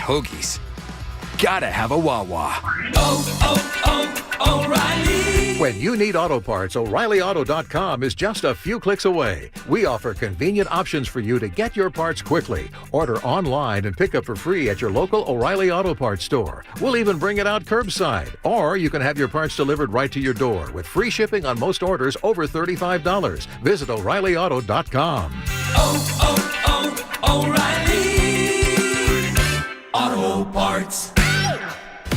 hoagies. Gotta have a Wawa. O'Reilly. When you need auto parts, O'ReillyAuto.com is just a few clicks away. We offer convenient options for you to get your parts quickly. Order online and pick up for free at your local O'Reilly Auto Parts store. We'll even bring it out curbside. Or you can have your parts delivered right to your door with free shipping on most orders over $35. Visit O'ReillyAuto.com. O'Reilly Auto Parts.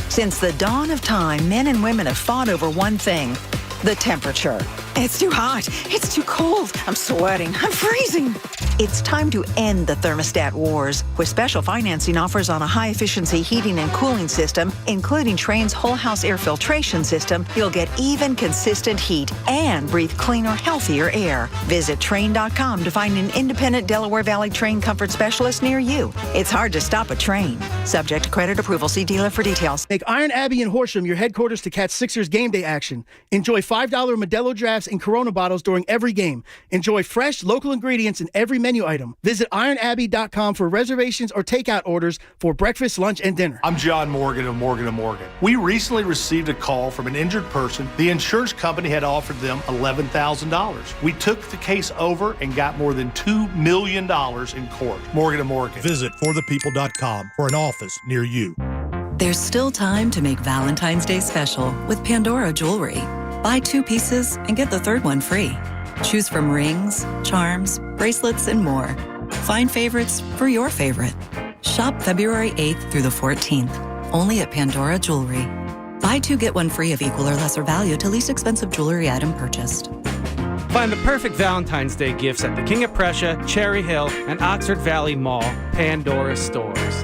Since the dawn of time, men and women have fought over one thing, the temperature. It's too hot. It's too cold. I'm sweating. I'm freezing. It's time to end the thermostat wars. With special financing offers on a high-efficiency heating and cooling system, including Trane's whole house air filtration system, you'll get even, consistent heat and breathe cleaner, healthier air. Visit Trane.com to find an independent Delaware Valley Trane comfort specialist near you. It's hard to stop a Trane. Subject to credit approval. See dealer for details. Make Iron Abbey and Horsham your headquarters to catch Sixers game day action. Enjoy $5 Modelo drafts and Corona bottles during every game. Enjoy fresh, local ingredients in every menu item. Visit IronAbbey.com for reservations or takeout orders for breakfast, lunch, and dinner. I'm John Morgan of Morgan & Morgan. We recently received a call from an injured person. The insurance company had offered them $11,000. We took the case over and got more than $2 million in court. Morgan & Morgan. Visit forthepeople.com for an office near you. There's still time to make Valentine's Day special with Pandora Jewelry. Buy 2 pieces and get the third one free. Choose from rings, charms, bracelets, and more. Find favorites for your favorite. Shop February 8th through the 14th, only at Pandora Jewelry. Buy 2, get 1 free of equal or lesser value to least expensive jewelry item purchased. Find the perfect Valentine's Day gifts at the King of Prussia, Cherry Hill, and Oxford Valley Mall Pandora stores.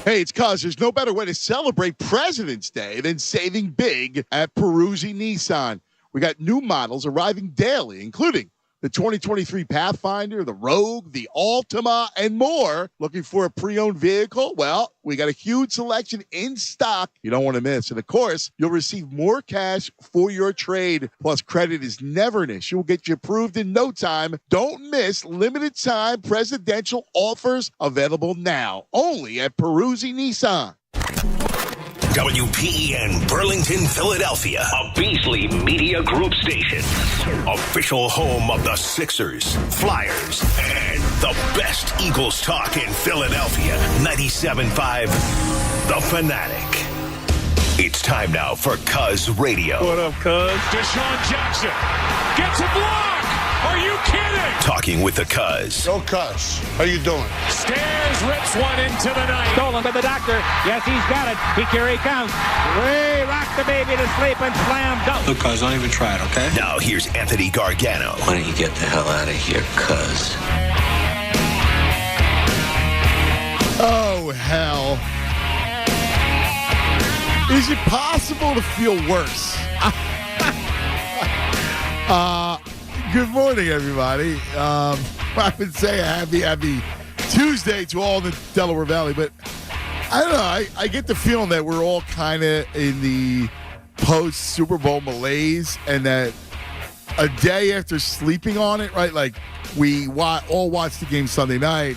Hey, it's Cuz. There's no better way to celebrate President's Day than saving big at Peruzzi Nissan. We got new models arriving daily, including the 2023 Pathfinder, the Rogue, the Altima, and more. Looking for a pre-owned vehicle? Well, we got a huge selection in stock you don't want to miss. And, of course, you'll receive more cash for your trade. Plus, credit is never an issue. We'll get you approved in no time. Don't miss limited-time presidential offers available now, only at Peruzzi Nissan. WPEN Burlington, Philadelphia, a Beasley Media Group station. Official home of the Sixers, Flyers, and the best Eagles talk in Philadelphia. 97.5 The Fanatic. It's time now for Cuz Radio. What up, Cuz? Deshaun Jackson gets a block. Are you kidding? Talking with the Cuz. Go Cuz. How you doing? Stairs rips one into the night. Stolen by the doctor. Yes, he's got it. Here he comes. Way rock the baby to sleep and slam dunk. Look, Cuz, don't even try it, okay? Now here's Anthony Gargano. Why don't you get the hell out of here, Cuz? Oh, hell. Is it possible to feel worse? Good morning, everybody. I would say a happy Tuesday to all the Delaware Valley, but I don't know. I get the feeling that we're all kind of in the post-Super Bowl malaise, and that a day after sleeping on it, right, like we all watched the game Sunday night,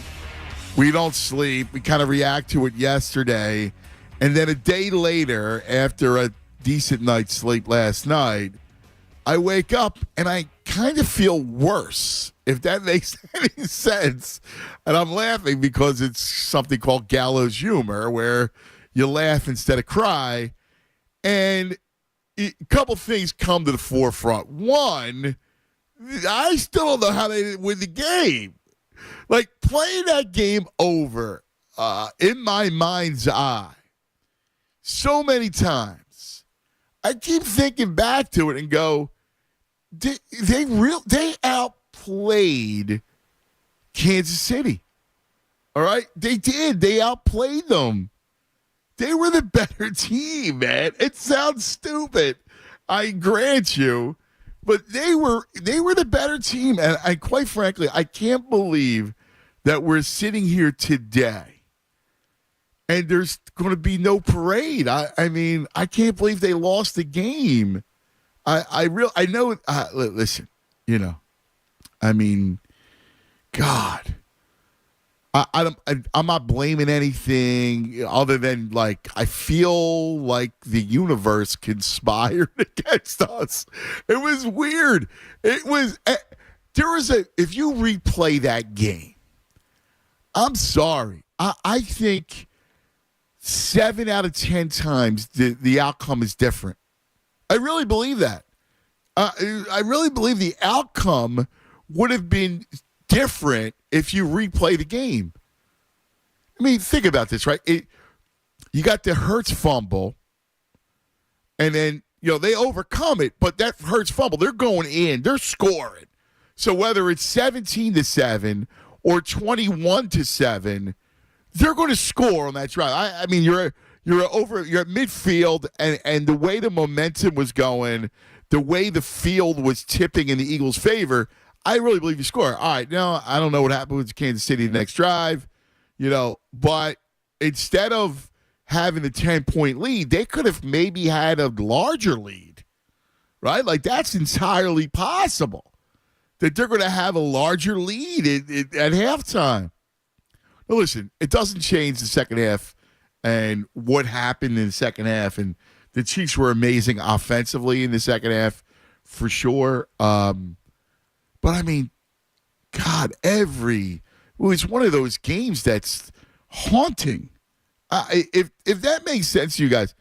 we don't sleep, we kind of react to it yesterday, and then a day later, after a decent night's sleep last night, I wake up and I kind of feel worse, if that makes any sense. And I'm laughing because it's something called gallows humor, where you laugh instead of cry. And a couple things come to the forefront. One, I still don't know how they didn't win the game. Like, playing that game over in my mind's eye so many times, I keep thinking back to it and go, they outplayed Kansas City. All right? They did. They outplayed them. They were the better team, man. It sounds stupid, I grant you, but they were the better team. And quite frankly, I can't believe that we're sitting here today and there's going to be no parade. I mean, I can't believe they lost the game. I know. Listen, I mean, God, I'm not blaming anything other than, like, I feel like the universe conspired against us. It was weird. It was if you replay that game, I'm sorry. I think 7 out of 10 times the outcome is different. I really believe that. I really believe the outcome would have been different if you replay the game. I mean, think about this, right? You got the Hurts fumble, and then, they overcome it, but that Hurts fumble, they're going in, they're scoring. So whether it's 17-7 or 21-7, they're going to score on that drive. I mean, you're at midfield, and the way the momentum was going, the way the field was tipping in the Eagles' favor, I really believe you score. All right, now I don't know what happened with Kansas City the next drive, but instead of having the 10-point lead, they could have maybe had a larger lead, right? Like, that's entirely possible, that they're going to have a larger lead at halftime. Now, listen, it doesn't change the second half and what happened in the second half, and the Chiefs were amazing offensively in the second half, for sure. But, I mean, God, it was one of those games that's haunting. If that makes sense to you guys,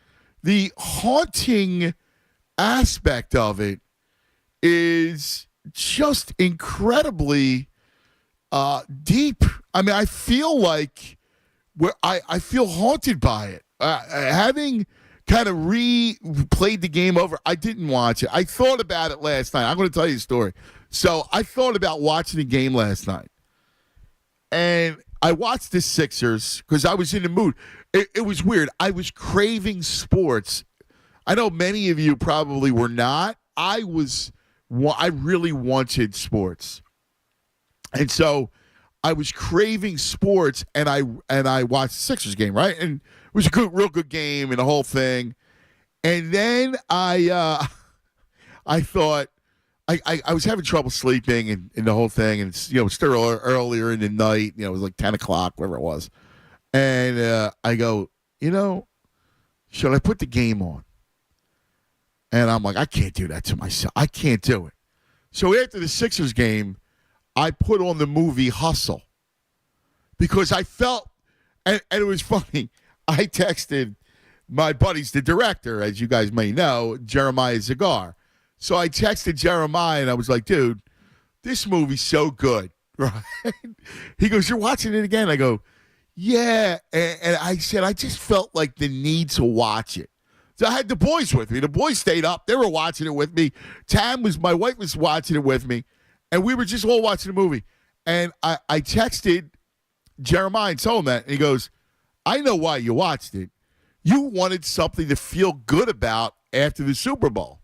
the haunting aspect of it is just incredibly deep. I mean, I feel like I feel haunted by it. Having kind of replayed the game over, I didn't watch it. I thought about it last night. I'm going to tell you a story. So I thought about watching the game last night, and I watched the Sixers because I was in the mood. It was weird. I was craving sports. I know many of you probably were not. I really wanted sports, and so I was craving sports, and I watched the Sixers game, right? And it was a real good game and the whole thing. And then I thought, I was having trouble sleeping and the whole thing, and it's still earlier in the night. It was like 10 o'clock, whatever it was, and I go, should I put the game on? And I'm like, I can't do that to myself. I can't do it. So after the Sixers game, I put on the movie Hustle because I felt, and it was funny. I texted my buddies, the director, as you guys may know, Jeremiah Zagar. So I texted Jeremiah, and I was like, dude, this movie's so good, right? He goes, you're watching it again? I go, yeah. And I said, I just felt like the need to watch it. So I had the boys with me. The boys stayed up. They were watching it with me. My wife was watching it with me, and we were just all watching the movie. And I texted Jeremiah and told him that, and he goes, I know why you watched it. You wanted something to feel good about after the Super Bowl.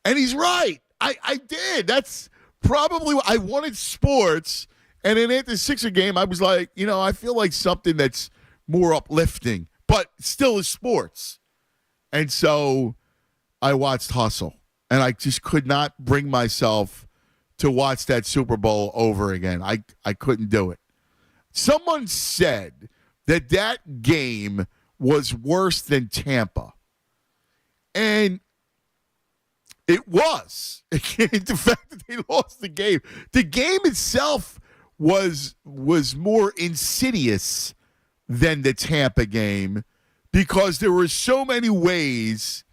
And he's right. I did. That's probably what I wanted, sports. And then after the Sixer game, I was like, I feel like something that's more uplifting, but still is sports. And so I watched Hustle. And I just could not bring myself to watch that Super Bowl over again. I couldn't do it. Someone said that game was worse than Tampa. And it was. The fact that they lost the game. The game itself was more insidious than the Tampa game because there were so many ways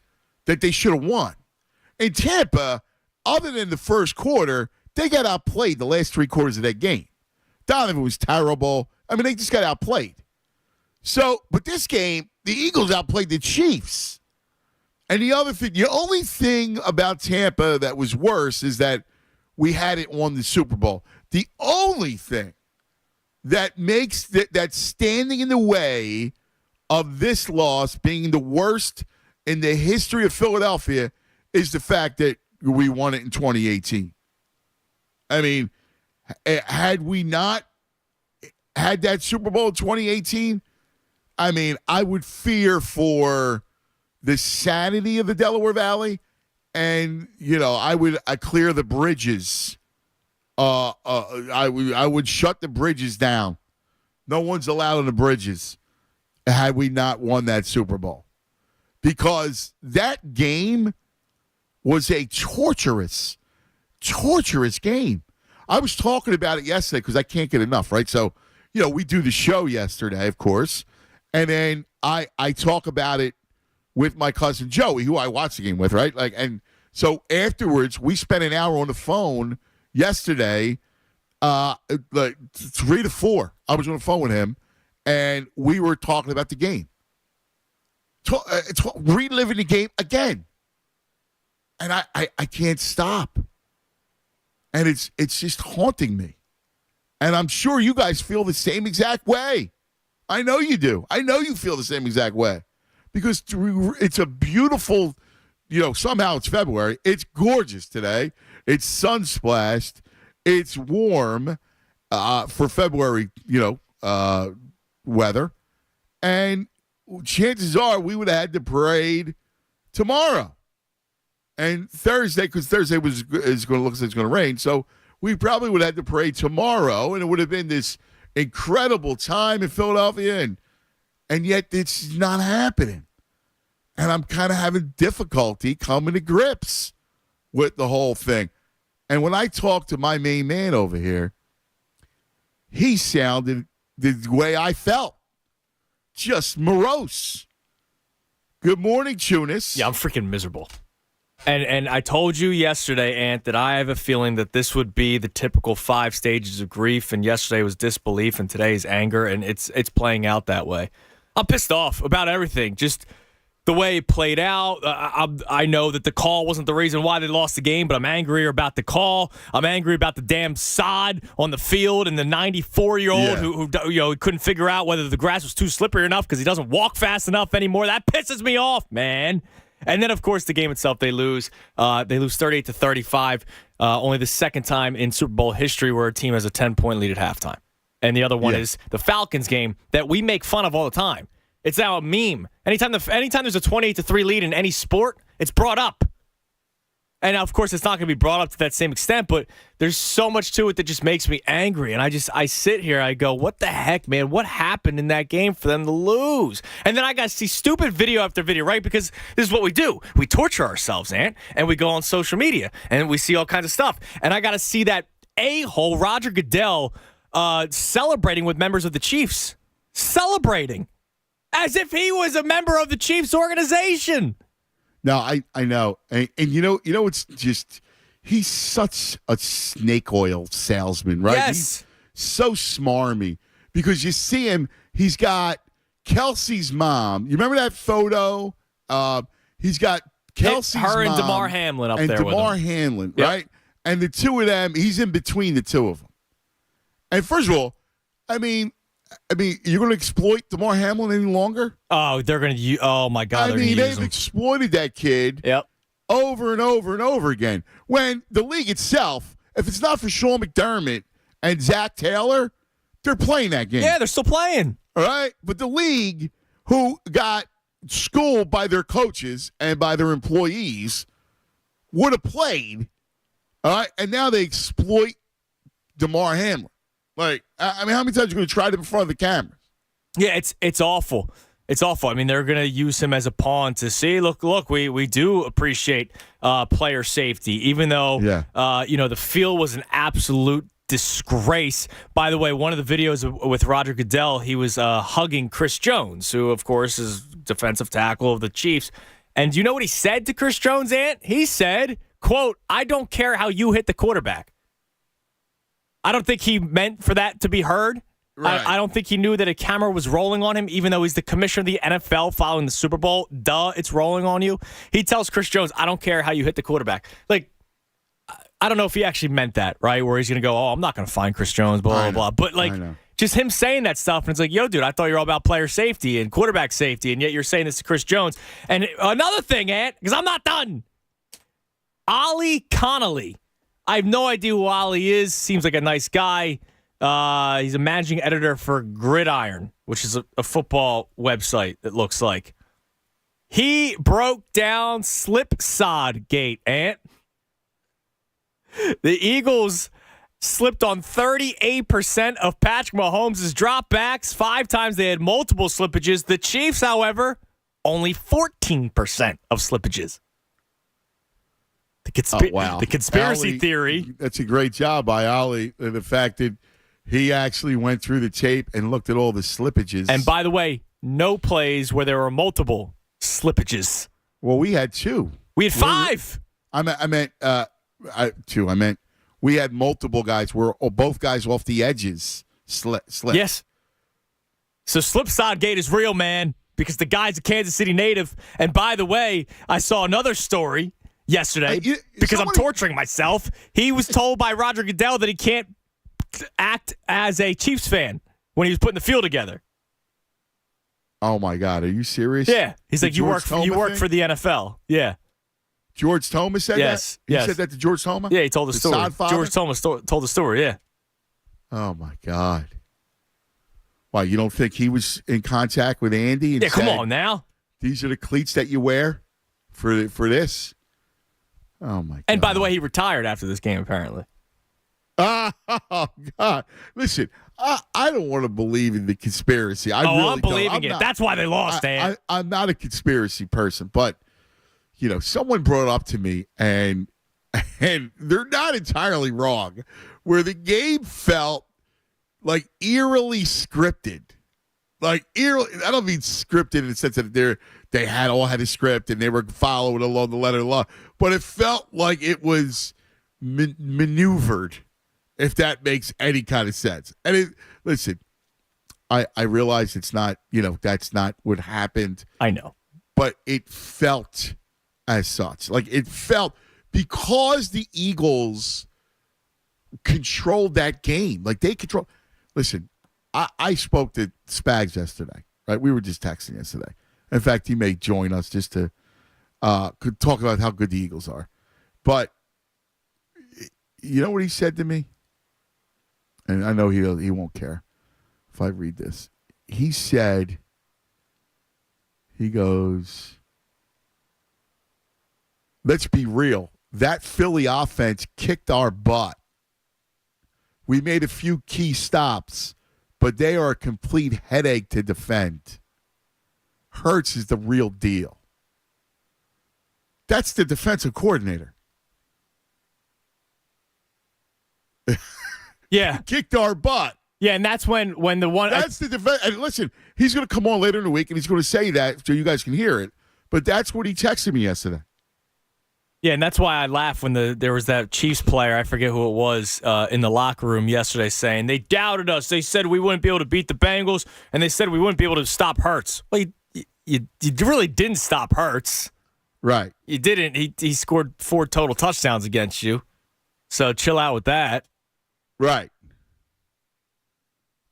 that they should have won. In Tampa, other than the first quarter, they got outplayed the last 3 quarters of that game. Donovan was terrible. I mean, they just got outplayed. So, but this game, the Eagles outplayed the Chiefs. And the only thing about Tampa that was worse is that we hadn't won the Super Bowl. The only thing that makes that standing in the way of this loss being the worst in the history of Philadelphia is the fact that we won it in 2018. I mean, had we not had that Super Bowl in 2018, I mean, I would fear for the sanity of the Delaware Valley, and I would clear the bridges. I would shut the bridges down No one's allowed on the bridges had we not won that Super Bowl. Because that game was a torturous game. I was talking about it yesterday because I can't get enough, right? So, we do the show yesterday, of course, and then I talk about it with my cousin Joey, who I watched the game with, right? And so afterwards, we spent an hour on the phone yesterday, 3 to 4. I was on the phone with him, and we were talking about the game. Reliving the game again. And I can't stop. And it's just haunting me. And I'm sure you guys feel the same exact way. I know you do. I know you feel the same exact way. Because it's a beautiful, somehow it's February. It's gorgeous today. It's sun-splashed. It's warm for February, weather. And chances are we would have had the parade tomorrow and Thursday, because Thursday is going to look like it's going to rain. So we probably would have had the parade tomorrow, and it would have been this incredible time in Philadelphia, and yet it's not happening. And I'm kind of having difficulty coming to grips with the whole thing. And when I talked to my main man over here, he sounded the way I felt. Just morose. Good morning, Tunis. Yeah, I'm freaking miserable. And I told you yesterday, Ant, that I have a feeling that this would be the typical 5 stages of grief, and yesterday was disbelief, and today is anger, and it's playing out that way. I'm pissed off about everything. Just the way it played out. I know that the call wasn't the reason why they lost the game, but I'm angrier about the call. I'm angry about the damn sod on the field and the 94-year-old who couldn't figure out whether the grass was too slippery enough because he doesn't walk fast enough anymore. That pisses me off, man. And then, of course, the game itself, they lose. They lose 38-35, only the second time in Super Bowl history where a team has a 10-point lead at halftime. And the other one is the Falcons game that we make fun of all the time. It's now a meme. Anytime there's a 28-3 lead in any sport, it's brought up. And now, of course, it's not going to be brought up to that same extent, but there's so much to it that just makes me angry. And I sit here, I go, what the heck, man? What happened in that game for them to lose? And then I got to see stupid video after video, right? Because this is what we do. We torture ourselves, Ant, and we go on social media, and we see all kinds of stuff. And I got to see that a-hole, Roger Goodell, celebrating with members of the Chiefs. Celebrating. As if he was a member of the Chiefs organization. No, I know. And it's just, he's such a snake oil salesman, right? Yes. He's so smarmy because you see him, he's got Kelsey's mom. You remember that photo? He's got Kelsey's mom. Her and DeMar Hamlin up there with him. And DeMar Hamlin, right? And the two of them, he's in between the two of them. And first of all, I mean, you're going to exploit DeMar Hamlin any longer? Oh, they're going to. Oh my God! They've exploited that kid. Over and over and over again. When the league itself, if it's not for Sean McDermott and Zach Taylor, they're playing that game. Yeah, they're still playing. All right, but the league, who got schooled by their coaches and by their employees, would have played. All right, and now they exploit DeMar Hamlin. Like, how many times are you going to try it in front of the cameras? Yeah, it's awful. It's awful. I mean, they're going to use him as a pawn to see, look, we do appreciate player safety, even though, the field was an absolute disgrace. By the way, one of the videos with Roger Goodell, he was hugging Chris Jones, who, of course, is defensive tackle of the Chiefs. And do you know what he said to Chris Jones, Ant? He said, quote, "I don't care how you hit the quarterback." I don't think he meant for that to be heard. Right. I don't think he knew that a camera was rolling on him, even though he's the commissioner of the NFL following the Super Bowl. Duh, it's rolling on you. He tells Chris Jones, "I don't care how you hit the quarterback." Like, I don't know if he actually meant that, right? Where he's going to go, "Oh, I'm not going to find Chris Jones, blah, blah, blah." But, like, just him saying that stuff, and it's like, yo, dude, I thought you were all about player safety and quarterback safety, and yet you're saying this to Chris Jones. And another thing, Ant, because I'm not done. Ollie Connolly. I have no idea who Ollie is. Seems like a nice guy. He's a managing editor for Gridiron, which is a football website, it looks like. He broke down Slipsod Gate, Ant. The Eagles slipped on 38% of Patrick Mahomes' dropbacks. 5 times they had multiple slippages. The Chiefs, however, only 14% of slippages. The conspiracy theory. That's a great job by Ollie. The fact that he actually went through the tape and looked at all the slippages. And by the way, no plays where there were multiple slippages. Well, we had 2. We had 5. I meant 2. I meant we had multiple guys where both guys off the edges slipped. Yes. So Slipside Gate is real, man, because the guy's a Kansas City native. And by the way, I saw another story yesterday because I'm torturing myself. He was told by Roger Goodell that he can't act as a Chiefs fan when he was putting the field together. Oh my God, are you serious? Yeah, he's like, you work for the NFL. Yeah, George Thomas said that. He said that to George Thomas. Yeah, he told the story. George Thomas told the story. Yeah. Oh my God. Why, you don't think he was in contact with Andy? And come on now. These are the cleats that you wear for this. Oh my God. And by the way, he retired after this game apparently. Oh God! Listen, I don't want to believe in the conspiracy. I'm believing it. That's why they lost, Dan. I'm not a conspiracy person, but someone brought it up to me, and they're not entirely wrong. Where the game felt like eerily scripted, like eerily. I don't mean scripted in the sense that they had a script and they were following along the letter of the law, but it felt like it was maneuvered. If that makes any kind of sense. And listen, I realize it's not, that's not what happened. I know. But it felt as such. Like it felt because the Eagles controlled that game. Like they control. Listen, I spoke to Spags yesterday, right? We were just texting yesterday. In fact, he may join us just to talk about how good the Eagles are. But you know what he said to me? And I know he won't care if I read this. He said, he goes, let's be real. That Philly offense kicked our butt. We made a few key stops, but they are a complete headache to defend. Hurts is the real deal. That's the defensive coordinator. Yeah. Kicked our butt. Yeah, and that's when the one... That's the defense. And listen, he's going to come on later in the week, and he's going to say that so you guys can hear it. But that's what he texted me yesterday. Yeah, and that's why I laughed when there was that Chiefs player, I forget who it was, in the locker room yesterday saying, they doubted us. They said we wouldn't be able to beat the Bengals, and they said we wouldn't be able to stop Hurts. Well, you really didn't stop Hurts. Right. You didn't. He scored 4 total touchdowns against you. So chill out with that. Right.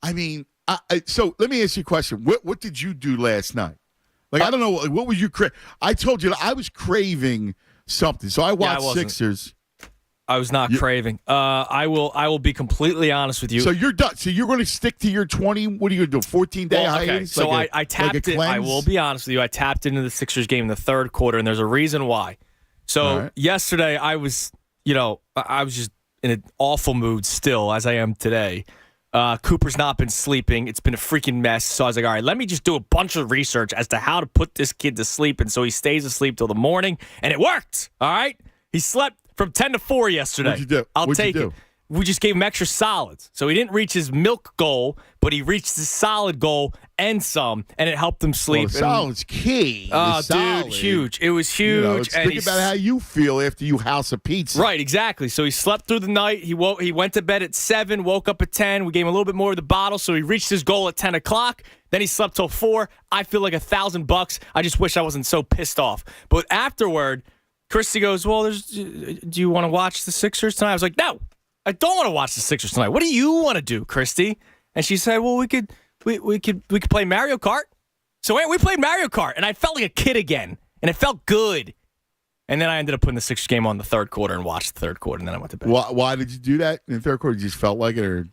I mean, so let me ask you a question. What did you do last night? Like, I don't know. What was you I told you I was craving something. So I watched Sixers. I was not craving. I will be completely honest with you. So you're done. So you're going to stick to your 20, what are you going to do, 14-day hiatus? So I tapped it. I will be honest with you. I tapped into the Sixers game in the third quarter, and there's a reason why. So yesterday I was, I was just in an awful mood still, as I am today. Cooper's not been sleeping. It's been a freaking mess. So I was like, all right, let me just do a bunch of research as to how to put this kid to sleep. And so he stays asleep till the morning. And it worked. All right. He slept from 10 to 4 yesterday. What'd you do? I'll take it. We just gave him extra solids. So he didn't reach his milk goal, but he reached his solid goal and some, and it helped him sleep. Well, the solid's key. Oh, dude, huge. It was huge. Think about how you feel after you house a pizza. Right, exactly. So he slept through the night. He went to bed at 7, woke up at 10. We gave him a little bit more of the bottle, so he reached his goal at 10 o'clock. Then he slept till 4. I feel like $1,000. I just wish I wasn't so pissed off. But afterward, Christy goes, well, do you want to watch the Sixers tonight? I was like, no. I don't want to watch the Sixers tonight. What do you want to do, Christy? And she said, well, we could play Mario Kart. So we played Mario Kart, and I felt like a kid again, and it felt good. And then I ended up putting the Sixers game on the third quarter and watched the third quarter, and then I went to bed. Why did you do that in the third quarter? You just felt like it? Or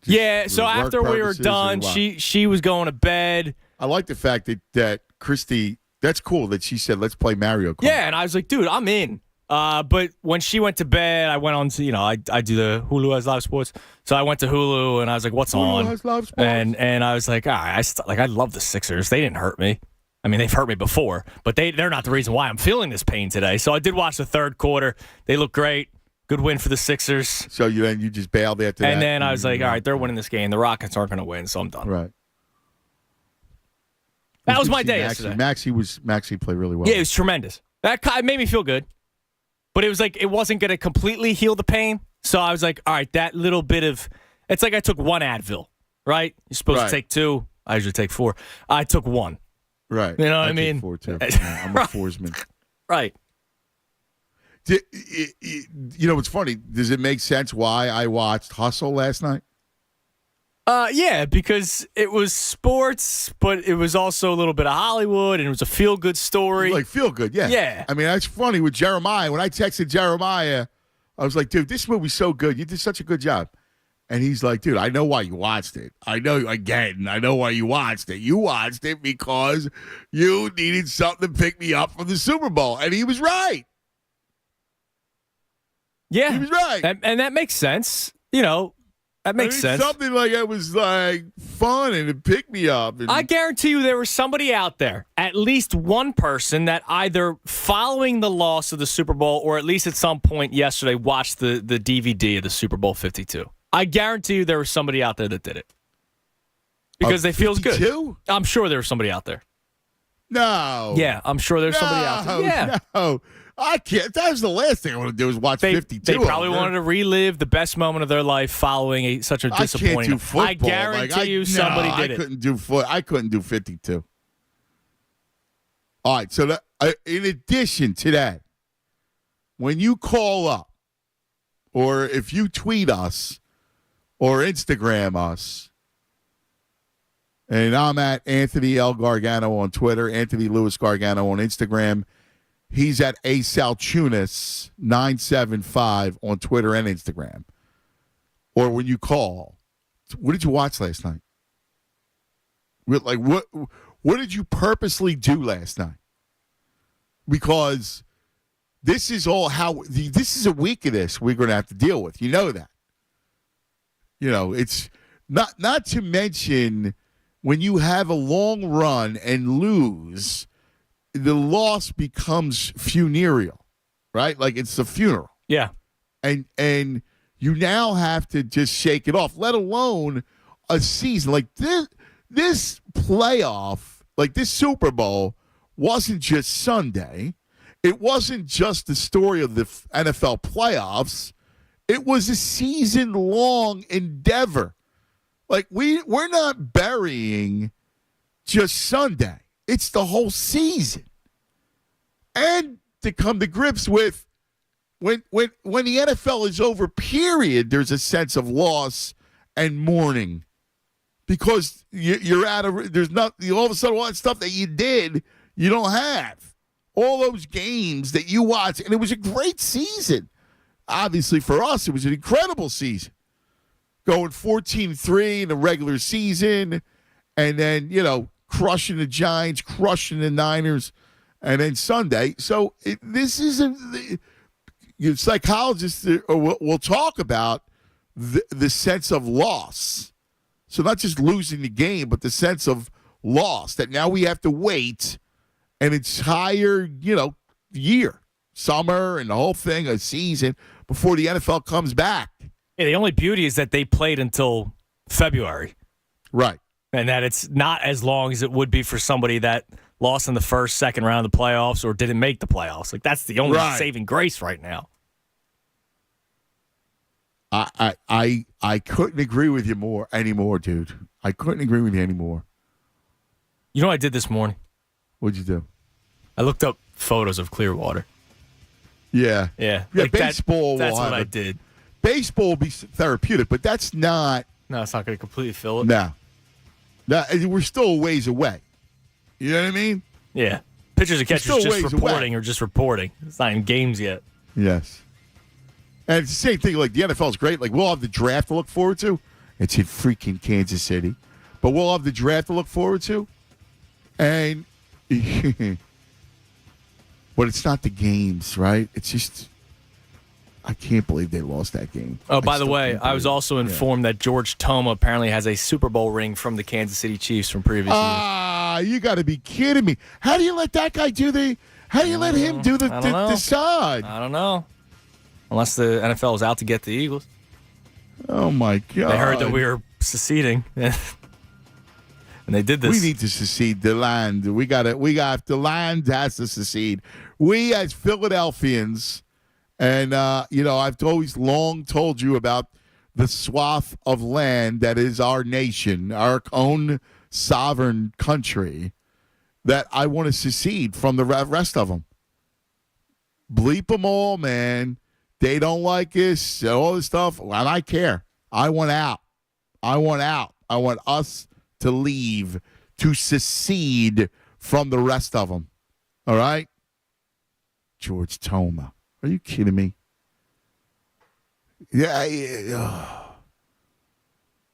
so after we were done, she was going to bed. I like the fact that Christy, that's cool that she said, let's play Mario Kart. Yeah, and I was like, dude, I'm in. But when she went to bed, I went on to, I do the Hulu has live sports. So I went to Hulu and I was like, what's on? Hulu has live sports. And I was like, all right, I love the Sixers. They didn't hurt me. I mean, they've hurt me before, but they're not the reason why I'm feeling this pain today. So I did watch the third quarter. They look great. Good win for the Sixers. So you just bailed after that? And then I was like, all right, they're winning this game. The Rockets aren't going to win, so I'm done. Right. That was my day yesterday. Maxey played really well. Yeah, it was tremendous. That made me feel good. But it was like it wasn't going to completely heal the pain. So I was like, all right, that little bit of – it's like I took one Advil, right? You're supposed to take 2. I usually take 4. I took 1. Right. You know what I mean? Take 4 too. Yeah, I'm a foursman. Right. What's funny? Does it make sense why I watched Hustle last night? Yeah, because it was sports, but it was also a little bit of Hollywood, and it was a feel-good story. Like feel-good, yeah. Yeah. I mean, that's funny with Jeremiah. When I texted Jeremiah, I was like, dude, this movie's so good. You did such a good job. And he's like, dude, I know why you watched it. I know why you watched it. You watched it because you needed something to pick me up from the Super Bowl. And he was right. Yeah. He was right. And that makes sense. That makes sense. Something like it was like fun and it picked me up. I guarantee you there was somebody out there, at least one person that either following the loss of the Super Bowl or at least at some point yesterday watched the DVD of the Super Bowl 52. I guarantee you there was somebody out there that did it. Because they feels good. I'm sure there was somebody out there. No. Yeah, I'm sure there's somebody out there. Yeah. No. I can't. That was the last thing I want to do is watch 52. They probably wanted to relive the best moment of their life following such a disappointing. I can't do football. I guarantee you somebody did it. I couldn't do 52. All right. So in addition to that, when you call up or if you tweet us or Instagram us, and I'm at Anthony L. Gargano on Twitter, Anthony Lewis Gargano on Instagram. He's at Asaltunis 975 on Twitter and Instagram. Or when you call, what did you watch last night? Like what did you purposely do last night? Because this is this is a week of this we're going to have to deal with. You know that. It's not to mention when you have a long run and lose, the loss becomes funereal, right? Like it's a funeral. Yeah. And you now have to just shake it off, let alone a season. Like this playoff, like this Super Bowl wasn't just Sunday. It wasn't just the story of the NFL playoffs. It was a season-long endeavor. Like we're not burying just Sunday. It's the whole season. And to come to grips with when the NFL is over, period, there's a sense of loss and mourning. Because you're out of there's not all of a sudden all that stuff that you did, you don't have. All those games that you watched, and it was a great season. Obviously for us, it was an incredible season. Going 14-3 in the regular season, and then, crushing the Giants, crushing the Niners, and then Sunday. So this is psychologists will talk about the sense of loss. So not just losing the game, but the sense of loss that now we have to wait an entire, year, summer and the whole thing, a season, before the NFL comes back. Yeah, the only beauty is that they played until February. Right. And that it's not as long as it would be for somebody that lost in the first, second round of the playoffs or didn't make the playoffs. Like, that's the only saving grace right now. I couldn't agree with you anymore, dude. I couldn't agree with you anymore. You know what I did this morning? What'd you do? I looked up photos of Clearwater. Yeah. Yeah. Like baseball that's what I did. Baseball will be therapeutic, but that's not. No, it's not going to completely fill it. No. We're still a ways away. You know what I mean? Yeah. Pitchers and catchers just reporting or just reporting. It's not in games yet. Yes. And it's the same thing. Like, the NFL is great. Like, we'll have the draft to look forward to. It's in freaking Kansas City. But we'll have the draft to look forward to. And But it's not the games, right? It's just, I can't believe they lost that game. Oh, by the way, I was also informed that George Toma apparently has a Super Bowl ring from the Kansas City Chiefs from previous years. You got to be kidding me. How do you let that guy how do you let him do the side? I don't know. Unless the NFL was out to get the Eagles. Oh, my God. They heard that we were seceding. And they did this. We need to secede the land. The land has to secede. We as Philadelphians, and, I've always long told you about the swath of land that is our nation, our own sovereign country, that I want to secede from the rest of them. Bleep them all, man. They don't like us, all this stuff. And I care. I want out. I want us to leave, to secede from the rest of them. All right? George Toma. Are you kidding me? Yeah.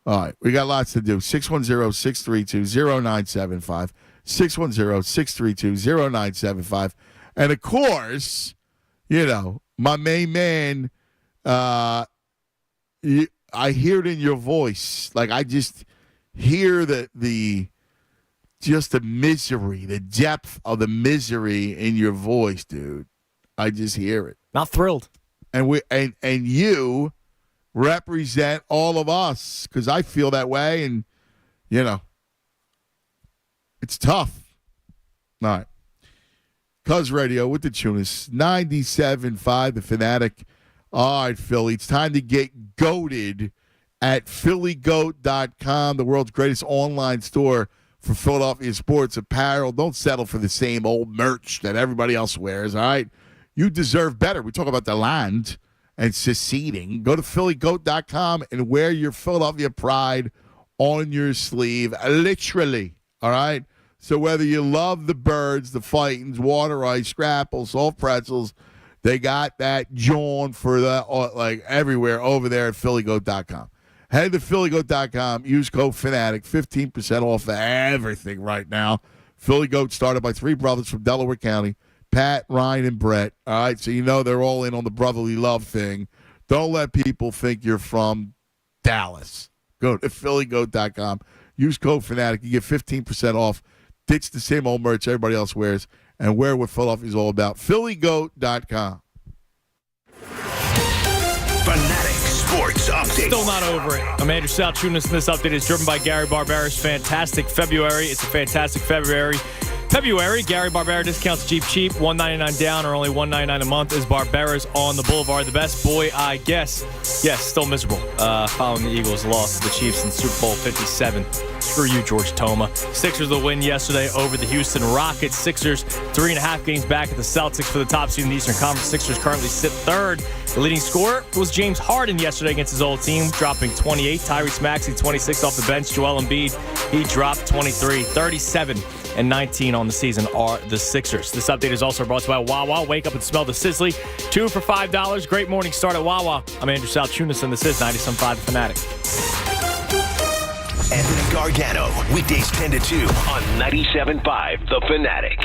All right. We got lots to do. 610-632-0975. 610-632-0975. And, of course, my main man, I hear it in your voice. Like, I just hear the misery, the depth of the misery in your voice, dude. I just hear it. Not thrilled. And you represent all of us, because I feel that way, and, it's tough. All right. Cuz Radio with the Tunis, 97.5 The Fanatic. All right, Philly, it's time to get goated at phillygoat.com, the world's greatest online store for Philadelphia sports apparel. Don't settle for the same old merch that everybody else wears, all right? You deserve better. We talk about the land and seceding. Go to phillygoat.com and wear your Philadelphia pride on your sleeve, literally, all right? So whether you love the birds, the fightings, water ice, scrapples, soft pretzels, they got that John for everywhere over there at phillygoat.com. Head to phillygoat.com. Use code FANATIC. 15% off everything right now. Philly Goat started by three brothers from Delaware County, Pat, Ryan, and Brett. All right, so they're all in on the brotherly love thing. Don't let people think you're from Dallas. Go to phillygoat.com. Use code FANATIC. You get 15% off. Ditch the same old merch everybody else wears and wear what Philadelphia's all about. phillygoat.com. Fanatic Sports Update. Still not over it. I'm Andrew Salchunas, and this update is driven by Gary Barbera's Fantastic February. It's a fantastic February. Gary Barbera discounts Jeep cheap, $199 down or only $199 a month is Barbera's on the Boulevard. The best boy, I guess. Yes, still miserable. Following the Eagles' loss to the Chiefs in Super Bowl 57. Screw you, George Toma. Sixers will win yesterday over the Houston Rockets. Sixers 3.5 games back at the Celtics for the top seed in the Eastern Conference. Sixers currently sit third. The leading scorer was James Harden yesterday against his old team, dropping 28. Tyrese Maxey, 26 off the bench. Joel Embiid, he dropped 23. 37 and 19 on the season are the Sixers. This update is also brought to you by Wawa. Wake up and smell the sizzly. 2 for $5. Great morning start at Wawa. I'm Andrew Salchunas, and this is 97.5 The Fanatic. Anthony Gargano, weekdays 10 to 2 on 97.5 The Fanatic.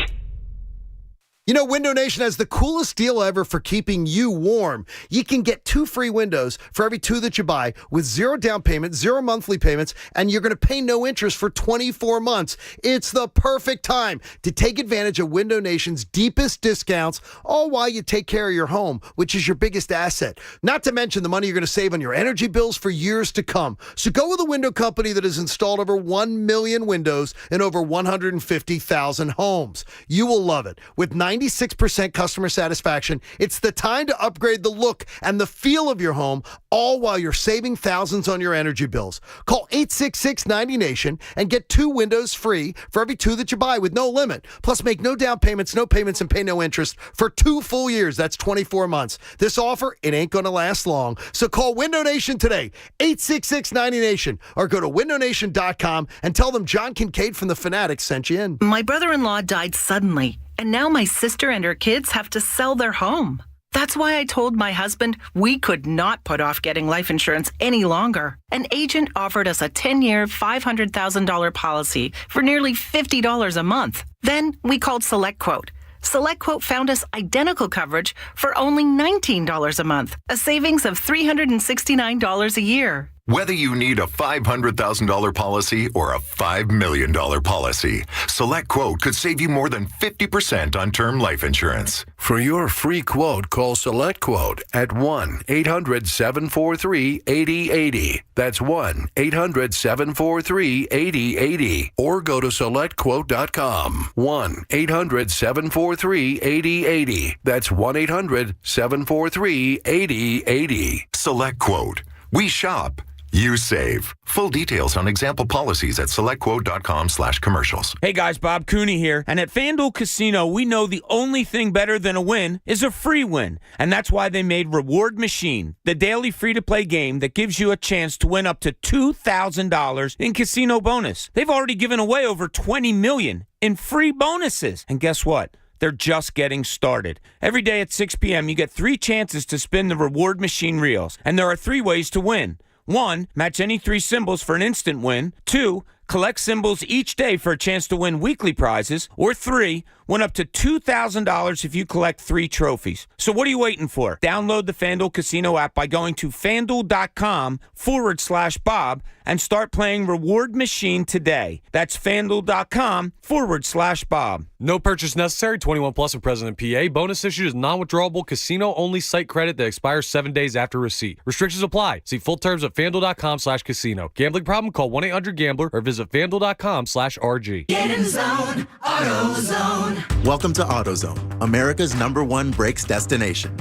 Window Nation has the coolest deal ever for keeping you warm. You can get 2 free windows for every 2 that you buy with 0 down payment, 0 monthly payments, and you're going to pay no interest for 24 months. It's the perfect time to take advantage of Window Nation's deepest discounts, all while you take care of your home, which is your biggest asset. Not to mention the money you're going to save on your energy bills for years to come. So go with a window company that has installed over 1 million windows in over 150,000 homes. You will love it. With 96% customer satisfaction, it's the time to upgrade the look and the feel of your home, all while you're saving thousands on your energy bills. Call 866-90-NATION and get 2 windows free for every 2 that you buy with no limit. Plus, make no down payments, no payments, and pay no interest for 2 full years. That's 24 months. This offer, it ain't going to last long. So call Window Nation today, 866-90-NATION, or go to windownation.com and tell them John Kincaid from The Fanatic sent you in. My brother-in-law died suddenly, and now my sister and her kids have to sell their home. That's why I told my husband we could not put off getting life insurance any longer. An agent offered us a 10-year, $500,000 policy for nearly $50 a month. Then we called SelectQuote. SelectQuote found us identical coverage for only $19 a month, a savings of $369 a year. Whether you need a $500,000 policy or a $5 million policy, SelectQuote could save you more than 50% on term life insurance. For your free quote, call SelectQuote at 1-800-743-8080. That's 1-800-743-8080. Or go to SelectQuote.com. 1-800-743-8080. That's 1-800-743-8080. SelectQuote. We shop. You save. Full details on example policies at SelectQuote.com/commercials. Hey guys, Bob Cooney here. And at FanDuel Casino, we know the only thing better than a win is a free win. And that's why they made Reward Machine, the daily free-to-play game that gives you a chance to win up to $2,000 in casino bonus. They've already given away over $20 million in free bonuses. And guess what? They're just getting started. Every day at 6 p.m., you get 3 chances to spin the Reward Machine reels. And there are 3 ways to win. 1, match any 3 symbols for an instant win. 2, collect symbols each day for a chance to win weekly prizes. Or 3, win up to $2,000 if you collect 3 trophies. So what are you waiting for? Download the FanDuel Casino app by going to FanDuel.com/Bob and start playing Reward Machine today. That's FanDuel.com/Bob. No purchase necessary. 21 plus and present in PA. Bonus issued is non-withdrawable casino-only site credit that expires 7 days after receipt. Restrictions apply. See full terms at FanDuel.com/casino. Gambling problem? Call 1-800-GAMBLER or visit FanDuel.com/RG. Get in the zone, AutoZone. Welcome to AutoZone, America's #1 brakes destination.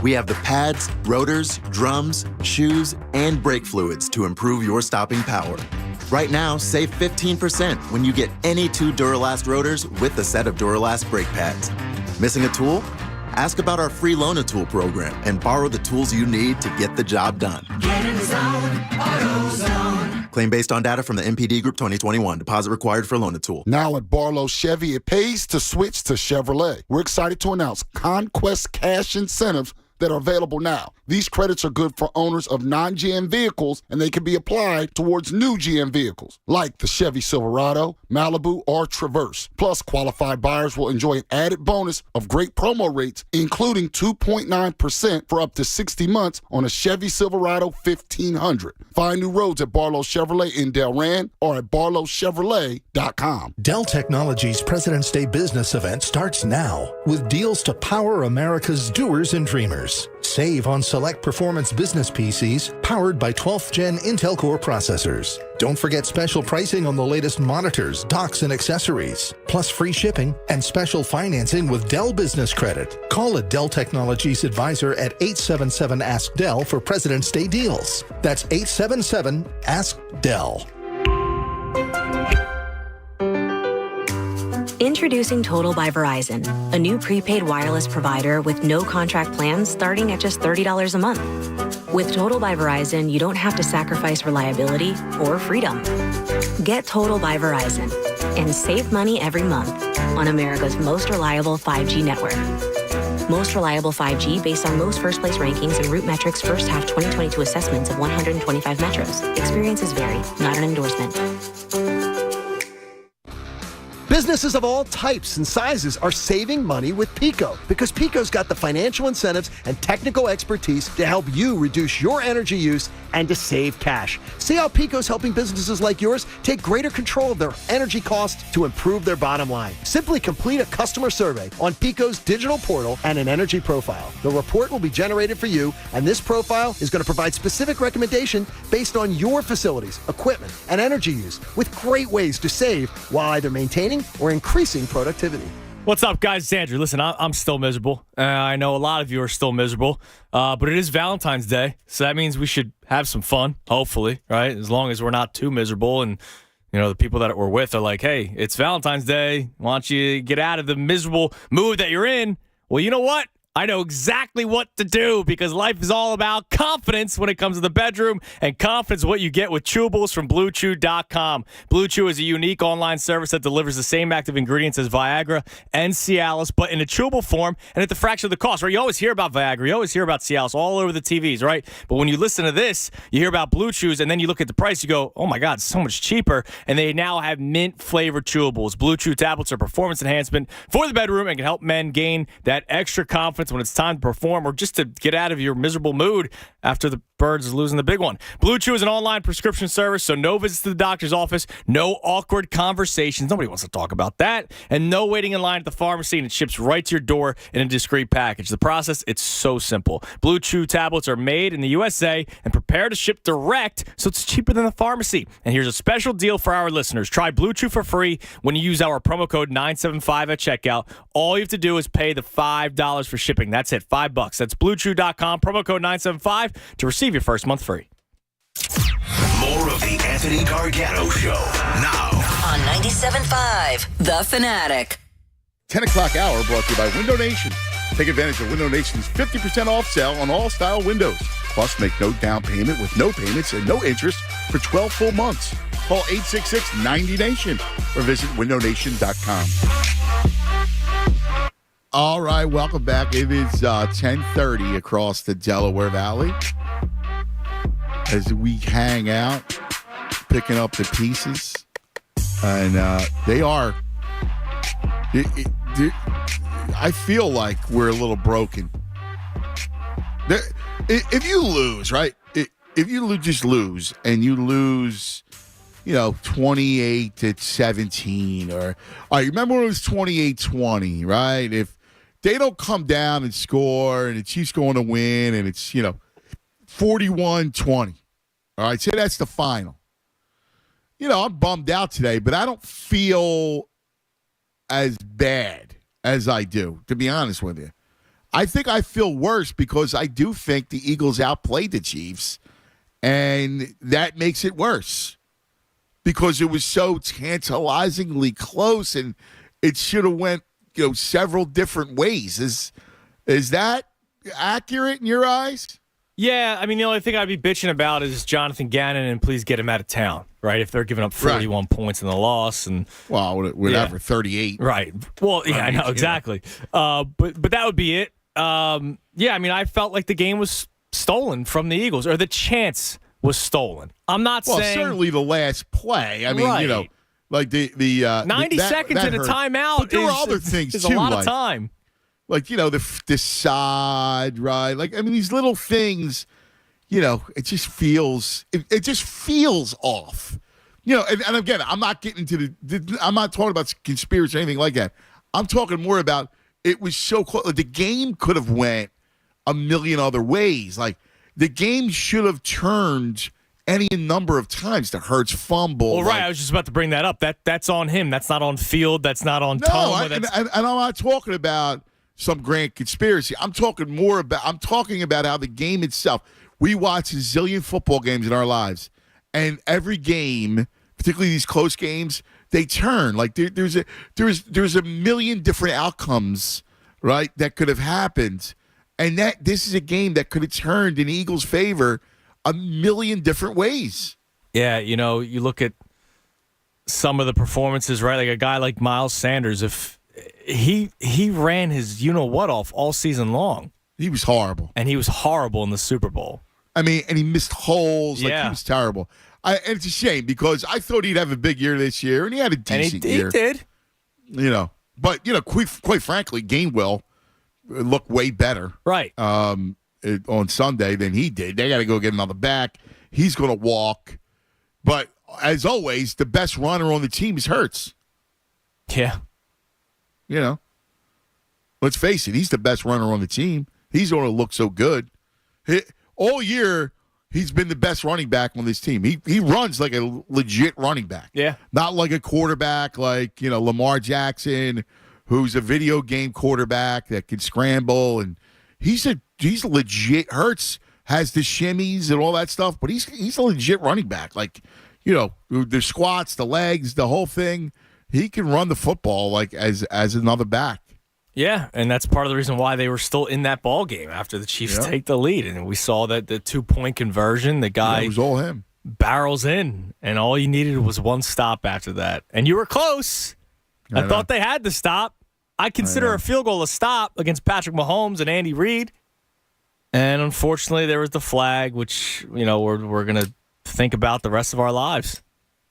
We have the pads, rotors, drums, shoes, and brake fluids to improve your stopping power. Right now, save 15% when you get any 2 Duralast rotors with a set of Duralast brake pads. Missing a tool? Ask about our free Loan-A-Tool program and borrow the tools you need to get the job done. Get in the zone, AutoZone. Claim based on data from the MPD Group 2021. Deposit required for Loan-A-Tool. Now at Barlow Chevy, it pays to switch to Chevrolet. We're excited to announce Conquest cash incentives that are available now. These credits are good for owners of non-GM vehicles, and they can be applied towards new GM vehicles, like the Chevy Silverado, Malibu, or Traverse. Plus, qualified buyers will enjoy an added bonus of great promo rates, including 2.9% for up to 60 months on a Chevy Silverado 1500. Find new roads at Barlow Chevrolet in Delran or at barlowchevrolet.com. Dell Technologies President's Day business event starts now with deals to power America's doers and dreamers. Save on select performance business PCs powered by 12th Gen Intel Core processors. Don't forget special pricing on the latest monitors, docks, and accessories, plus free shipping and special financing with Dell Business Credit. Call a Dell Technologies advisor at 877-ASK-DELL for President's Day deals. That's 877-ASK-DELL. Introducing Total by Verizon, a new prepaid wireless provider with no contract plans starting at just $30 a month. With Total by Verizon, you don't have to sacrifice reliability or freedom. Get Total by Verizon and save money every month on America's most reliable 5G network. Most reliable 5G based on most first-place rankings and Root Metrics first half 2022 assessments of 125 metros. Experiences vary, not an endorsement. Businesses of all types and sizes are saving money with Pico because Pico's got the financial incentives and technical expertise to help you reduce your energy use and to save cash. See how Pico's helping businesses like yours take greater control of their energy costs to improve their bottom line. Simply complete a customer survey on Pico's digital portal and an energy profile. The report will be generated for you, and this profile is going to provide specific recommendation based on your facilities, equipment, and energy use with great ways to save while either maintaining or increasing productivity. What's up, guys? It's Andrew. Listen, I'm still miserable. I know a lot of you are still miserable, but it is Valentine's Day, so that means we should have some fun, hopefully, right? As long as we're not too miserable and, you know, the people that we're with are like, hey, it's Valentine's Day. Why don't you get out of the miserable mood that you're in? Well, you know what? I know exactly what to do because life is all about confidence when it comes to the bedroom, and confidence is what you get with chewables from BlueChew.com. Blue Chew is a unique online service that delivers the same active ingredients as Viagra and Cialis, but in a chewable form and at the fraction of the cost, right? You always hear about Viagra, you always hear about Cialis all over the TVs, right? But when you listen to this, you hear about Blue Chews, and then you look at the price, you go, oh my God, it's so much cheaper, and they now have mint-flavored chewables. Blue Chew tablets are performance enhancement for the bedroom and can help men gain that extra confidence when it's time to perform or just to get out of your miserable mood after the Birds losing the big one. Blue Chew is an online prescription service, so no visits to the doctor's office, no awkward conversations. Nobody wants to talk about that. And no waiting in line at the pharmacy, and it ships right to your door in a discreet package. The process, it's so simple. Blue Chew tablets are made in the USA and prepared to ship direct, so it's cheaper than the pharmacy. And here's a special deal for our listeners. Try Blue Chew for free when you use our promo code 975 at checkout. All you have to do is pay the $5 for shipping. That's it, $5. That's BlueChew.com, promo code 975 to receive your first month free. More of the Anthony Gargano Show now on 97.5 The Fanatic. 10 o'clock hour brought to you by Window Nation. Take advantage of Window Nation's 50% off sale on all style windows. Plus, make no down payment with no payments and no interest for 12 full months. Call 866-90-NATION or visit windownation.com. All right, welcome back. It is 10:30 across the Delaware Valley as we hang out, picking up the pieces. And they are... I feel like we're a little broken. If you lose, right? If you just lose, and you lose... 28-17, or all right, remember when it was 28-20, right? If they don't come down and score, and the Chiefs going to win, and it's 41-20, all right, say that's the final. I'm bummed out today, but I don't feel as bad as I do, to be honest with you. I think I feel worse because I do think the Eagles outplayed the Chiefs, and that makes it worse. Because it was so tantalizingly close, and it should have went, several different ways. Is that accurate in your eyes? Yeah, I mean, the only thing I'd be bitching about is Jonathan Gannon, and please get him out of town, right? If they're giving up 41 points in the loss, and 38, right? Well, yeah, I know exactly. But that would be it. I mean, I felt like the game was stolen from the Eagles, or the chance was stolen. I'm not saying... Well, certainly the last play. I mean, right. Like the 90 seconds in a timeout. But there were other things, is too. A lot of time. Like, the side, right? Like, I mean, these little things, it just feels... It just feels off. And again, I'm not getting into I'm not talking about conspiracy or anything like that. I'm talking more about it was so close. Like, the game could have went a million other ways. Like, the game should have turned any number of times. The Hurts fumble. Well, right. I was just about to bring that up. That's on him. That's not on Field. That's not on Toma. And I'm not talking about some grand conspiracy. I'm talking about how the game itself. We watch a zillion football games in our lives, and every game, particularly these close games, they turn. Like there's a million different outcomes, right, that could have happened. And this is a game that could have turned in Eagles' favor a million different ways. Yeah, you look at some of the performances, right? Like a guy like Miles Sanders, if he ran his you-know-what off all season long. He was horrible. And he was horrible in the Super Bowl. I mean, and he missed holes. Yeah. Like, he was terrible. And it's a shame because I thought he'd have a big year this year, and he had a decent year. He did. But, quite frankly, Gainwell look way better, right? On Sunday than he did. They got to go get another back. He's going to walk, but as always, the best runner on the team is Hurts. Yeah, let's face it, he's the best runner on the team. He's going to look so good. All year, he's been the best running back on this team. He runs like a legit running back. Yeah, not like a quarterback like Lamar Jackson, who's a video game quarterback that can scramble, and he's legit. Hurts has the shimmies and all that stuff, but he's a legit running back. Like, the squats, the legs, the whole thing. He can run the football like as another back. Yeah, and that's part of the reason why they were still in that ball game after the Chiefs take the lead. And we saw that the 2-point conversion, the guy it was all him. Barrels in, and all you needed was one stop after that. And you were close. I thought they had to stop. I consider a field goal a stop against Patrick Mahomes and Andy Reid. And unfortunately, there was the flag, which, we're going to think about the rest of our lives.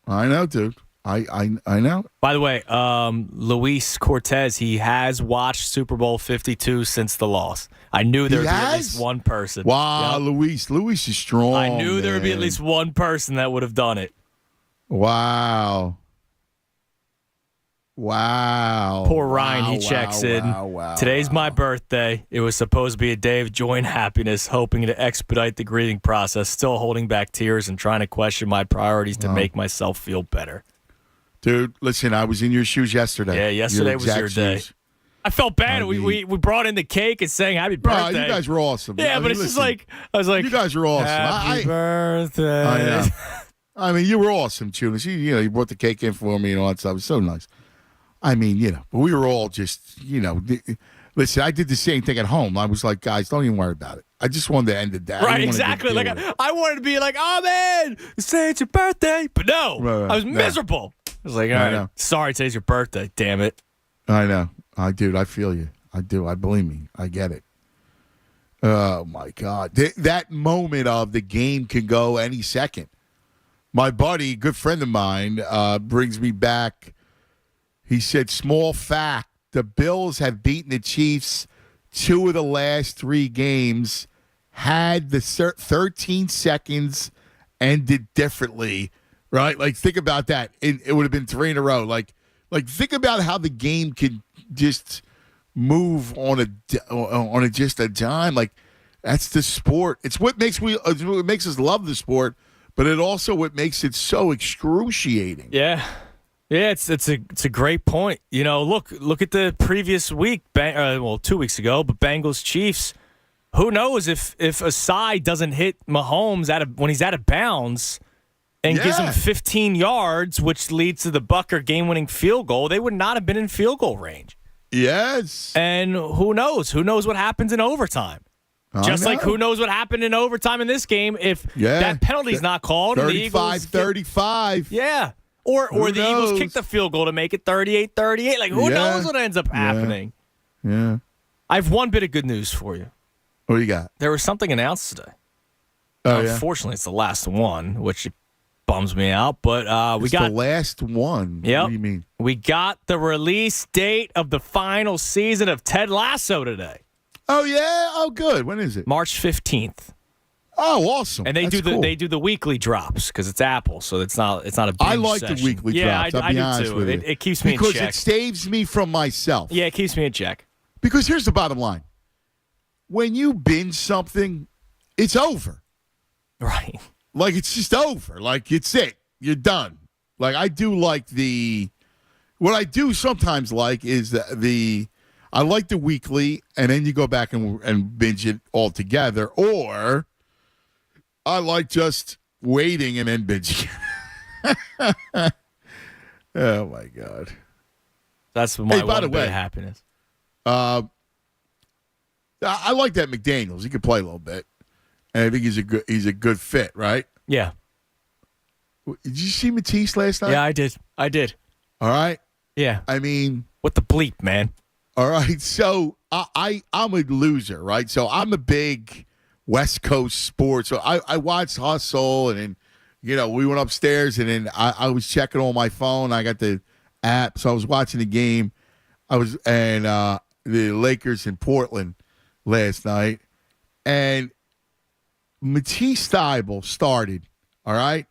I know, dude. I know. By the way, Luis Cortez, he has watched Super Bowl 52 since the loss. I knew there would be at least one person. Wow, yep. Luis is strong. I knew there would be at least one person that would have done it. Wow. Poor Ryan, he checks in. Today's my birthday. It was supposed to be a day of joy and happiness, hoping to expedite the grieving process, still holding back tears and trying to question my priorities to make myself feel better. Dude, listen, I was in your shoes yesterday. Yeah, yesterday was your day. I felt bad. We brought in the cake and sang happy birthday. You guys were awesome. Yeah, but it's just like, I was like, you guys were awesome. Happy birthday. I know. I mean, you were awesome, Tunis. You brought the cake in for me and all that stuff. It was so nice. I mean, but we were all just, listen, I did the same thing at home. I was like, guys, don't even worry about it. I just wanted to end it down. Right, exactly. Like I wanted to be like, oh, man, say it's your birthday. But no, I was miserable. I was like, all right, sorry, today's your birthday. Damn it. I know. I feel you. I do. I believe me. I get it. Oh, my God. That moment of the game can go any second. My buddy, good friend of mine, brings me back. He said, small fact, the Bills have beaten the Chiefs 2 of the last 3 games, had the 13 seconds, ended differently, right? Like, think about that. It would have been 3 in a row. Like think about how the game can just move on just a dime. Like, that's the sport. It's what makes us love the sport, but it also what makes it so excruciating. Yeah. Yeah, it's a great point. Look at the previous week, 2 weeks ago, but Bengals Chiefs. Who knows if Asai doesn't hit Mahomes when he's out of bounds and gives him 15 yards, which leads to the Bucker game-winning field goal, they would not have been in field goal range. Yes. And who knows? Who knows what happens in overtime? Just like who knows what happened in overtime in this game if that penalty's not called. 35-35. Yeah. Or the Eagles kick the field goal to make it 38-38. Like, who knows what ends up happening? Yeah. I have one bit of good news for you. What do you got? There was something announced today. Unfortunately, it's the last one, which bums me out. But it's the last one. Yep. What do you mean? We got the release date of the final season of Ted Lasso today. Oh, yeah? Oh, good. When is it? March 15th. Oh, awesome! And they do the weekly drops because it's Apple, so it's not a binge I like session. the weekly drops. I do too. It keeps me in check. Because it saves me from myself. Yeah, it keeps me in check. Because here's the bottom line: when you binge something, it's over. Right. Like it's just over. Like it's it. You're done. Like I do like what I do sometimes like is I like the weekly, and then you go back and binge it all together, or I like just waiting and then binging. Oh, my God. That's my one bit of happiness. I like that McDaniels. He could play a little bit. And I think he's a good fit, right? Yeah. Did you see Matisse last night? Yeah, I did. All right? Yeah. I mean. What the bleep, man? All right. So I'm a loser, right? So I'm a big West Coast sports. So I watched Hustle, and then, we went upstairs, and then I was checking on my phone. I got the app, so I was watching the game. The Lakers in Portland last night, and Matisse Thybulle started. All right,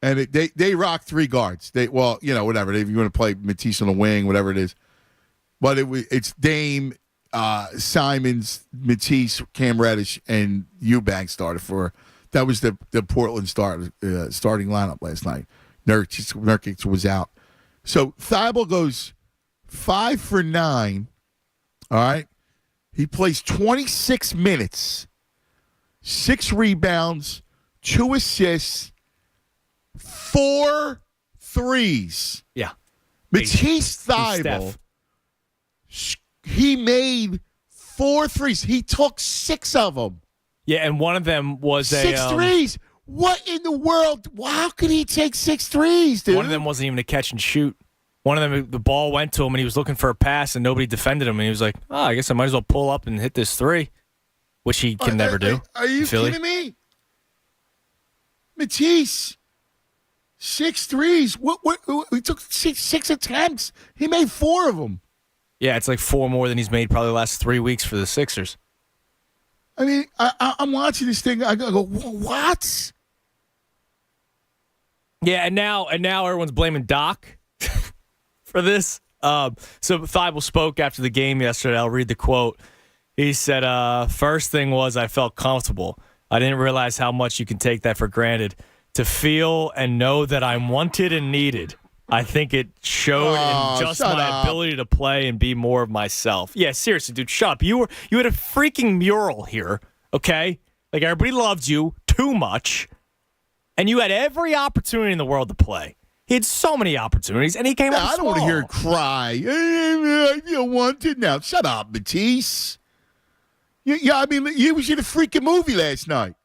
and they rock 3 guards. Whatever. If you want to play Matisse on the wing, whatever it is, but it's Dame, Simons, Matisse, Cam Reddish, and Eubanks started for. That was the Portland starting lineup last night. Nurkic was out. So Thybulle goes 5 for 9. All right. He plays 26 minutes, 6 rebounds, 2 assists, 4 threes. Yeah. Matisse Thybulle he made 4 threes. He took 6 of them. Yeah, and one of them was 6 threes. What in the world? How could he take 6 threes, dude? One of them wasn't even a catch and shoot. One of them, the ball went to him, and he was looking for a pass, and nobody defended him. And he was like, I guess I might as well pull up and hit this 3, which he can never do. Are you kidding me? Matisse, 6 threes. What? He took six attempts. He made 4 of them. Yeah, it's like 4 more than he's made probably the last 3 weeks for the Sixers. I mean, I'm watching this thing. I go, what? Yeah, and now everyone's blaming Doc for this. So Thibault spoke after the game yesterday. I'll read the quote. He said, first thing was I felt comfortable. I didn't realize how much you can take that for granted. To feel and know that I'm wanted and needed. I think it showed in just my ability to play and be more of myself. Yeah, seriously, dude, shut up. You had a freaking mural here, okay? Like, everybody loved you too much, and you had every opportunity in the world to play. He had so many opportunities, and he came up I don't want to hear him cry. I feel wanted now. Shut up, Matisse. Yeah, I mean, he was in a freaking movie last night.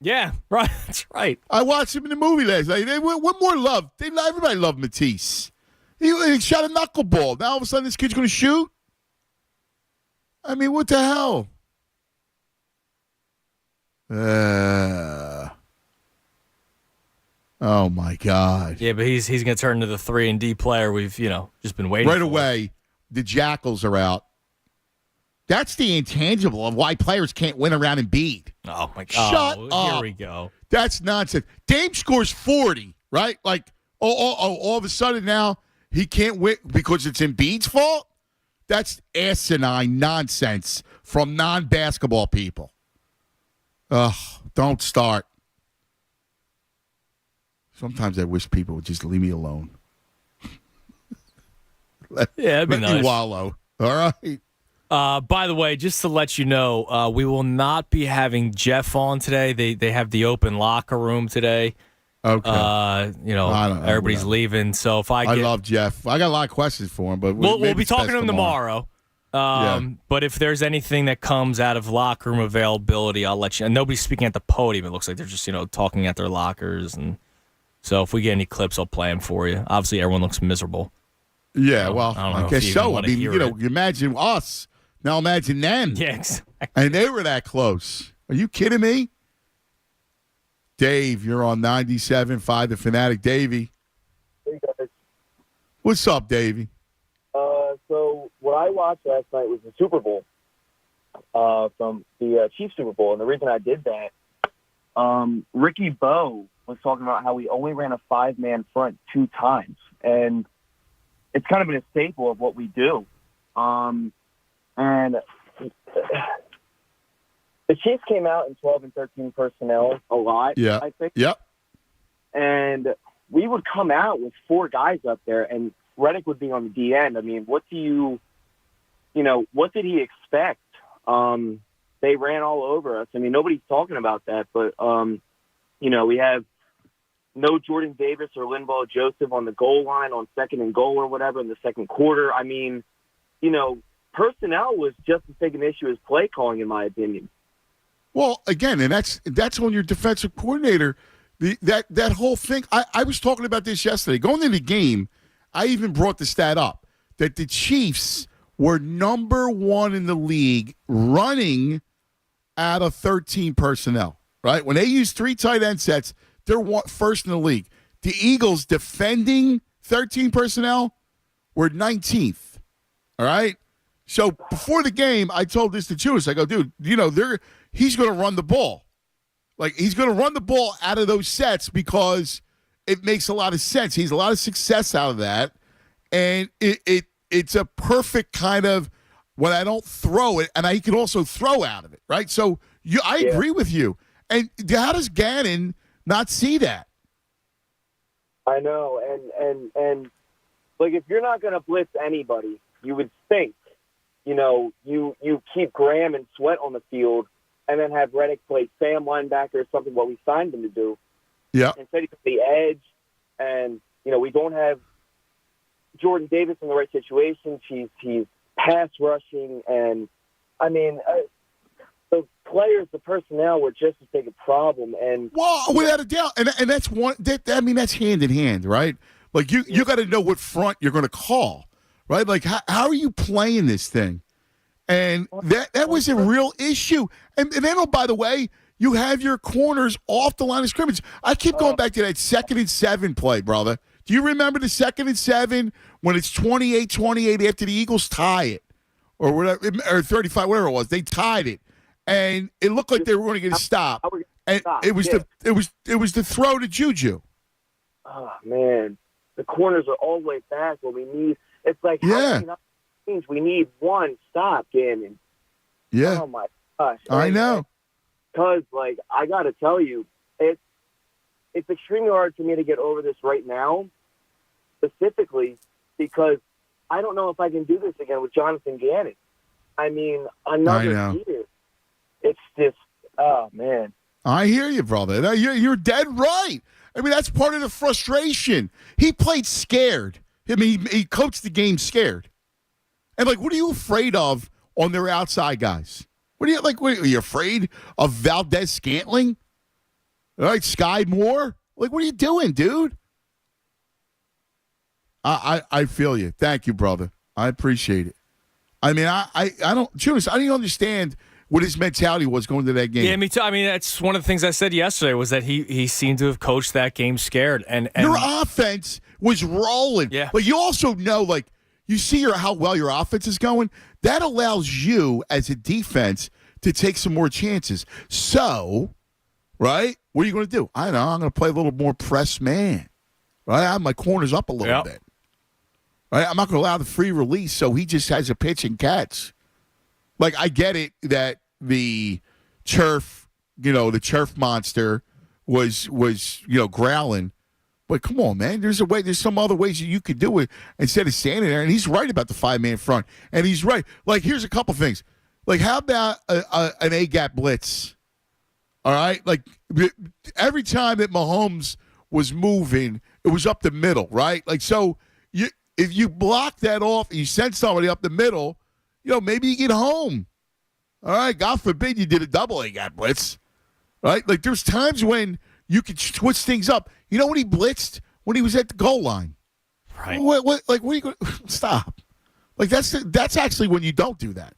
Yeah, right. That's right. I watched him in the movie last night. What more love? Everybody loved Matisse. He shot a knuckleball. Now all of a sudden this kid's going to shoot? I mean, what the hell? Oh, my God. Yeah, but he's going to turn into the 3-and-D player we've, just been waiting for. Right away, the Jackals are out. That's the intangible of why players can't win around Embiid. Oh, my God. Shut up. Here we go. That's nonsense. Dame scores 40, right? Like, all of a sudden now he can't win because it's Embiid's fault? That's asinine nonsense from non-basketball people. Ugh, don't start. Sometimes I wish people would just leave me alone. That'd be let nice. me wallow. All right. By the way, just to let you know, we will not be having Jeff on today. They have the open locker room today. Okay. Everybody's leaving. So if I love Jeff. I got a lot of questions for him, but we'll be talking to him tomorrow. But if there's anything that comes out of locker room availability, I'll let you know. Nobody's speaking at the podium. It looks like they're just, talking at their lockers. And so if we get any clips, I'll play them for you. Obviously, everyone looks miserable. Yeah, so, well, I guess so. I mean, imagine us. Now imagine them. Yeah, exactly. And they were that close. Are you kidding me? Dave, you're on 97.5 The Fanatic. Davey. Hey, guys. What's up, Davey? So what I watched last night was the Super Bowl from the Chiefs Super Bowl. And the reason I did that, Ricky Bowe was talking about how we only ran a 5-man front 2 times. And it's kind of been a staple of what we do. And the Chiefs came out in 12 and 13 personnel a lot, I think. Yep. And we would come out with 4 guys up there, and Reddick would be on the D end. I mean, what did he expect? They ran all over us. I mean, nobody's talking about that, but, we have no Jordan Davis or Linval Joseph on the goal line on 2nd and goal or whatever in the second quarter. I mean, personnel was just as big an issue as play calling, in my opinion. Well, again, and that's on your defensive coordinator. That whole thing. I was talking about this yesterday. Going into the game, I even brought the stat up that the Chiefs were number 1 in the league running out of 13 personnel. Right when they use 3 tight end sets, they're first in the league. The Eagles defending 13 personnel were 19th. All right. So before the game, I told this to Chewis. I go, dude, he's going to run the ball. Like, he's going to run the ball out of those sets because it makes a lot of sense. He's a lot of success out of that. And it's a perfect kind of when I don't throw it, and I can also throw out of it, right? So I agree with you. And how does Gannon not see that? I know. And like, if you're not going to blitz anybody, you would think, you keep Graham and Sweat on the field and then have Reddick play Sam linebacker or something, what we signed him to do. Yeah. Instead he's the edge, and, we don't have Jordan Davis in the right situation. He's pass rushing, and I mean, the players, the personnel were just as big a problem. And without a doubt, and that's one. That's hand in hand, right? Like you got to know what front you're going to call, right? Like how are you playing this thing? And that was a real issue. And then, oh, by the way, you have your corners off the line of scrimmage. I keep going back to that 2nd and 7 play, brother. Do you remember the 2nd and 7 when it's 28-28 after the Eagles tie it, or whatever, or 35, whatever it was? They tied it, and it looked like they were going to get a stop. And it was the throw to Juju. Oh man, the corners are all the way back when we need. It's like we need one stop, Gannon. Yeah. Oh my gosh. I know. Because like I got to tell you, it's extremely hard for me to get over this right now, specifically because I don't know if I can do this again with Jonathan Gannon. I mean, another year. It's just, oh man. I hear you, brother. You're dead right. I mean, that's part of the frustration. He played scared. I mean, he coached the game scared. And, like, what are you afraid of on their outside guys? What are you afraid of Valdez-Scantling? All right, Sky Moore? Like, what are you doing, dude? I feel you. Thank you, brother. I appreciate it. I mean, I don't, Jonas, I didn't understand what his mentality was going to that game. Yeah, me too. I mean, that's one of the things I said yesterday was that he seemed to have coached that game scared. And your offense was rolling. Yeah. But you also know, like, you see how well your offense is going. That allows you as a defense to take some more chances. So, right, what are you going to do? I don't know. I'm going to play a little more press man. Right, I have my corners up a little bit. Right, I'm not going to allow the free release, so he just has a pitch and catch. Like, I get it that the turf monster was growling. But come on, man. There's some other ways that you could do it instead of standing there. And he's right about the 5-man front. And he's right. Like, here's a couple things. Like, how about an A-gap blitz? All right? Like, every time that Mahomes was moving, it was up the middle, right? Like, so if you block that off and you send somebody up the middle, maybe you get home. All right? God forbid you did a double A-gap blitz. Right? Like, there's times when you could switch things up. You know when he blitzed? When he was at the goal line. Right. What are you going to stop? Like, that's actually when you don't do that.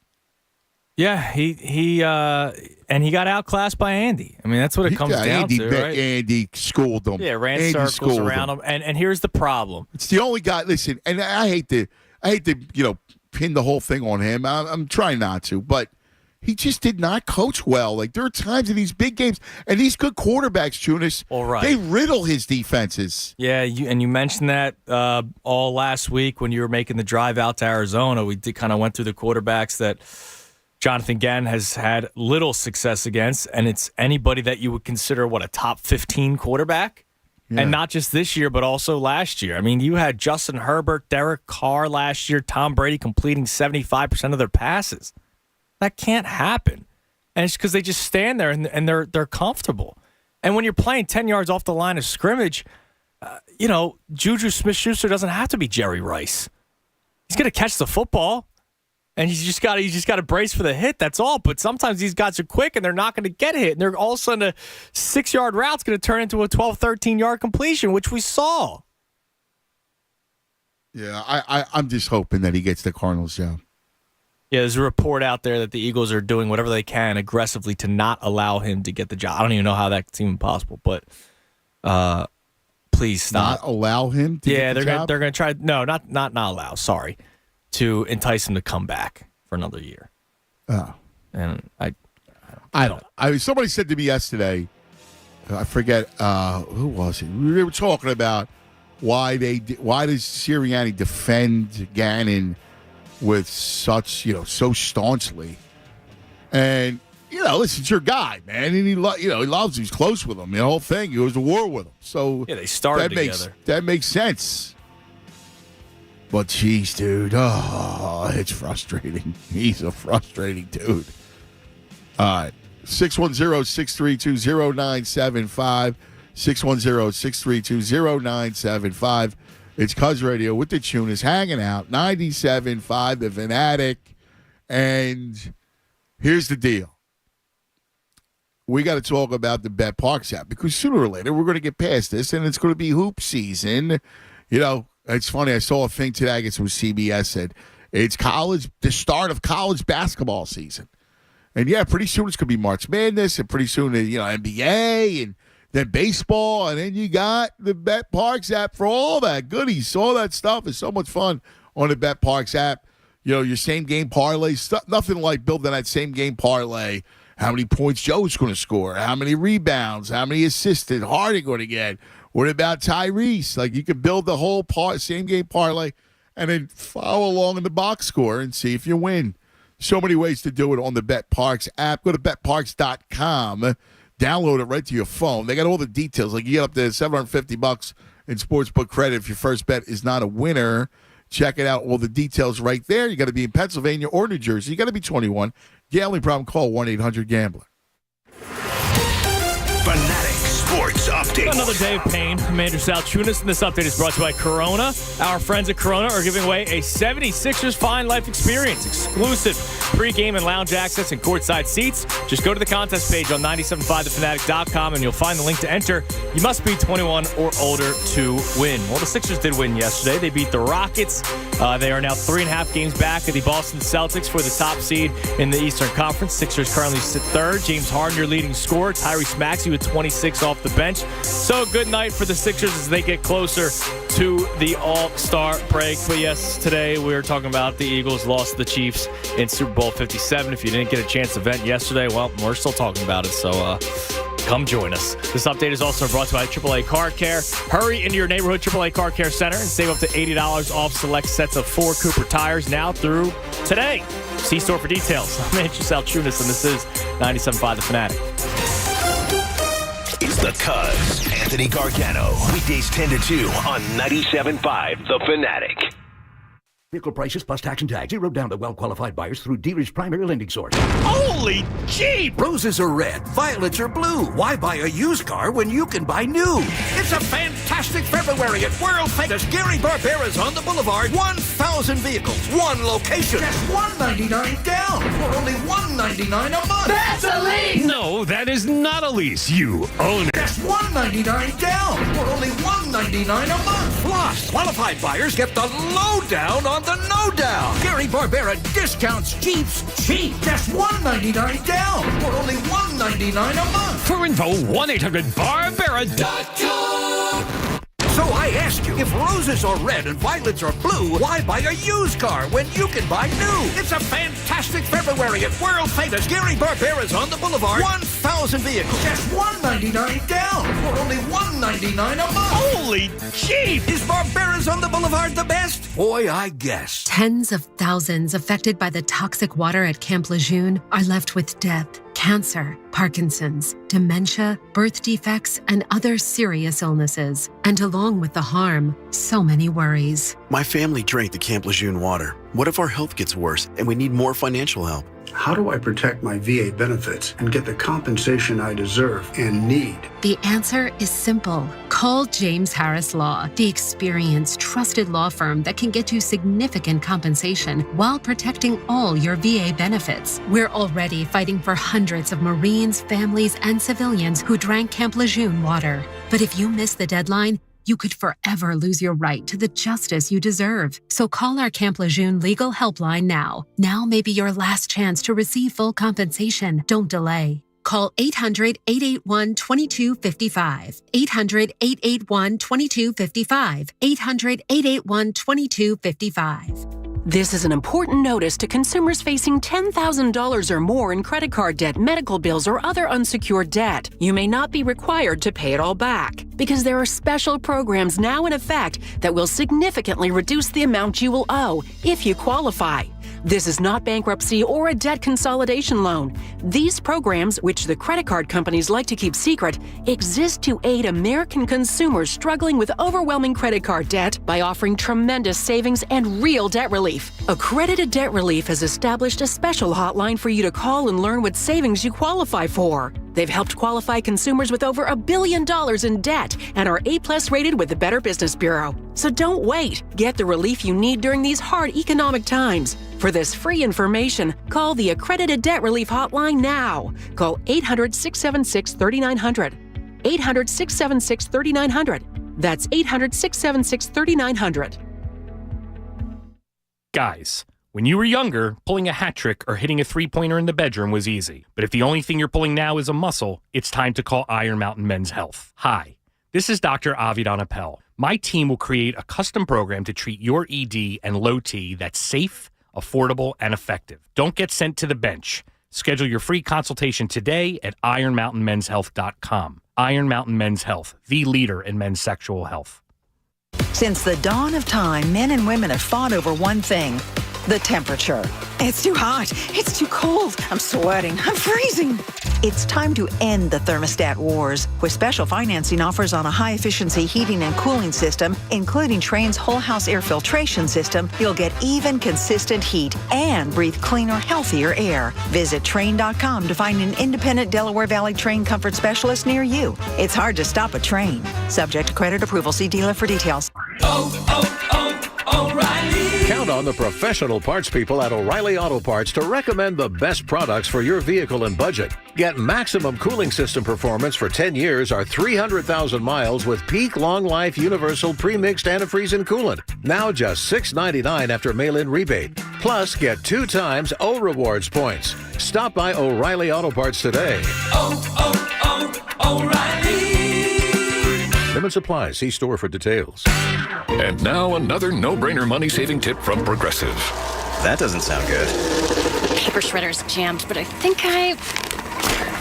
Yeah, he got outclassed by Andy. I mean, that's what it comes down to, right? Andy schooled him. Yeah, ran circles around him. And here's the problem. It's the only guy. Listen, and I hate to pin the whole thing on him. I'm trying not to, but he just did not coach well. Like, there are times in these big games, and these good quarterbacks, Jonas, they riddle his defenses. Yeah, you mentioned that all last week when you were making the drive out to Arizona. We kind of went through the quarterbacks that Jonathan Gannon has had little success against, and it's anybody that you would consider, a top 15 quarterback? Yeah. And not just this year, but also last year. I mean, you had Justin Herbert, Derek Carr last year, Tom Brady completing 75% of their passes. That can't happen. And it's because they just stand there and they're comfortable. And when you're playing 10 yards off the line of scrimmage, Juju Smith-Schuster doesn't have to be Jerry Rice. He's going to catch the football, and he's just got to brace for the hit. That's all. But sometimes these guys are quick, and they're not going to get hit. And they're all of a sudden a 6-yard route's going to turn into a 12, 13-yard completion, which we saw. Yeah, I'm just hoping that he gets the Cardinals job. Yeah, there's a report out there that the Eagles are doing whatever they can aggressively to not allow him to get the job. I don't even know how that's even possible, but please stop. Not allow him to get the job? They're going to try. No, not allow, sorry, to entice him to come back for another year. Oh. And I don't. Somebody said to me yesterday, I forget who was it. We were talking about why does Sirianni defend Gannon with such, so staunchly. And, listen, it's your guy, man. And he loves him. He's close with him. The whole thing. He goes to war with him. So yeah, they started together. That makes sense. But, geez, dude. It's frustrating. He's a frustrating dude. All right. 610-632-0975. 610-632-0975. It's Cuz Radio with the Tunas hanging out. 97.5 The Fanatic. And here's the deal. We got to talk about the Bet Parks app because sooner or later we're going to get past this and it's going to be hoop season. You know, it's funny. I saw a thing today, I guess it was CBS, said it's the start of college basketball season. And yeah, pretty soon it's going to be March Madness and pretty soon, NBA and then baseball. And then you got the Bet Parks app for all that goodies. All that stuff is so much fun on the Bet Parks app. You know, your same game parlay, nothing like building that same game parlay. How many points Joe's going to score? How many rebounds? How many assists did Harden going to get? What about Tyrese? Like, you can build the whole same game parlay and then follow along in the box score and see if you win. So many ways to do it on the Bet Parks app. Go to betparks.com. Download it right to your phone. They got all the details. Like, you get up to $750 in sportsbook credit if your first bet is not a winner. Check it out. All the details right there. You got to be in Pennsylvania or New Jersey. You got to be 21. Gambling problem, call 1-800-GAMBLER. Fanatic Sports Update. Another day of pain. I'm Andrew Salchunas, and this update is brought to you by Corona. Our friends at Corona are giving away a 76ers Fine Life experience. Exclusive pregame and lounge access and courtside seats. Just go to the contest page on 97.5thefanatic.com, and you'll find the link to enter. You must be 21 or older to win. Well, the Sixers did win yesterday. They beat the Rockets. They are now 3.5 games back of the Boston Celtics for the top seed in the Eastern Conference. Sixers currently sit third. James Harden, your leading scorer. Tyrese Maxey with 26 off the bench. So good night for the Sixers as they get closer to the All-Star break. But yes, today we're talking about the Eagles lost to the Chiefs in Super Bowl 57. If you didn't get a chance to vent yesterday, well, we're still talking about it. So come join us. This update is also brought to you by AAA Car Care. Hurry into your neighborhood AAA Car Care Center and save up to $80 off select sets of 4 Cooper tires now through today. See store for details. I'm Andrew Salchunas, and this is 97.5 The Fanatic. It's the Cuz, Anthony Gargano. Weekdays 10 to 2 on 97.5 The Fanatic. Vehicle prices plus tax and tag. Zero down to well-qualified buyers through dealer's primary lending source. Holy Jeep! Roses are red, violets are blue. Why buy a used car when you can buy new? It's a fantastic February at world-famous Gary Barbera's on the Boulevard. 1,000 vehicles, one location. Just $199 down for only $199 a month. That's a lease! No, that is not a lease. You own it. Just $199 down for only $199 a month. Plus, qualified buyers get the lowdown on the no down. Gary Barbera discounts Jeeps cheap. Just $199 down for only $199 a month. For info, 1-800-BARBERA.com. So I ask you, if roses are red and violets are blue, why buy a used car when you can buy new? It's a fantastic February at world-famous Gary Barbera's on the Boulevard. 1,000 vehicles. Just $199 down for only $199 a month. Holy Jeep! Is Barbera's on the Boulevard the best? Boy, I guess. Tens of thousands affected by the toxic water at Camp Lejeune are left with death, cancer, Parkinson's, dementia, birth defects, and other serious illnesses. And along with the harm, so many worries. My family drank the Camp Lejeune water. What if our health gets worse and we need more financial help? How do I protect my VA benefits and get the compensation I deserve and need? The answer is simple. Call James Harris Law, the experienced, trusted law firm that can get you significant compensation while protecting all your VA benefits. We're already fighting for hundreds of Marines, families, and civilians who drank Camp Lejeune water. But if you miss the deadline, you could forever lose your right to the justice you deserve. So call our Camp Lejeune legal helpline now. Now may be your last chance to receive full compensation. Don't delay. Call 800-881-2255. 800-881-2255. 800-881-2255. This is an important notice to consumers facing $10,000 or more in credit card debt, medical bills, or other unsecured debt. You may not be required to pay it all back because there are special programs now in effect that will significantly reduce the amount you will owe if you qualify. This is not bankruptcy or a debt consolidation loan. These programs, which the credit card companies like to keep secret, exist to aid American consumers struggling with overwhelming credit card debt by offering tremendous savings and real debt relief. Accredited Debt Relief has established a special hotline for you to call and learn what savings you qualify for. They've helped qualify consumers with over $1 billion in debt and are A+ rated with the Better Business Bureau. So don't wait. Get the relief you need during these hard economic times. For this free information, call the Accredited Debt Relief Hotline now. Call 800-676-3900. 800-676-3900. That's 800-676-3900. Guys, when you were younger, pulling a hat trick or hitting a three-pointer in the bedroom was easy. But if the only thing you're pulling now is a muscle, it's time to call Iron Mountain Men's Health. Hi, this is Dr. Avidan Appel. My team will create a custom program to treat your ED and low T that's safe, affordable, and effective. Don't get sent to the bench. Schedule your free consultation today at ironmountainmenshealth.com. Iron Mountain Men's Health, the leader in men's sexual health. Since the dawn of time, men and women have fought over one thing: the temperature. It's too hot. It's too cold. I'm sweating. I'm freezing. It's time to end the thermostat wars. With special financing offers on a high-efficiency heating and cooling system, including Trane's whole house air filtration system, you'll get even, consistent heat and breathe cleaner, healthier air. Visit Trane.com to find an independent Delaware Valley Trane comfort specialist near you. It's hard to stop a Trane. Subject to credit approval. See dealer for details. O'Reilly. Count on the professional parts people at O'Reilly Auto Parts to recommend the best products for your vehicle and budget. Get maximum cooling system performance for 10 years or 300,000 miles with peak long life universal pre-mixed antifreeze and coolant. Now just $6.99 after mail-in rebate. Plus, get 2 times O Rewards points. Stop by O'Reilly Auto Parts today. O'Reilly. Limit supply. See store for details. And now another no-brainer money-saving tip from Progressive. That doesn't sound good. Paper shredder's jammed, but I think I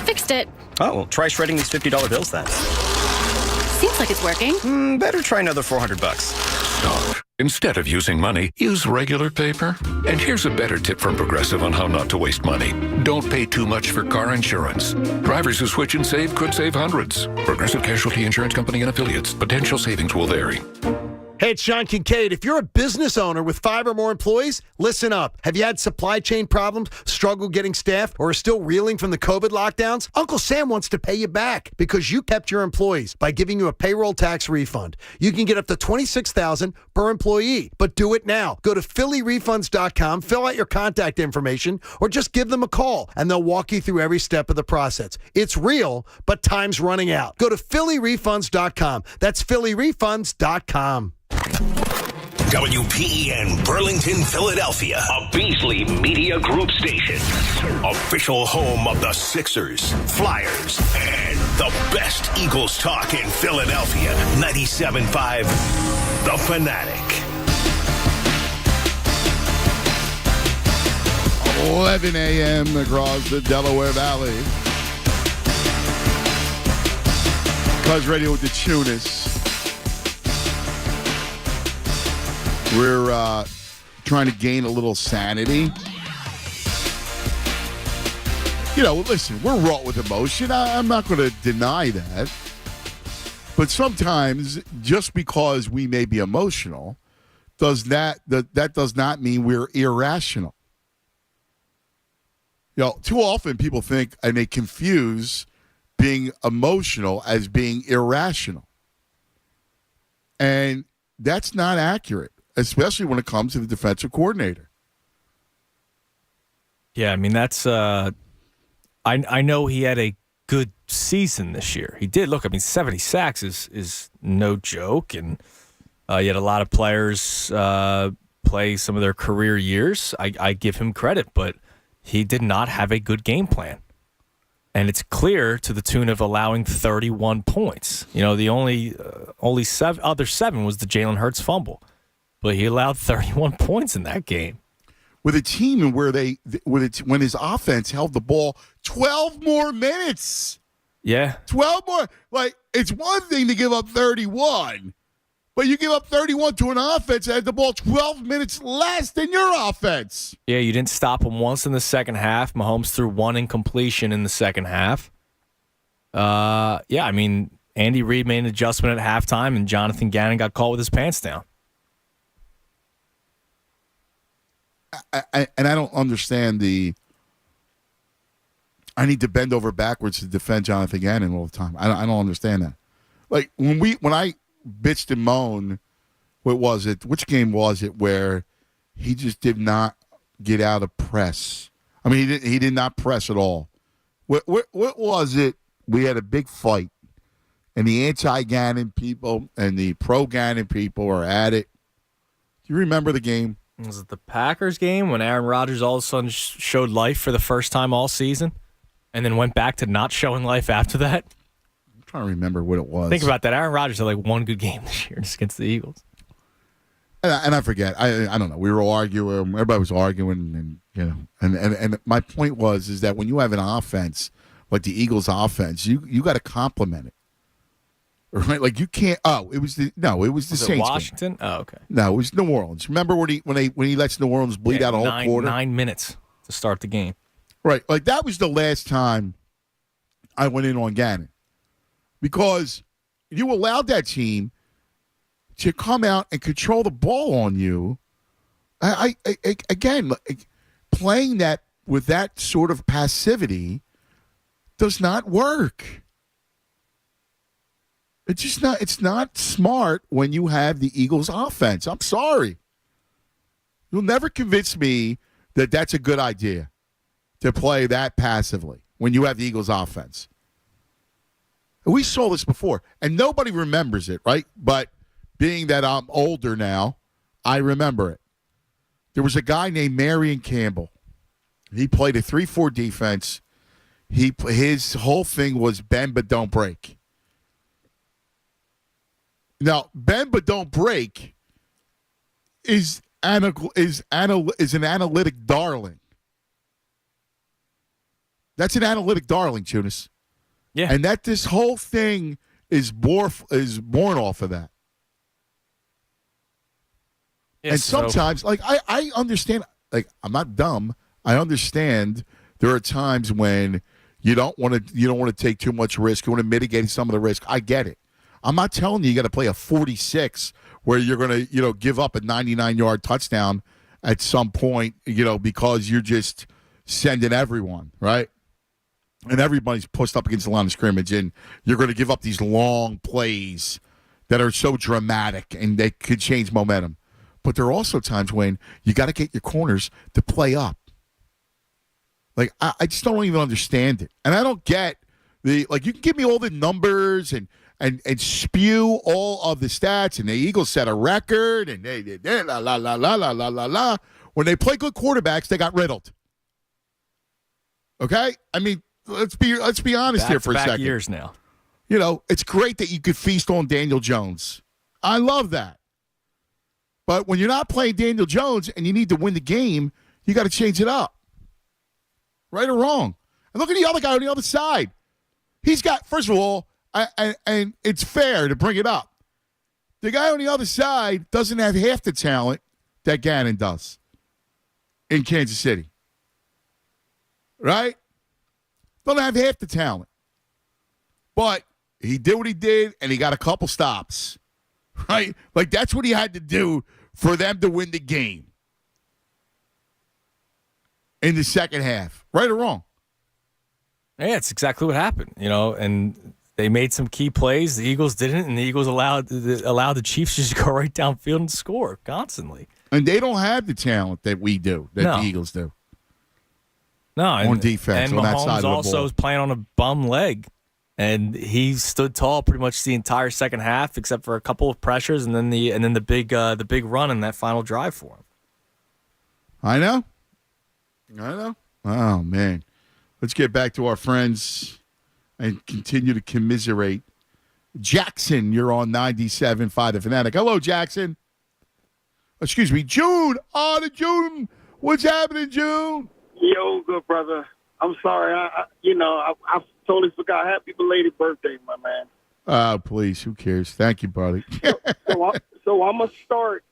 fixed it. Oh, well, try shredding these $50 bills then. Seems like it's working. Better try another $400. Stop. Instead of using money, use regular paper. And here's a better tip from Progressive on how not to waste money. Don't pay too much for car insurance. Drivers who switch and save could save hundreds. Progressive Casualty Insurance Company and Affiliates. Potential savings will vary. Hey, it's Sean Kincaid. If you're a business owner with 5 or more employees, listen up. Have you had supply chain problems, struggled getting staff, or are still reeling from the COVID lockdowns? Uncle Sam wants to pay you back because you kept your employees by giving you a payroll tax refund. You can get up to $26,000 per employee, but do it now. Go to phillyrefunds.com, fill out your contact information, or just give them a call, and they'll walk you through every step of the process. It's real, but time's running out. Go to phillyrefunds.com. That's phillyrefunds.com. WPEN Burlington, Philadelphia, a Beasley Media Group station. Official home of the Sixers, Flyers, and the best Eagles talk in Philadelphia. 97.5 The Fanatic. 11 a.m. across the Delaware Valley. Cuz Radio with the Tunis. We're trying to gain a little sanity. You know, listen, we're wrought with emotion. I'm not going to deny that. But sometimes, just because we may be emotional, that does not mean we're irrational. You know, too often people think and they confuse being emotional as being irrational. And that's not accurate, especially when it comes to the defensive coordinator. Yeah, I mean, that's I know he had a good season this year. He did. Look, I mean, 70 sacks is no joke, and he had a lot of players play some of their career years. I give him credit, but he did not have a good game plan. And it's clear to the tune of allowing 31 points. You know, the only other 7 was the Jalen Hurts fumble. But he allowed 31 points in that game. With a team where when his offense held the ball 12 more minutes. Yeah. 12 more. Like, it's one thing to give up 31, but you give up 31 to an offense that had the ball 12 minutes less than your offense. Yeah, you didn't stop him once in the second half. Mahomes threw 1 incompletion in the second half. Yeah, I mean, Andy Reid made an adjustment at halftime, and Jonathan Gannon got caught with his pants down. And I don't understand I need to bend over backwards to defend Jonathan Gannon all the time. I don't understand that. Like when I bitched and moaned, what was it? Which game was it where he just did not get out of press? I mean, he did not press at all. What was it? We had a big fight, and the anti-Gannon people and the pro-Gannon people are at it. Do you remember the game? Was it the Packers game when Aaron Rodgers all of a sudden showed life for the first time all season and then went back to not showing life after that? I'm trying to remember what it was. Think about that. Aaron Rodgers had like one good game this year just against the Eagles. And I forget. I don't know. We were all arguing. Everybody was arguing, and my point is that when you have an offense like the Eagles' offense, you got to compliment it, right? Like you can't. Oh, it was the Saints. Washington. Game. Oh, okay. No, it was New Orleans. Remember when he lets New Orleans bleed out a whole quarter? 9 minutes to start the game. Right. Like that was the last time I went in on Gannon because you allowed that team to come out and control the ball on you. Again, playing that with that sort of passivity does not work. It's just not. It's not smart when you have the Eagles' offense. I'm sorry. You'll never convince me that that's a good idea to play that passively when you have the Eagles' offense. We saw this before, and nobody remembers it, right? But being that I'm older now, I remember it. There was a guy named Marion Campbell. He played a 3-4 defense. His whole thing was bend but don't break. Now, bend but don't break is an analytic darling. That's an analytic darling, Tunis. Yeah. And that this whole thing is born off of that. Yes, and sometimes, I understand, I'm not dumb. I understand there are times when you don't want to take too much risk. You want to mitigate some of the risk. I get it. I'm not telling you got to play a 46 where you're going to, give up a 99-yard touchdown at some point, because you're just sending everyone, right? And everybody's pushed up against the line of scrimmage, and you're going to give up these long plays that are so dramatic, and they could change momentum. But there are also times when you got to get your corners to play up. Like, I just don't even understand it. And I don't get you can give me all the numbers and spew all of the stats, and the Eagles set a record, and they la la la la la la la la. When they play good quarterbacks, they got riddled. Okay? I mean, let's be honest here for a second. Years now. It's great that you could feast on Daniel Jones. I love that. But when you're not playing Daniel Jones and you need to win the game, you got to change it up. Right or wrong. And look at the other guy on the other side. He's got, first of all, and it's fair to bring it up, the guy on the other side doesn't have half the talent that Gannon does in Kansas City. Right? Don't have half the talent. But he did what he did, and he got a couple stops. Right? Like, that's what he had to do for them to win the game in the second half. Right or wrong? Yeah, it's exactly what happened, and they made some key plays. The Eagles didn't, and the Eagles allowed the Chiefs just to go right downfield and score constantly. And they don't have the talent that we do, that the Eagles do. No, on defense, and on that Mahomes side of the ball. also was playing on a bum leg, and he stood tall pretty much the entire second half, except for a couple of pressures, and then the big run in that final drive for him. I know. Oh man, let's get back to our friends and continue to commiserate. Jackson, you're on 97.5 The Fanatic. Hello, Jackson. Excuse me, June. Oh, the June. What's happening, June? Yo, good brother. I'm sorry. I totally forgot. Happy belated birthday, my man. Oh, please. Who cares? Thank you, buddy. So I'm gonna start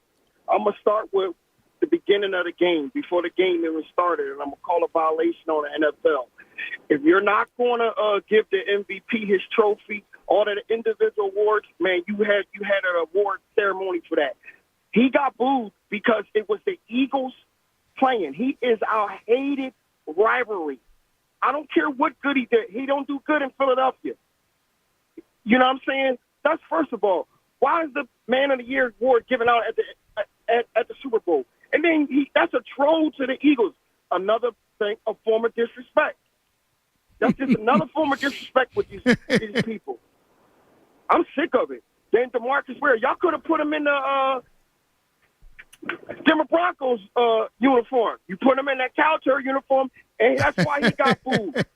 with the beginning of the game, before the game even started, and I'm gonna call a violation on the NFL. If you're not gonna give the MVP his trophy, all of the individual awards, man, you had an award ceremony for that. He got booed because it was the Eagles playing. He is our hated rivalry. I don't care what good he did. He don't do good in Philadelphia. You know what I'm saying? That's first of all. Why is the Man of the Year award given out at the Super Bowl? And then that's a troll to the Eagles. Another thing, a form of disrespect. That's just another form of disrespect with these people. I'm sick of it. Then DeMarcus Ware, y'all could have put him in the Denver Broncos uniform. You put him in that Cowboys uniform, and that's why he got booed.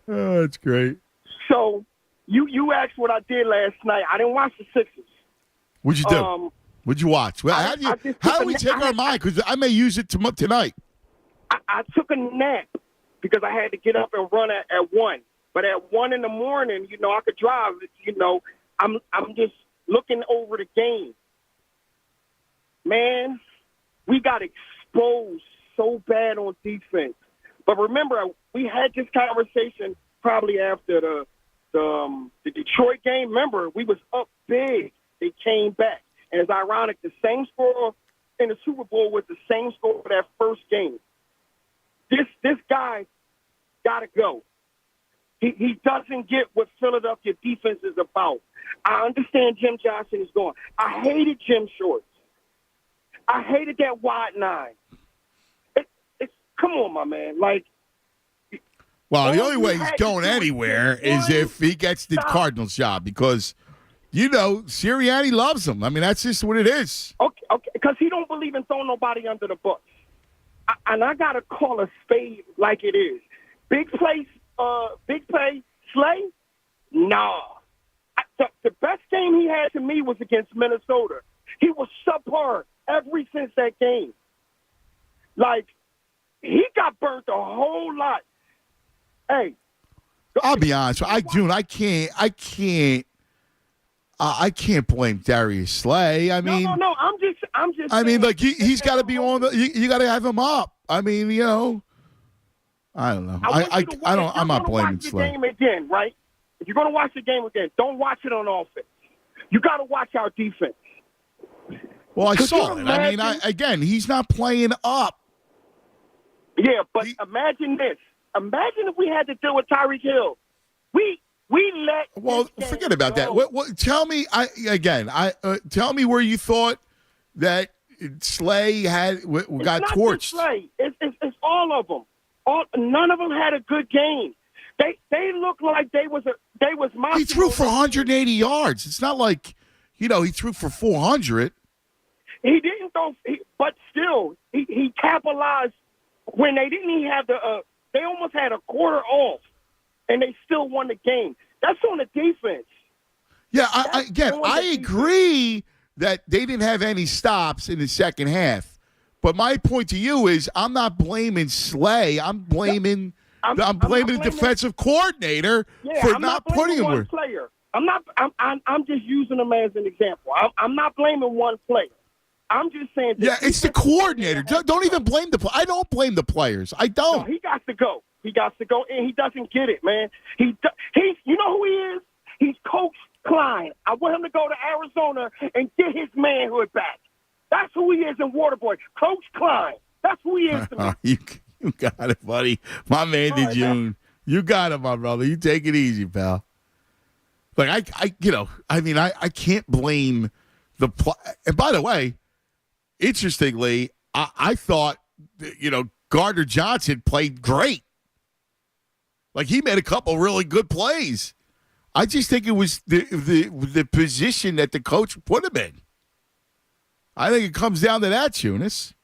Oh, that's great. So you asked what I did last night. I didn't watch the Sixers. What'd you do? What'd you watch? Well, how do we take our mind? Because I may use it tonight. I took a nap because I had to get up and run at 1. But at 1 in the morning, I could drive. I'm just looking over the game. Man, we got exposed so bad on defense. But remember, we had this conversation probably after the Detroit game. Remember, we was up big. They came back. And it's ironic, the same score in the Super Bowl was the same score for that first game. This guy got to go. He doesn't get what Philadelphia defense is about. I understand Jim Johnson is gone. I hated Jim Shorts. I hated that wide 9. Come on, my man. Well, the only way he's going anywhere is if he gets the Cardinals job because, Sirianni loves him. I mean, that's just what it is. Okay, because he don't believe in throwing nobody under the bus. And I got to call a spade like it is. Big play, Slay? Nah. The best game he had to me was against Minnesota. He was subpar ever since that game. He got burnt a whole lot. Hey. I'll be honest. I can't blame Darius Slay. I mean, no. I'm just. I mean, he's got to be on the. You got to have him up. I mean, I don't know. I'm not blaming Slay. Game again, right? If you're going to watch the game again, don't watch it on offense. You got to watch our defense. Well, I saw it. I mean, again, he's not playing up. Yeah, but imagine this. Imagine if we had to deal with Tyreek Hill. We let. Well, forget about that. What? Tell me. Tell me where you thought that Slay got torched. It's Slay. It's all of them. None of them had a good game. They looked like they was monsters. He threw for 180 yards. It's not like he threw for 400. He didn't throw, but still he capitalized when they didn't even have they almost had a quarter off, and they still won the game. That's on the defense. Yeah, I agree that they didn't have any stops in the second half. But my point to you is I'm not blaming Slay. I'm blaming the defensive coordinator for not putting him where. Player. I'm just using him as an example. I'm not blaming one player. I'm just saying. Yeah, it's the coordinator. Don't even blame the. I don't blame the players. I don't. No, he got to go. He got to go, and he doesn't get it, man. He's you know who he is? He's Coach Klein. I want him to go to Arizona and get his manhood back. That's who he is in Waterboy. Coach Klein. That's who he is to me. You got it, buddy. My man, June. You got it, my brother. You take it easy, pal. Like I can't blame the. And by the way, interestingly, I thought Gardner Johnson played great. Like he made a couple really good plays. I just think it was the position that the coach put him in. I think it comes down to that, Eunice.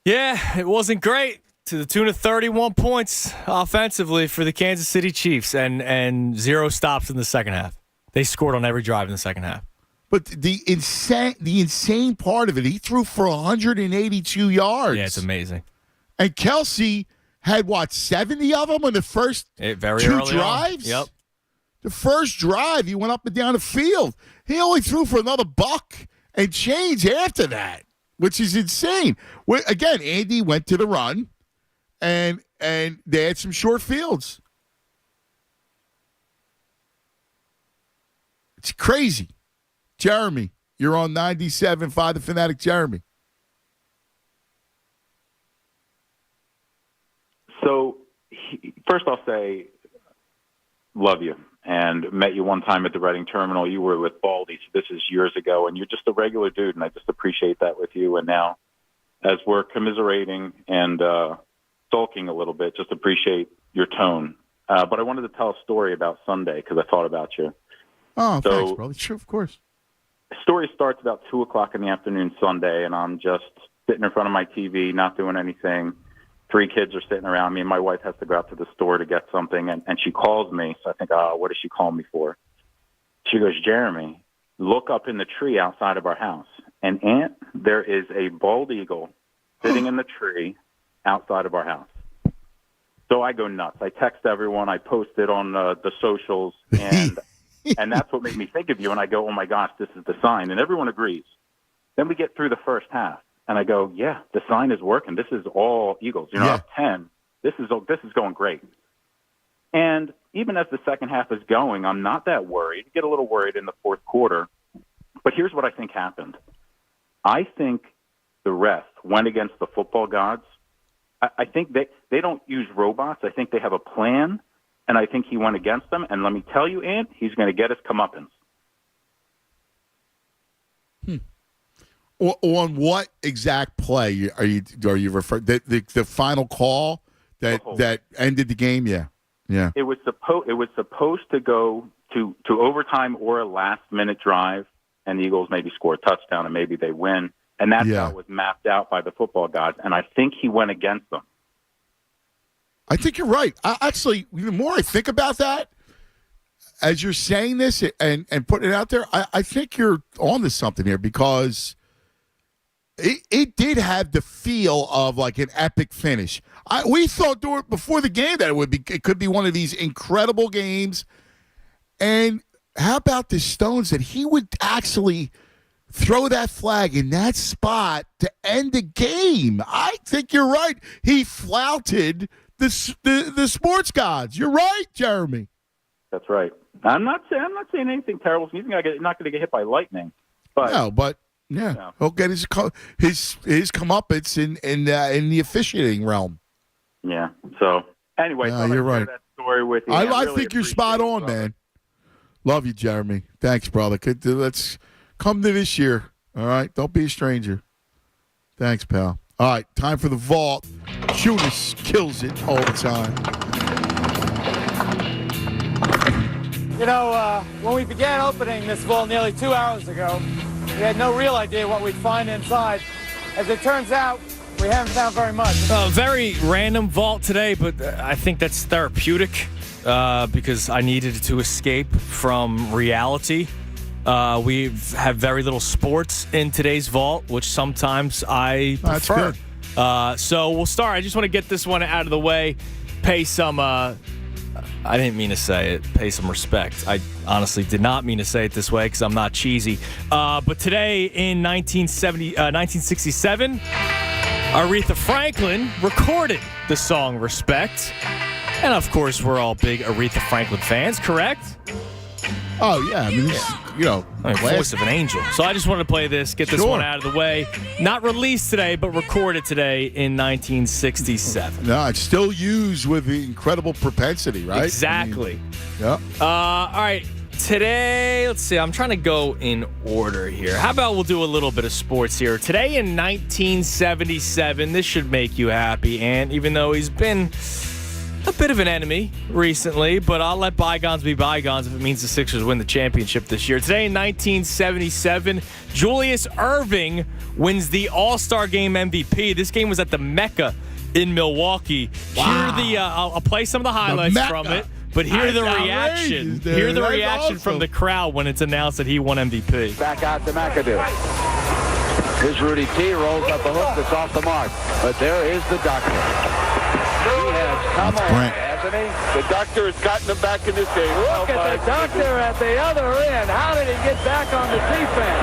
Yeah, it wasn't great. To the tune of 31 points offensively for the Kansas City Chiefs and 0 stops in the second half. They scored on every drive in the second half. But the insane part of it, he threw for 182 yards. Yeah, it's amazing. And Kelsey had, 70 of them in the first two drives? Yep. The first drive, he went up and down the field. He only threw for another buck and change after that, which is insane. Again, Andy went to the run, and they had some short fields. It's crazy. Jeremy, you're on 97.5 The Fanatic. Jeremy. So, first I'll say, love you, and met you one time at the Reading Terminal. You were with Baldy, so this is years ago, and you're just a regular dude, and I just appreciate that with you. And now, as we're commiserating and sulking a little bit, just appreciate your tone. But I wanted to tell a story about Sunday because I thought about you. Oh, thanks, brother. Sure, of course. The story starts about 2 o'clock in the afternoon Sunday, and I'm just sitting in front of my TV, not doing anything. 3 kids are sitting around me, and my wife has to go out to the store to get something, and she calls me. So I think, what does she call me for? She goes, Jeremy, look up in the tree outside of our house. And, Aunt, there is a bald eagle sitting in the tree outside of our house. So I go nuts. I text everyone. I post it on the socials, and and that's what made me think of you. And I go, oh, my gosh, this is the sign. And everyone agrees. Then we get through the first half. And I go, yeah, the sign is working. This is all Eagles. Up 10. This is going great. And even as the second half is going, I'm not that worried. I get a little worried in the fourth quarter. But here's what I think happened. I think the refs went against the football gods. I think they don't use robots. I think they have a plan, and I think he went against them. And let me tell you, Ant, he's going to get his comeuppance. On what exact play are you referring? The final call that ended the game? Yeah. It was supposed to go to overtime or a last minute drive, and the Eagles maybe score a touchdown and maybe they win. And that's how it was mapped out by the football gods. And I think he went against them. I think you're right. Actually, the more I think about that, as you're saying this and putting it out there, I think you're onto something here because it did have the feel of like an epic finish. We thought before the game that it could be one of these incredible games. And how about the Stones that he would actually throw that flag in that spot to end the game? I think you're right. He flouted the sports gods. You're right, Jeremy. That's right. I'm not saying anything terrible. He's not going to get hit by lightning. But no, but. Yeah, no. He'll get his comeuppance in the officiating realm. Yeah. So anyway, you're right. That story with you. I really think you're spot on, man. Love you, Jeremy. Thanks, brother. Let's come to this year. All right, don't be a stranger. Thanks, pal. All right, time for the vault. Judas kills it all the time. When we began opening this vault nearly 2 hours ago, we had no real idea what we'd find inside. As it turns out, we haven't found very much. Very random vault today, but I think that's therapeutic because I needed to escape from reality. We have very little sports in today's vault, which sometimes I prefer. So we'll start. I just want to get this one out of the way, pay some... I didn't mean to say it. Pay some respect. I honestly did not mean to say it this way because I'm not cheesy. But today in 1967, Aretha Franklin recorded the song Respect. And, of course, we're all big Aretha Franklin fans, correct? Oh, yeah. I mean, voice of an angel. So I just wanted to play this, get this one out of the way. Not released today, but recorded today in 1967. No, it's still used with incredible propensity, right? Exactly. All right. Today, let's see. I'm trying to go in order here. How about we'll do a little bit of sports here. Today in 1977, this should make you happy, and even though he's been a bit of an enemy recently, but I'll let bygones be bygones if it means the Sixers win the championship this year. Today in 1977, Julius Erving wins the All-Star Game MVP. This game was at the Mecca in Milwaukee. Wow. I'll play some of the highlights from it, but hear the reaction. Hear the reaction from the crowd when it's announced that he won MVP. Back out to McAdoo. Here's Rudy T. Rolls up the hook that's off the mark. But there is the doctor. He has come on, hasn't he? The doctor has gotten him back in this game. Look at the doctor at the other end. How did he get back on the defense?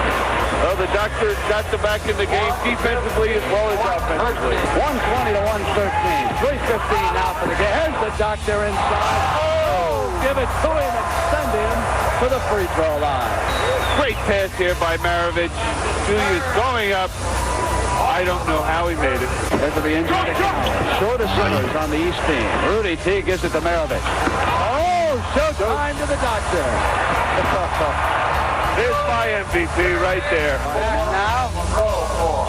Well, the doctor got them back in the game defensively as well as offensively. 120 to 113. 3:15 now for the game. Here's the doctor inside. Oh, give it to him and send him to the free throw line. Great pass here by Maravich. Julius going up. I don't know how he made it. Because of the injury to Howard. Short the Steelers on the East team. Rudy T gives it to Maravich. Oh, showtime to the doctor. There's my MVP right there. And now,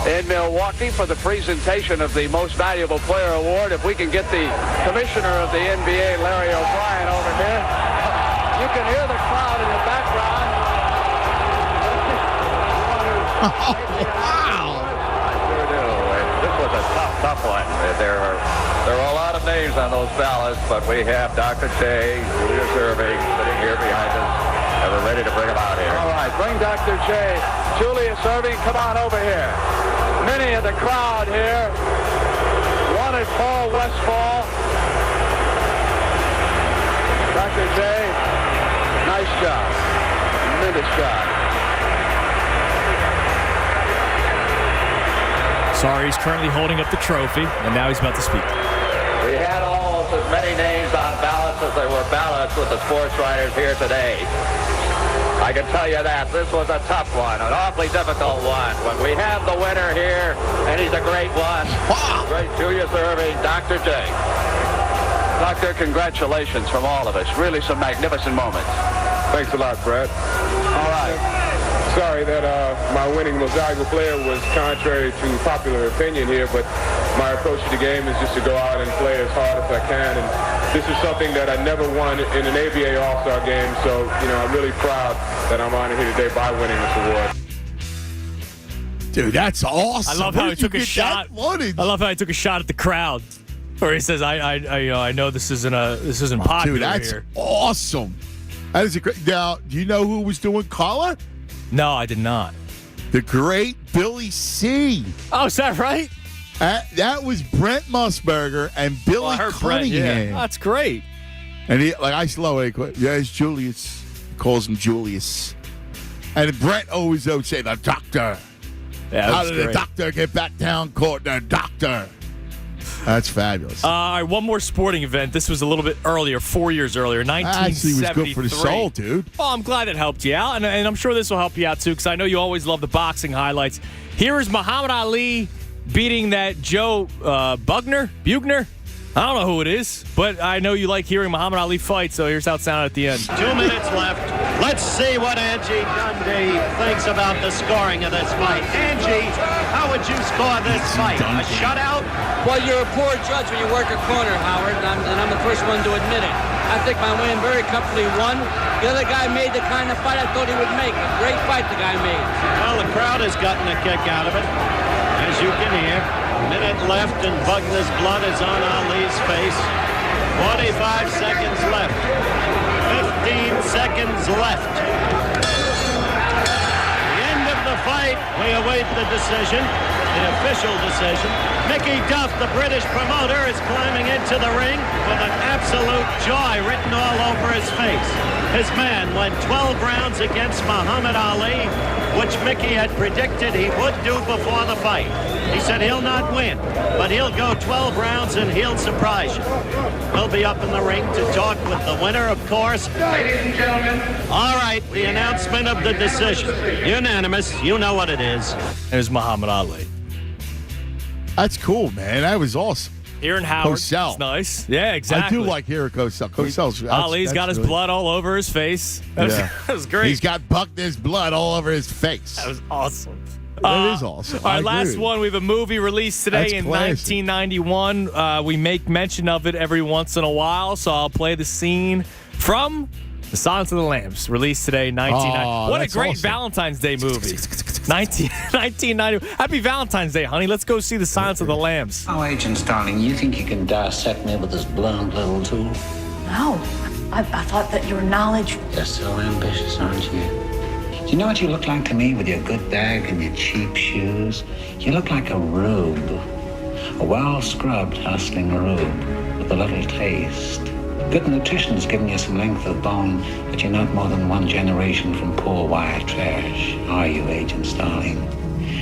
in Milwaukee for the presentation of the Most Valuable Player Award, if we can get the commissioner of the NBA, Larry O'Brien, over here. You can hear the crowd in the background. Wow. I sure do. This was a tough one. There are a lot of names on those ballots, but we have Dr. Che, Julius Irving sitting here behind us, and we're ready to bring him out here. All right, bring Dr. Che. Julius Irving, come on over here. Many of the crowd here wanted Paul Westphal. Dr. Che, nice job. Tremendous job. Sorry, he's currently holding up the trophy, and now he's about to speak. We had almost as many names on ballots as there were ballots with the sports writers here today. I can tell you that. This was a tough one, an awfully difficult one. When we have the winner here, and he's a great one, great Julius Irving, Dr. J. Doctor, congratulations from all of us. Really some magnificent moments. Thanks a lot, Brad. All right. Sorry that my winning most valuable player was contrary to popular opinion here, but my approach to the game is just to go out and play as hard as I can. And this is something that I never won in an ABA All-Star game, so, I'm really proud that I'm honored here today by winning this award. Dude, that's awesome. I love how he took a shot. I love how he took a shot at the crowd, where he says, "I know this isn't popular." Dude, that's here. awesome. That is a great. Now, do you know who was doing color? No, I did not. The great Billy C. Oh, is that right? That was Brent Musburger and Billy I heard Cunningham. Brent, yeah. That's great. And I slow it. Yeah, it's Julius. He calls him Julius. And Brent always would say, the doctor. Yeah, how did the doctor get back down court? The doctor. That's fabulous. All right, one more sporting event. This was a little bit earlier, 4 years earlier, 1973. Actually, was good for the soul, dude. Oh, I'm glad it helped you out, and I'm sure this will help you out, too, because I know you always love the boxing highlights. Here is Muhammad Ali beating that Joe Bugner? I don't know who it is, but I know you like hearing Muhammad Ali fight, so here's how it sounded at the end. 2 minutes left. Let's see what Angie Dundee thinks about the scoring of this fight. Angie, how would you score this fight? A shutout? Well, you're a poor judge when you work a corner, Howard, and I'm the first one to admit it. I think my man very comfortably won. The other guy made the kind of fight I thought he would make. A great fight the guy made. Well, the crowd has gotten a kick out of it, as you can hear. Minute left and Bugner's blood is on Ali's face. 45 seconds left. 15 seconds left. The end of the fight. We await the decision, the official decision. Mickey Duff, the British promoter, is climbing into the ring with an absolute joy written all over his face. His man went 12 rounds against Muhammad Ali, which Mickey had predicted he would do before the fight. He said he'll not win, but he'll go 12 rounds and he'll surprise you. He'll be up in the ring to talk with the winner, of course. Ladies and gentlemen. All right, the announcement of the decision. Unanimous. You know what it is. There's Muhammad Ali. That's cool, man. That was awesome. Here in Howard. Cosell. It's nice. Yeah, exactly. I do like hearing Cosell. Cosell's Ali's got his blood all over his face. That was great. He's got Buckner's blood all over his face. That was awesome. That is awesome. All right, last one. We have a movie released today in 1991. We make mention of it every once in a while, so I'll play the scene from The Silence of the Lambs, released today, 1990. What a great Valentine's Day movie. 1990. Happy Valentine's Day, honey. Let's go see The Silence of the Lambs. Oh, Agent Starling, you think you can dissect me with this blunt little tool? No. I thought that your knowledge... You're so ambitious, aren't you? Do you know what you look like to me with your good bag and your cheap shoes? You look like a rube. A well-scrubbed, hustling rube with a little taste. Good nutrition's giving you some length of bone, but you're not more than one generation from poor white trash, are you, Agent Starling?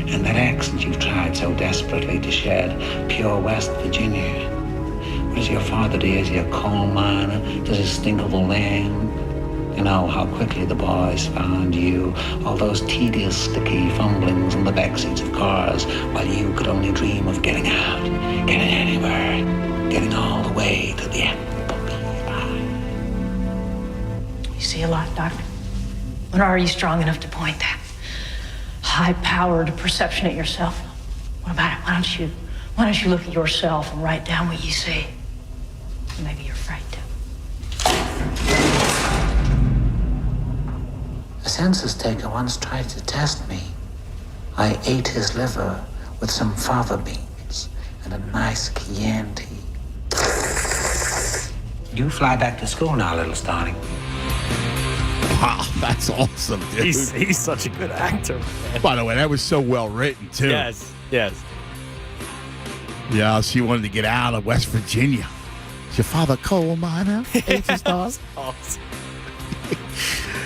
And that accent you've tried so desperately to shed, pure West Virginia. What does your father do? Is he a coal miner? Does he stink of the land? You know how quickly the boys found you, all those tedious, sticky fumblings in the backseats of cars, while you could only dream of getting out, getting anywhere, Doctor? When are you strong enough to point that high-powered perception at yourself? What about it? Why don't you look at yourself and write down what you see? Maybe you're afraid to. A census taker once tried to test me. I ate his liver with some fava beans and a nice Chianti. You fly back to school now, little Starling. Wow, that's awesome, dude. He's such a good actor, man. By the way, that was so well written, too. Yes. Yeah, she wanted to get out of West Virginia. Is your father coal miner? Awesome.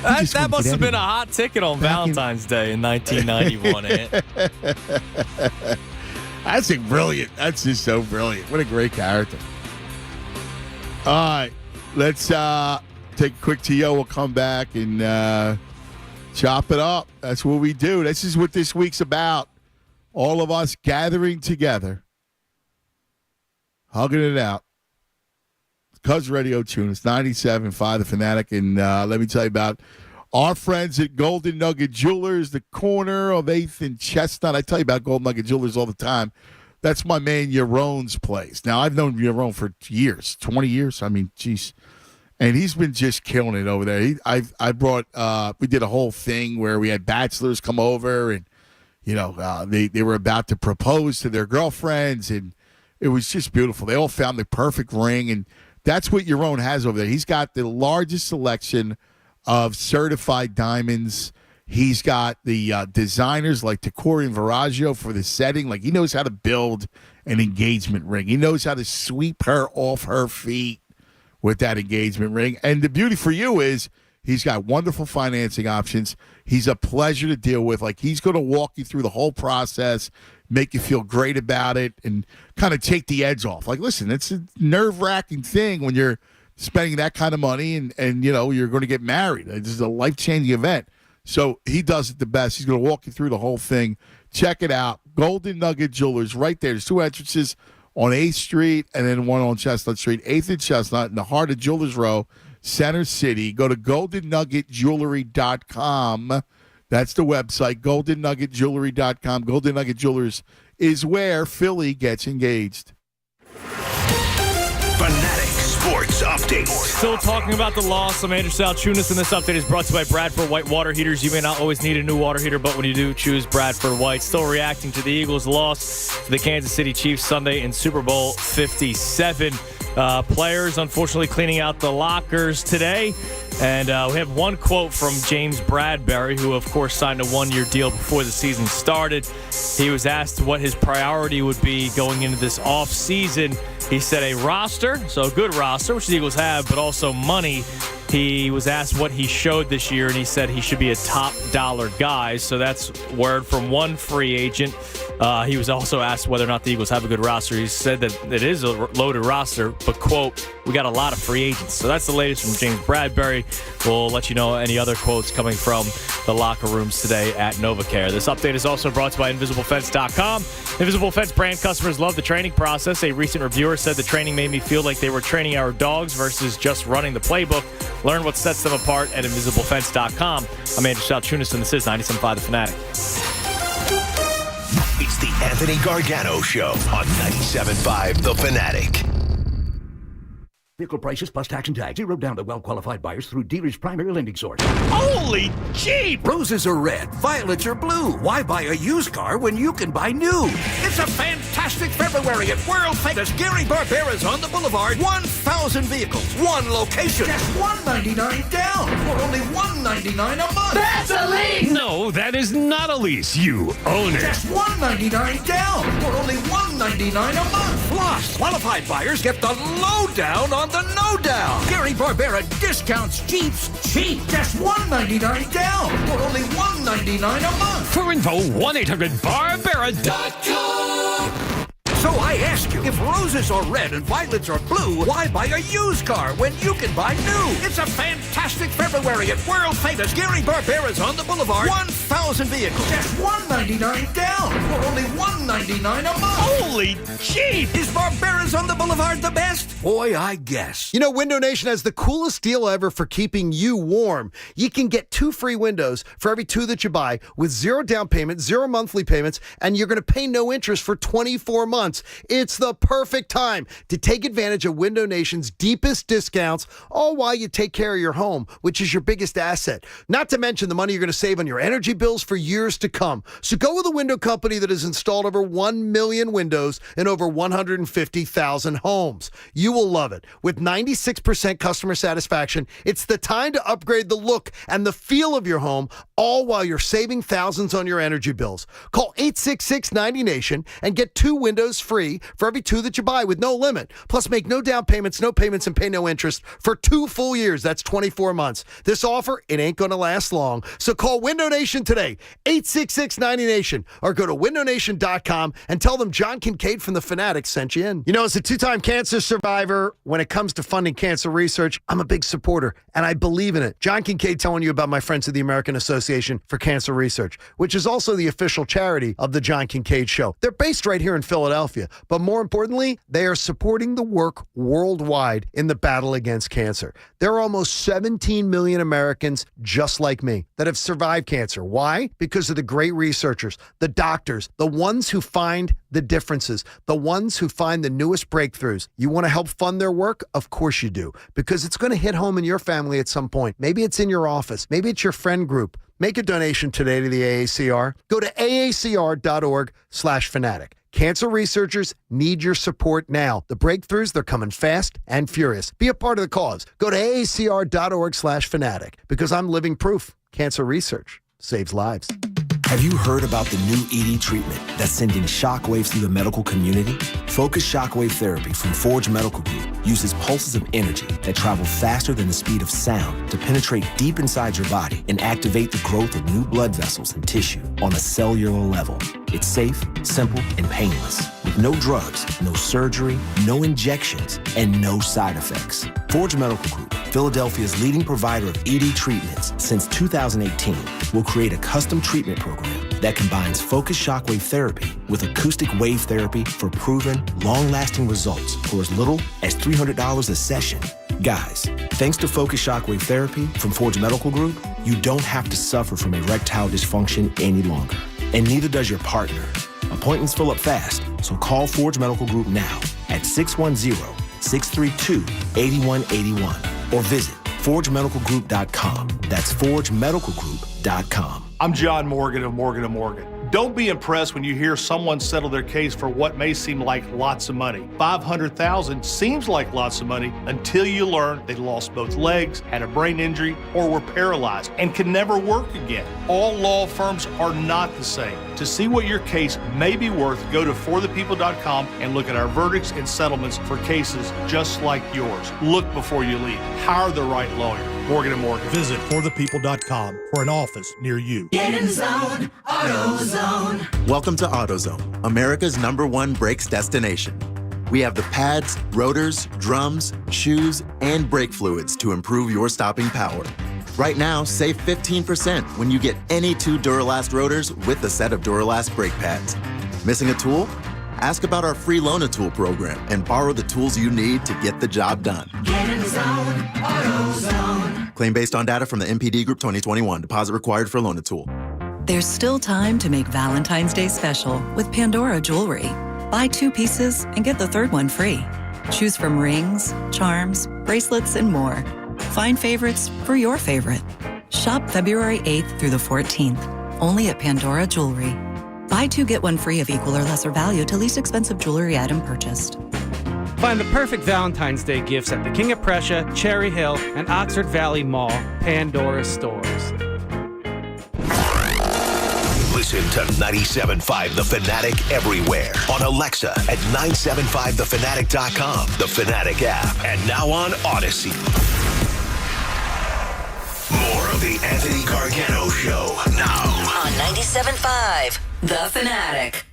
That must have been a hot ticket on Valentine's Day in 1991, Ant. That's brilliant. That's just so brilliant. What a great character. All right, let's take a quick TO. We'll come back and chop it up. That's what we do. This is what this week's about. All of us gathering together, hugging it out. Cuz Radio Tune. It's 97.5 The Fanatic. And let me tell you about our friends at Golden Nugget Jewelers, the corner of 8th and Chestnut. I tell you about Golden Nugget Jewelers all the time. That's my man Yaron's place. Now, I've known Yaron for years, 20 years. I mean, geez. And he's been just killing it over there. I brought we did a whole thing where we had bachelors come over and, you know, they were about to propose to their girlfriends, and it was just beautiful. They all found the perfect ring, and that's what Yaron has over there. He's got the largest selection of certified diamonds. He's got the designers like Tacori and Viraggio for the setting. Like, he knows how to build an engagement ring. He knows how to sweep her off her feet with that engagement ring. And the beauty for you is he's got wonderful financing options. He's a pleasure to deal with. Like, he's going to walk you through the whole process, make you feel great about it, and kind of take the edge off. Like, listen, it's a nerve-wracking thing when you're spending that kind of money and you know, you're going to get married. This is a life-changing event. So he does it the best. He's going to walk you through the whole thing. Check it out. Golden Nugget Jewelers right there. There's 2 entrances on 8th Street and then one on Chestnut Street. 8th and Chestnut in the heart of Jewelers Row, Center City. Go to goldennuggetjewelry.com. That's the website, goldennuggetjewelry.com. Golden Nugget Jewelers is where Philly gets engaged. Fanatic Sports Update. Still talking about the loss. I'm Andrew Salchunas, and this update is brought to you by Bradford White Water Heaters. You may not always need a new water heater, but when you do, choose Bradford White. Still reacting to the Eagles' loss to the Kansas City Chiefs Sunday in Super Bowl 57. Players, unfortunately, cleaning out the lockers today. And we have one quote from James Bradberry, who, of course, signed a 1-year deal before the season started. He was asked what his priority would be going into this offseason. He said a roster, so a good roster, which the Eagles have, but also money. He was asked what he showed this year, and he said he should be a top dollar guy. So that's word from one free agent. He was also asked whether or not the Eagles have a good roster. He said that it is a loaded roster, but, quote, we got a lot of free agents. So that's the latest from James Bradberry. We'll let you know any other quotes coming from the locker rooms today at NovaCare. This update is also brought to you by InvisibleFence.com. Invisible Fence brand customers love the training process. A recent reviewer said the training made me feel like they were training our dogs versus just running the playbook. Learn what sets them apart at InvisibleFence.com. I'm Andrew Salchunas, and this is 97.5 The Fanatic. It's the Anthony Gargano Show on 97.5 The Fanatic. Vehicle prices plus tax and tag. Zero down to well-qualified buyers through dealer's primary lending source. Holy jeep! Roses are red, violets are blue. Why buy a used car when you can buy new? It's a fantastic February at World Famous Gary Barbera's on the Boulevard. 1,000 vehicles, one location. Just $199 down for only $199 a month. That's a lease! No, that is not a lease. You own it. Just $199 down for only $199 a month. Plus, qualified buyers get the lowdown on the no down. Gary Barbera discounts Jeeps cheap. Just $199 down for only $199 a month. For info, 1-800-BARBERA.com. So I ask you, if roses are red and violets are blue, why buy a used car when you can buy new? It's a fantastic February at world-famous Gary Barbera's on the Boulevard. 1,000 vehicles, just $199 down, for only $199 a month. Holy cheap! Is Barbera's on the Boulevard the best? Boy, I guess. You know, Window Nation has the coolest deal ever for keeping you warm. You can get 2 free windows for every 2 that you buy with 0 down payment, 0 monthly payments, and you're going to pay no interest for 24 months. It's the perfect time to take advantage of Window Nation's deepest discounts, all while you take care of your home, which is your biggest asset. Not to mention the money you're going to save on your energy bills for years to come. So go with a window company that has installed over 1 million windows in over 150,000 homes. You will love it. With 96% customer satisfaction, it's the time to upgrade the look and the feel of your home, all while you're saving thousands on your energy bills. Call 866-90-NATION and get 2 windows free for every 2 that you buy with no limit. Plus, make no down payments, and pay no interest for 2 full years. That's 24 months. This offer, it ain't going to last long. So call Window Nation today, 866-90-NATION, or go to windownation.com and tell them John Kincaid from The Fanatic sent you in. You know, as a 2-time cancer survivor, when it comes to funding cancer research, I'm a big supporter, and I believe in it. John Kincaid telling you about my friends at the American Association for Cancer Research, which is also the official charity of the John Kincaid Show. They're based right here in Philadelphia, but more importantly, they are supporting the work worldwide in the battle against cancer. There are almost 17 million Americans just like me that have survived cancer. Why? Because of the great researchers, the doctors, the ones who find the differences, the ones who find the newest breakthroughs. You want to help fund their work? Of course you do, because it's going to hit home in your family at some point. Maybe it's in your office. Maybe it's your friend group. Make a donation today to the AACR. Go to aacr.org/fanatic. Cancer researchers need your support now. The breakthroughs, they're coming fast and furious. Be a part of the cause. Go to aacr.org/fanatic, because I'm living proof. Cancer research saves lives. Have you heard about the new ED treatment that's sending shockwaves through the medical community? Focused Shockwave Therapy from Forge Medical Group uses pulses of energy that travel faster than the speed of sound to penetrate deep inside your body and activate the growth of new blood vessels and tissue on a cellular level. It's safe, simple, and painless, with no drugs, no surgery, no injections, and no side effects. Forge Medical Group, Philadelphia's leading provider of ED treatments since 2018, will create a custom treatment program that combines focused shockwave therapy with acoustic wave therapy for proven, long-lasting results for as little as $300 a session. Guys, thanks to focused shockwave therapy from Forge Medical Group, you don't have to suffer from erectile dysfunction any longer. And neither does your partner. Appointments fill up fast, so call Forge Medical Group now at 610-632-8181 or visit ForgeMedicalGroup.com. That's ForgeMedicalGroup.com. I'm John Morgan of Morgan & Morgan. Don't be impressed when you hear someone settle their case for what may seem like lots of money. $500,000 seems like lots of money until you learn they lost both legs, had a brain injury, or were paralyzed and can never work again. All law firms are not the same. To see what your case may be worth, go to forthepeople.com and look at our verdicts and settlements for cases just like yours. Look before you leave. Hire the right lawyer. Morgan & Morgan. Visit forthepeople.com for an office near you. Get in zone, AutoZone. Welcome to AutoZone, America's #1 brakes destination. We have the pads, rotors, drums, shoes, and brake fluids to improve your stopping power. Right now, save 15% when you get any 2 Duralast rotors with a set of Duralast brake pads. Missing a tool? Ask about our free Loan-A-Tool program and borrow the tools you need to get the job done. Get in zone, AutoZone. Claim based on data from the MPD Group 2021. Deposit required for Loan-A-Tool. There's still time to make Valentine's Day special with Pandora Jewelry. Buy 2 pieces and get the 3rd one free. Choose from rings, charms, bracelets, and more. Find favorites for your favorite. Shop February 8th through the 14th, only at Pandora Jewelry. Buy 2, get 1 free of equal or lesser value to least expensive jewelry item purchased. Find the perfect Valentine's Day gifts at the King of Prussia, Cherry Hill, and Oxford Valley Mall Pandora stores. Listen to 97.5 The Fanatic everywhere. On Alexa at 975thefanatic.com, the Fanatic app, and now on Odyssey. More of the Anthony Gargano Show now. On 97.5 The Fanatic.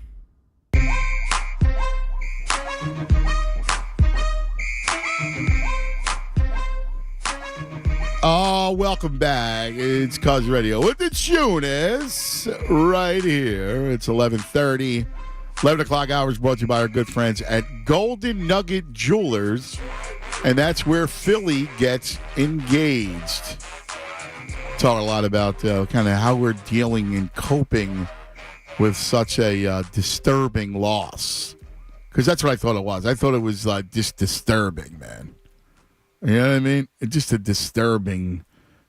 Oh, welcome back. It's Cuz Radio with the Tunis right here. It's 11:30. 11 o'clock hours brought to you by our good friends at Golden Nugget Jewelers. And that's where Philly gets engaged. Talk a lot about kind of how we're dealing and coping with such a disturbing loss. Because that's what I thought it was. I thought it was just disturbing, man. You know what I mean? It's just a disturbing.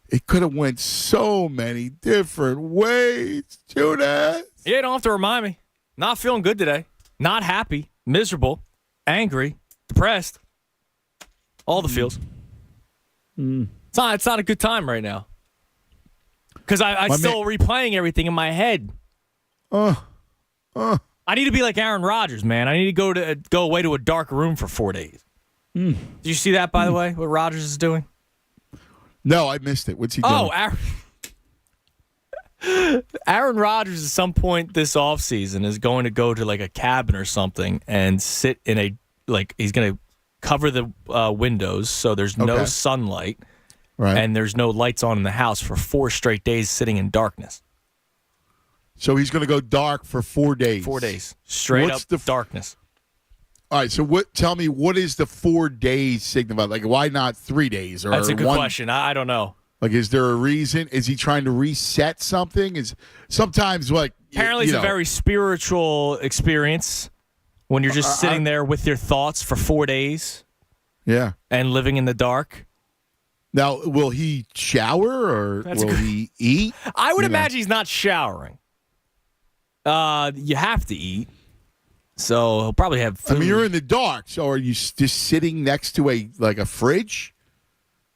It could have went so many different ways, Judas. Yeah, you don't have to remind me. Not feeling good today. Not happy. Miserable. Angry. Depressed. All the feels. It's not a good time right now. Because I'm still replaying everything in my head. I need to be like Aaron Rodgers, man. I need to go away to a dark room for 4 days. Did you see that, by the way, what Rodgers is doing? No, I missed it. What's he doing? Oh, Aaron Rodgers at some point this offseason is going to go to like a cabin or something and sit in he's going to cover the windows so there's no sunlight and there's no lights on in the house for 4 straight days sitting in darkness. So he's going to go dark for 4 days. 4 days. Straight up darkness. All right, so tell me, what is the 4 days signify? Like, why not 3 days? That's a good question. I don't know. Like, is there a reason? Is he trying to reset something? Is sometimes like apparently it's a very spiritual experience when you're just sitting there with your thoughts for 4 days. Yeah, and living in the dark. Now, will he shower or will he eat? I would imagine he's not showering. You have to eat, so he'll probably have food. I mean, you're in the dark, so are you just sitting next to a fridge?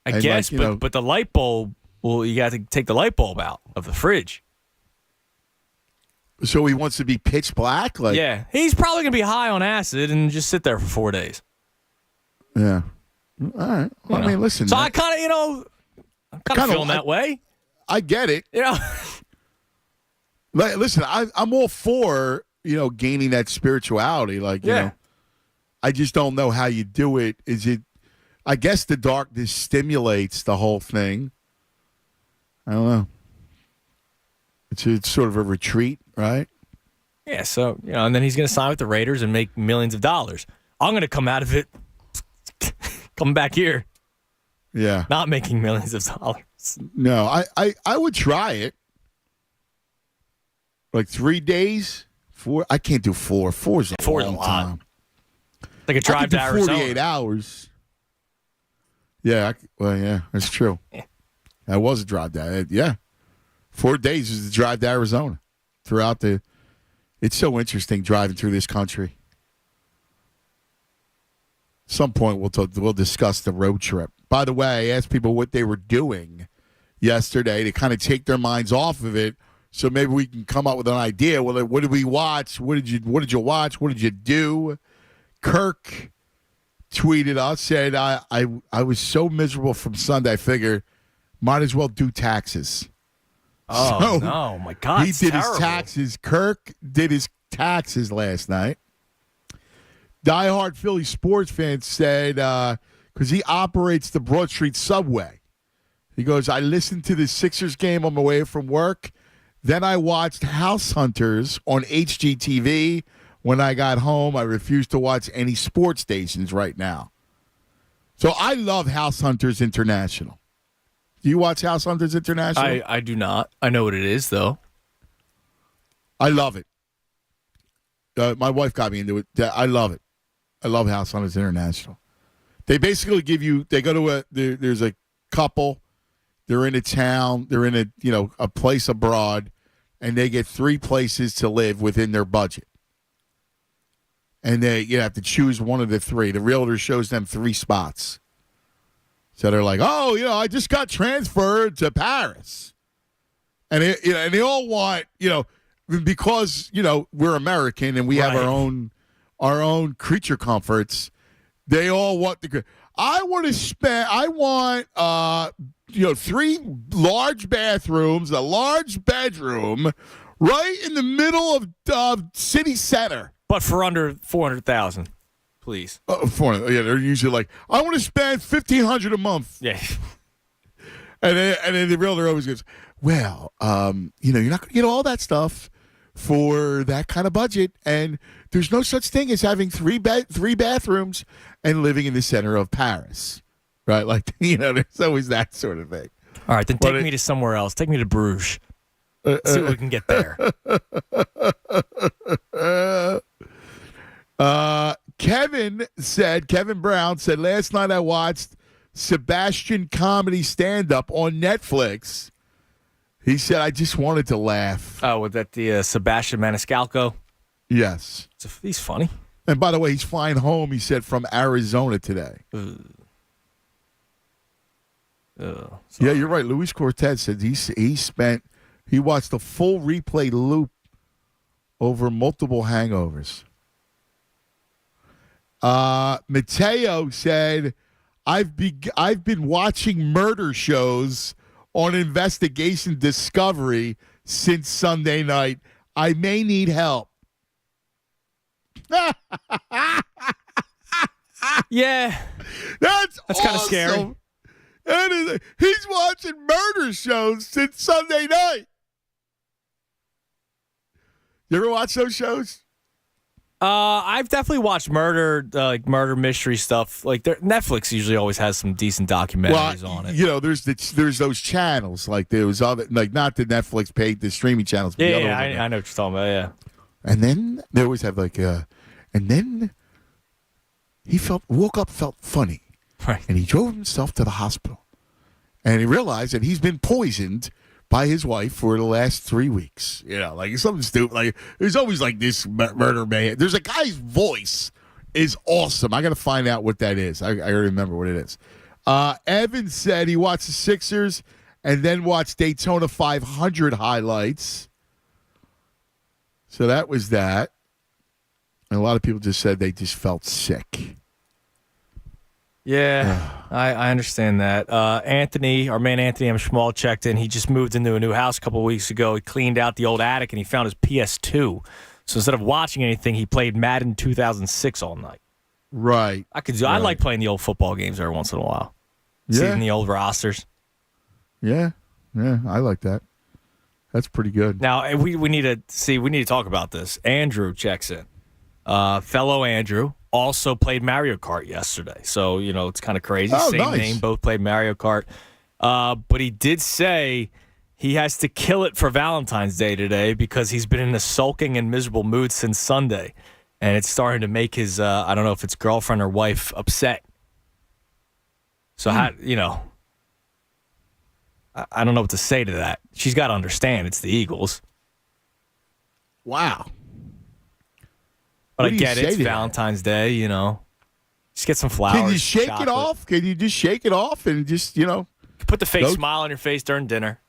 I guess, but the light bulb, you got to take the light bulb out of the fridge. So he wants to be pitch black? Yeah, he's probably going to be high on acid and just sit there for 4 days. Yeah. All right. Well, I mean, listen. So I kind of, I'm kind of feeling that way. I get it. Listen, I'm all for, gaining that spirituality. You know, I just don't know how you do it. I guess the darkness stimulates the whole thing. I don't know. It's sort of a retreat, right? Yeah, so, and then he's going to sign with the Raiders and make millions of dollars. I'm going to come out of it, come back here. Yeah. Not making millions of dollars. No, I would try it. Like 3 days? 4? I can't do 4. 4 is a long time. Like a drive to Arizona. 48 hours. Yeah, that's true. That was a drive to, 4 days is the drive to Arizona. It's so interesting driving through this country. At some point we'll discuss the road trip. By the way, I asked people what they were doing yesterday to kind of take their minds off of it, so maybe we can come up with an idea. Well, what did we watch? What did you watch? What did you do? Kirk tweeted us, said, I was so miserable from Sunday, I figured might as well do taxes. Oh, no, my God. He did his taxes. Kirk did his taxes last night. Diehard Philly sports fans said, because he operates the Broad Street subway, he goes, I listened to the Sixers game on my way from work. Then I watched House Hunters on HGTV. When I got home, I refused to watch any sports stations right now. So I love House Hunters International. Do you watch House Hunters International? I do not. I know what it is, though. I love it. My wife got me into it. I love it. I love House Hunters International. They basically they go to there's a couple. They're in a town. They're in a place abroad, and they get 3 places to live within their budget. And they have to choose one of the 3. The realtor shows them 3 spots. So they're like, I just got transferred to Paris. And they all want, because, we're American and we have our own creature comforts. They all want I want 3 large bathrooms, a large bedroom right in the middle of city center. But for under $400,000, please. $400,000. Yeah, they're usually like, I want to spend $1,500 a month. Yeah. And then the realtor always goes, well, you're not going to get all that stuff for that kind of budget, and there's no such thing as having three bathrooms and living in the center of Paris, right? Like, there's always that sort of thing. All right, then take me to somewhere else. Take me to Bruges. See what we can get there. Kevin Brown said, last night I watched Sebastian comedy stand-up on Netflix. He said, I just wanted to laugh. Oh, was that the Sebastian Maniscalco? Yes. He's funny. And by the way, he's flying home, he said, from Arizona today. Yeah, you're right. Luis Cortez said he watched the full replay loop over multiple hangovers. Mateo said, I've been watching murder shows on Investigation Discovery since Sunday night. I may need help. Yeah. That's kind of scary. He's watching murder shows since Sunday night. You ever watch those shows? I've definitely watched murder mystery stuff. Like Netflix usually always has some decent documentaries on it. There's those channels like there was other not the Netflix paid the streaming channels. But I know what you're talking about. Yeah, and then they always have and then he woke up felt funny, right? And he drove himself to the hospital, and he realized that he's been poisoned by his wife for the last 3 weeks. Like something stupid. Like there's always like this murder mayhem. There's a guy's voice is awesome. I got to find out what that is. I remember what it is. Evan said he watched the Sixers and then watched Daytona 500 highlights. So that was that. And a lot of people just said they just felt sick. Yeah, I understand that. Anthony, our man Anthony M. Schmal checked in. He just moved into a new house a couple of weeks ago. He cleaned out the old attic, and he found his PS2. So instead of watching anything, he played Madden 2006 all night. Right. I like playing the old football games every once in a while. Seeing the old rosters. Yeah, I like that. That's pretty good. Now, we need to talk about this. Andrew checks in. Fellow Andrew. Also played Mario Kart yesterday. So, it's kind of crazy. Oh, Same nice. name, both played Mario Kart. But he did say he has to kill it for Valentine's Day today because he's been in a sulking and miserable mood since Sunday. And it's starting to make his, I don't know if it's girlfriend or wife, upset. So, I don't know what to say to that. She's got to understand it's the Eagles. Wow. But I get it. It's Valentine's Day, Just get some flowers. Can you shake chocolate. it off? Can you just shake it off and just, put the fake smile on your face during dinner.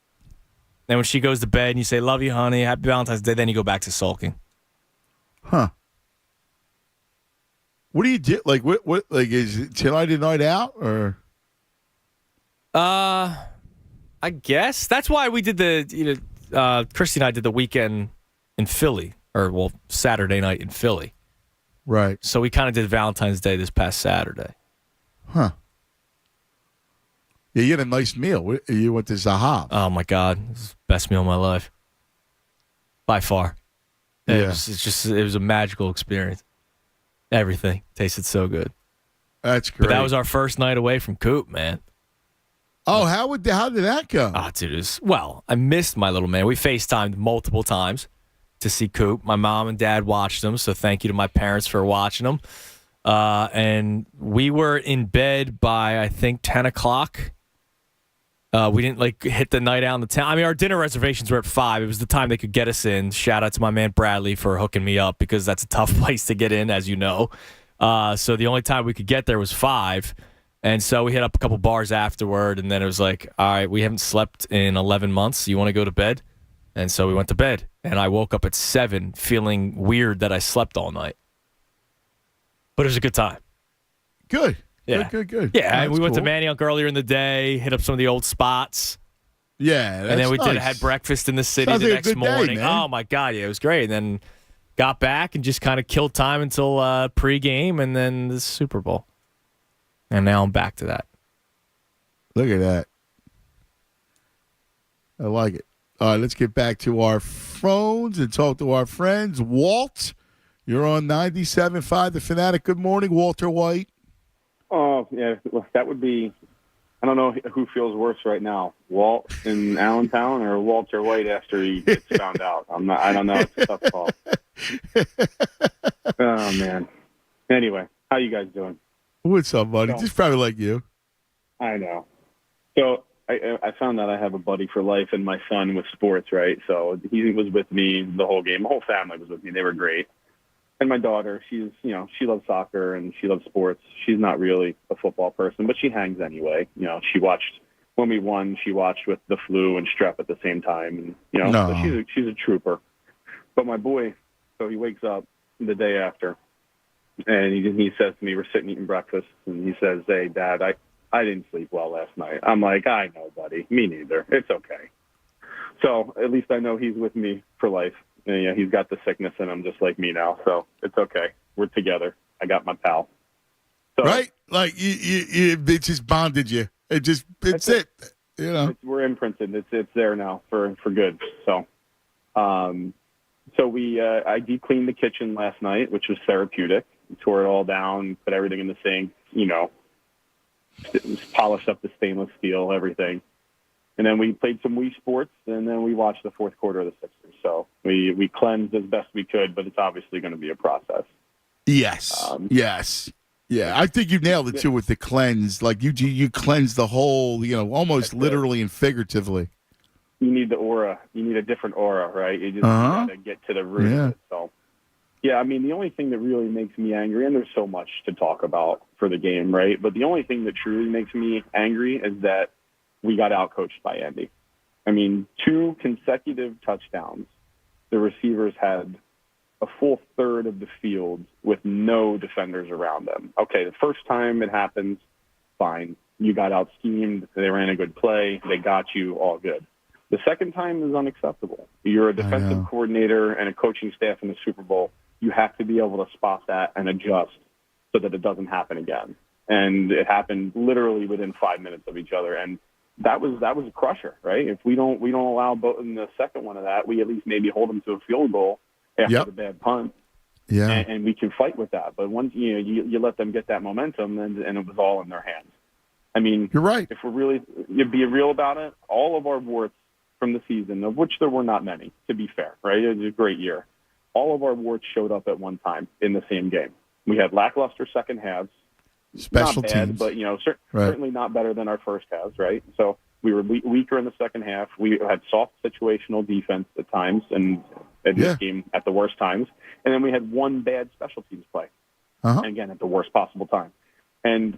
Then when she goes to bed and you say, love you, honey, happy Valentine's Day, then you go back to sulking. Huh. What do you do? Like, what, is it tonight a night out or? I guess. That's why we did Christy and I did the weekend in Philly, Saturday night in Philly. Right. So we kind of did Valentine's Day this past Saturday. Huh. Yeah, you had a nice meal. You went to Zahab. Oh, my God. It was the best meal of my life. By far. It was a magical experience. Everything tasted so good. That's great. But that was our first night away from Coop, man. Oh, how did that go? Dude, I missed my little man. We FaceTimed multiple times to see Coop. My mom and dad watched them, so thank you to my parents for watching them. And we were in bed by, I think, 10 o'clock. We didn't, hit the night out in the town. I mean, our dinner reservations were at 5. It was the time they could get us in. Shout out to my man Bradley for hooking me up because that's a tough place to get in, as you know. So the only time we could get there was 5. And so we hit up a couple bars afterward, and then it was like, all right, we haven't slept in 11 months. You want to go to bed? And so we went to bed. And I woke up at 7 feeling weird that I slept all night. But it was a good time. Good. Yeah. Good. Yeah, That's we went to cool. Manioc earlier in the day, hit up some of the old spots. Yeah, and then we nice. had breakfast in the city Sounds the like a next good day, morning. man. Oh, my God. Yeah, it was great. And then got back and just kind of killed time until pregame and then the Super Bowl. And now I'm back to that. Look at that. I like it. All right, let's get back to our phones and talk to our friends. Walt, you're on 97.5 The Fanatic. Good morning, Walter White. Oh, yeah, well, that would be, I don't know who feels worse right now, Walt in Allentown or Walter White after he gets found out. I don't know. It's a tough call. Oh, man. Anyway, how you guys doing? What's up, buddy? Just probably like you. I know. So I found out I have a buddy for life in my son with sports, right? So he was with me the whole game. The whole family was with me. They were great. And my daughter, she loves soccer and she loves sports. She's not really a football person, but she hangs anyway. She watched when we won. She watched with the flu and strep at the same time, and so she's a trooper. But my boy, so he wakes up the day after, and he says to me, we're sitting eating breakfast, and he says, "Hey, Dad, I didn't sleep well last night." I'm like, "I know, buddy. Me neither. It's okay." So at least I know he's with me for life. And, he's got the sickness in him just like me now, so it's okay. We're together. I got my pal. So, right? Like, it just bonded you. It's it. We're imprinted. It's there now for good. So, I deep cleaned the kitchen last night, which was therapeutic. Tore it all down, put everything in the sink, polished up the stainless steel, everything. And then we played some Wii Sports, and then we watched the fourth quarter of the Sixers. So we cleansed as best we could, but it's obviously going to be a process. Yes. Yes. Yeah, I think you nailed it, too, with the cleanse. Like, you cleanse the whole, almost literally and figuratively. You need the aura. You need a different aura, right? You just got to get to the root of it. So, yeah, I mean, the only thing that really makes me angry, and there's so much to talk about for the game, right? But the only thing that truly makes me angry is that we got outcoached by Andy. I mean, 2 consecutive touchdowns. The receivers had a full third of the field with no defenders around them. Okay, the first time it happens, fine. You got out-schemed. They ran a good play. They got you, all good. The second time is unacceptable. You're a defensive coordinator and a coaching staff in the Super Bowl. You have to be able to spot that and adjust so that it doesn't happen again. And it happened literally within 5 minutes of each other. And that was a crusher, right? If we don't allow both in the second one of that, we at least maybe hold them to a field goal after the bad punt. Yeah. And we can fight with that. But once you let them get that momentum, and it was all in their hands. I mean, you're right. If we're really be real about it, all of our warts from the season, of which there were not many, to be fair, right? It was a great year. All of our warts showed up at one time in the same game. We had lackluster second halves. Special not bad, teams. but certainly not better than our first halves, right? So we were weaker in the second half. We had soft situational defense at times, and in this game at the worst times. And then we had one bad special teams play, and again at the worst possible time. And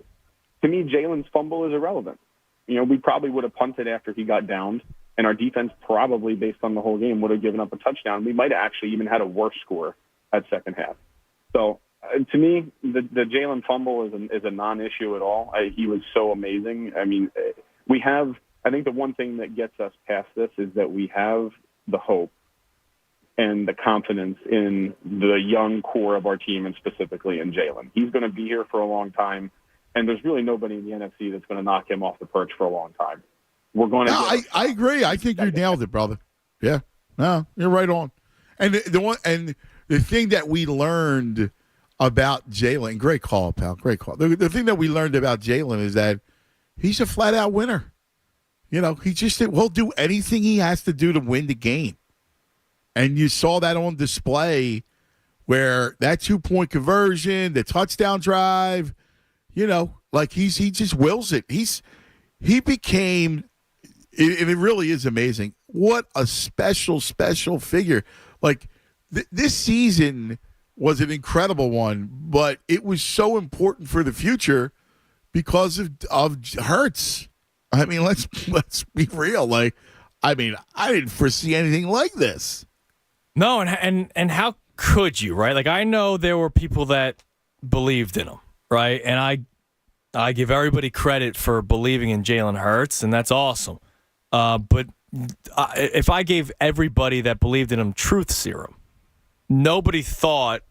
to me, Jalen's fumble is irrelevant. We probably would have punted after he got downed, and our defense probably, based on the whole game, would have given up a touchdown. We might have actually even had a worse score at second half. So. To me, the Jalen fumble is a non-issue at all. He was so amazing. I mean, I think the one thing that gets us past this is that we have the hope and the confidence in the young core of our team, and specifically in Jalen. He's going to be here for a long time, and there's really nobody in the NFC that's going to knock him off the perch for a long time. We're going to. I agree. I think you nailed it, brother. Yeah, no, you're right on. And the thing that we learned about Jalen, great call, pal, great call. The thing that we learned about Jalen is that he's a flat-out winner. He'll do anything he has to do to win the game. And you saw that on display where that 2-point conversion, the touchdown drive, he just wills it. He became, and it really is amazing, what a special figure. Like, this season was an incredible one, but it was so important for the future because of Hurts. I mean, let's be real. Like, I didn't foresee anything like this. No, and how could you, right? Like, I know there were people that believed in him, right? And I give everybody credit for believing in Jalen Hurts, and that's awesome. But if I gave everybody that believed in him truth serum, nobody thought,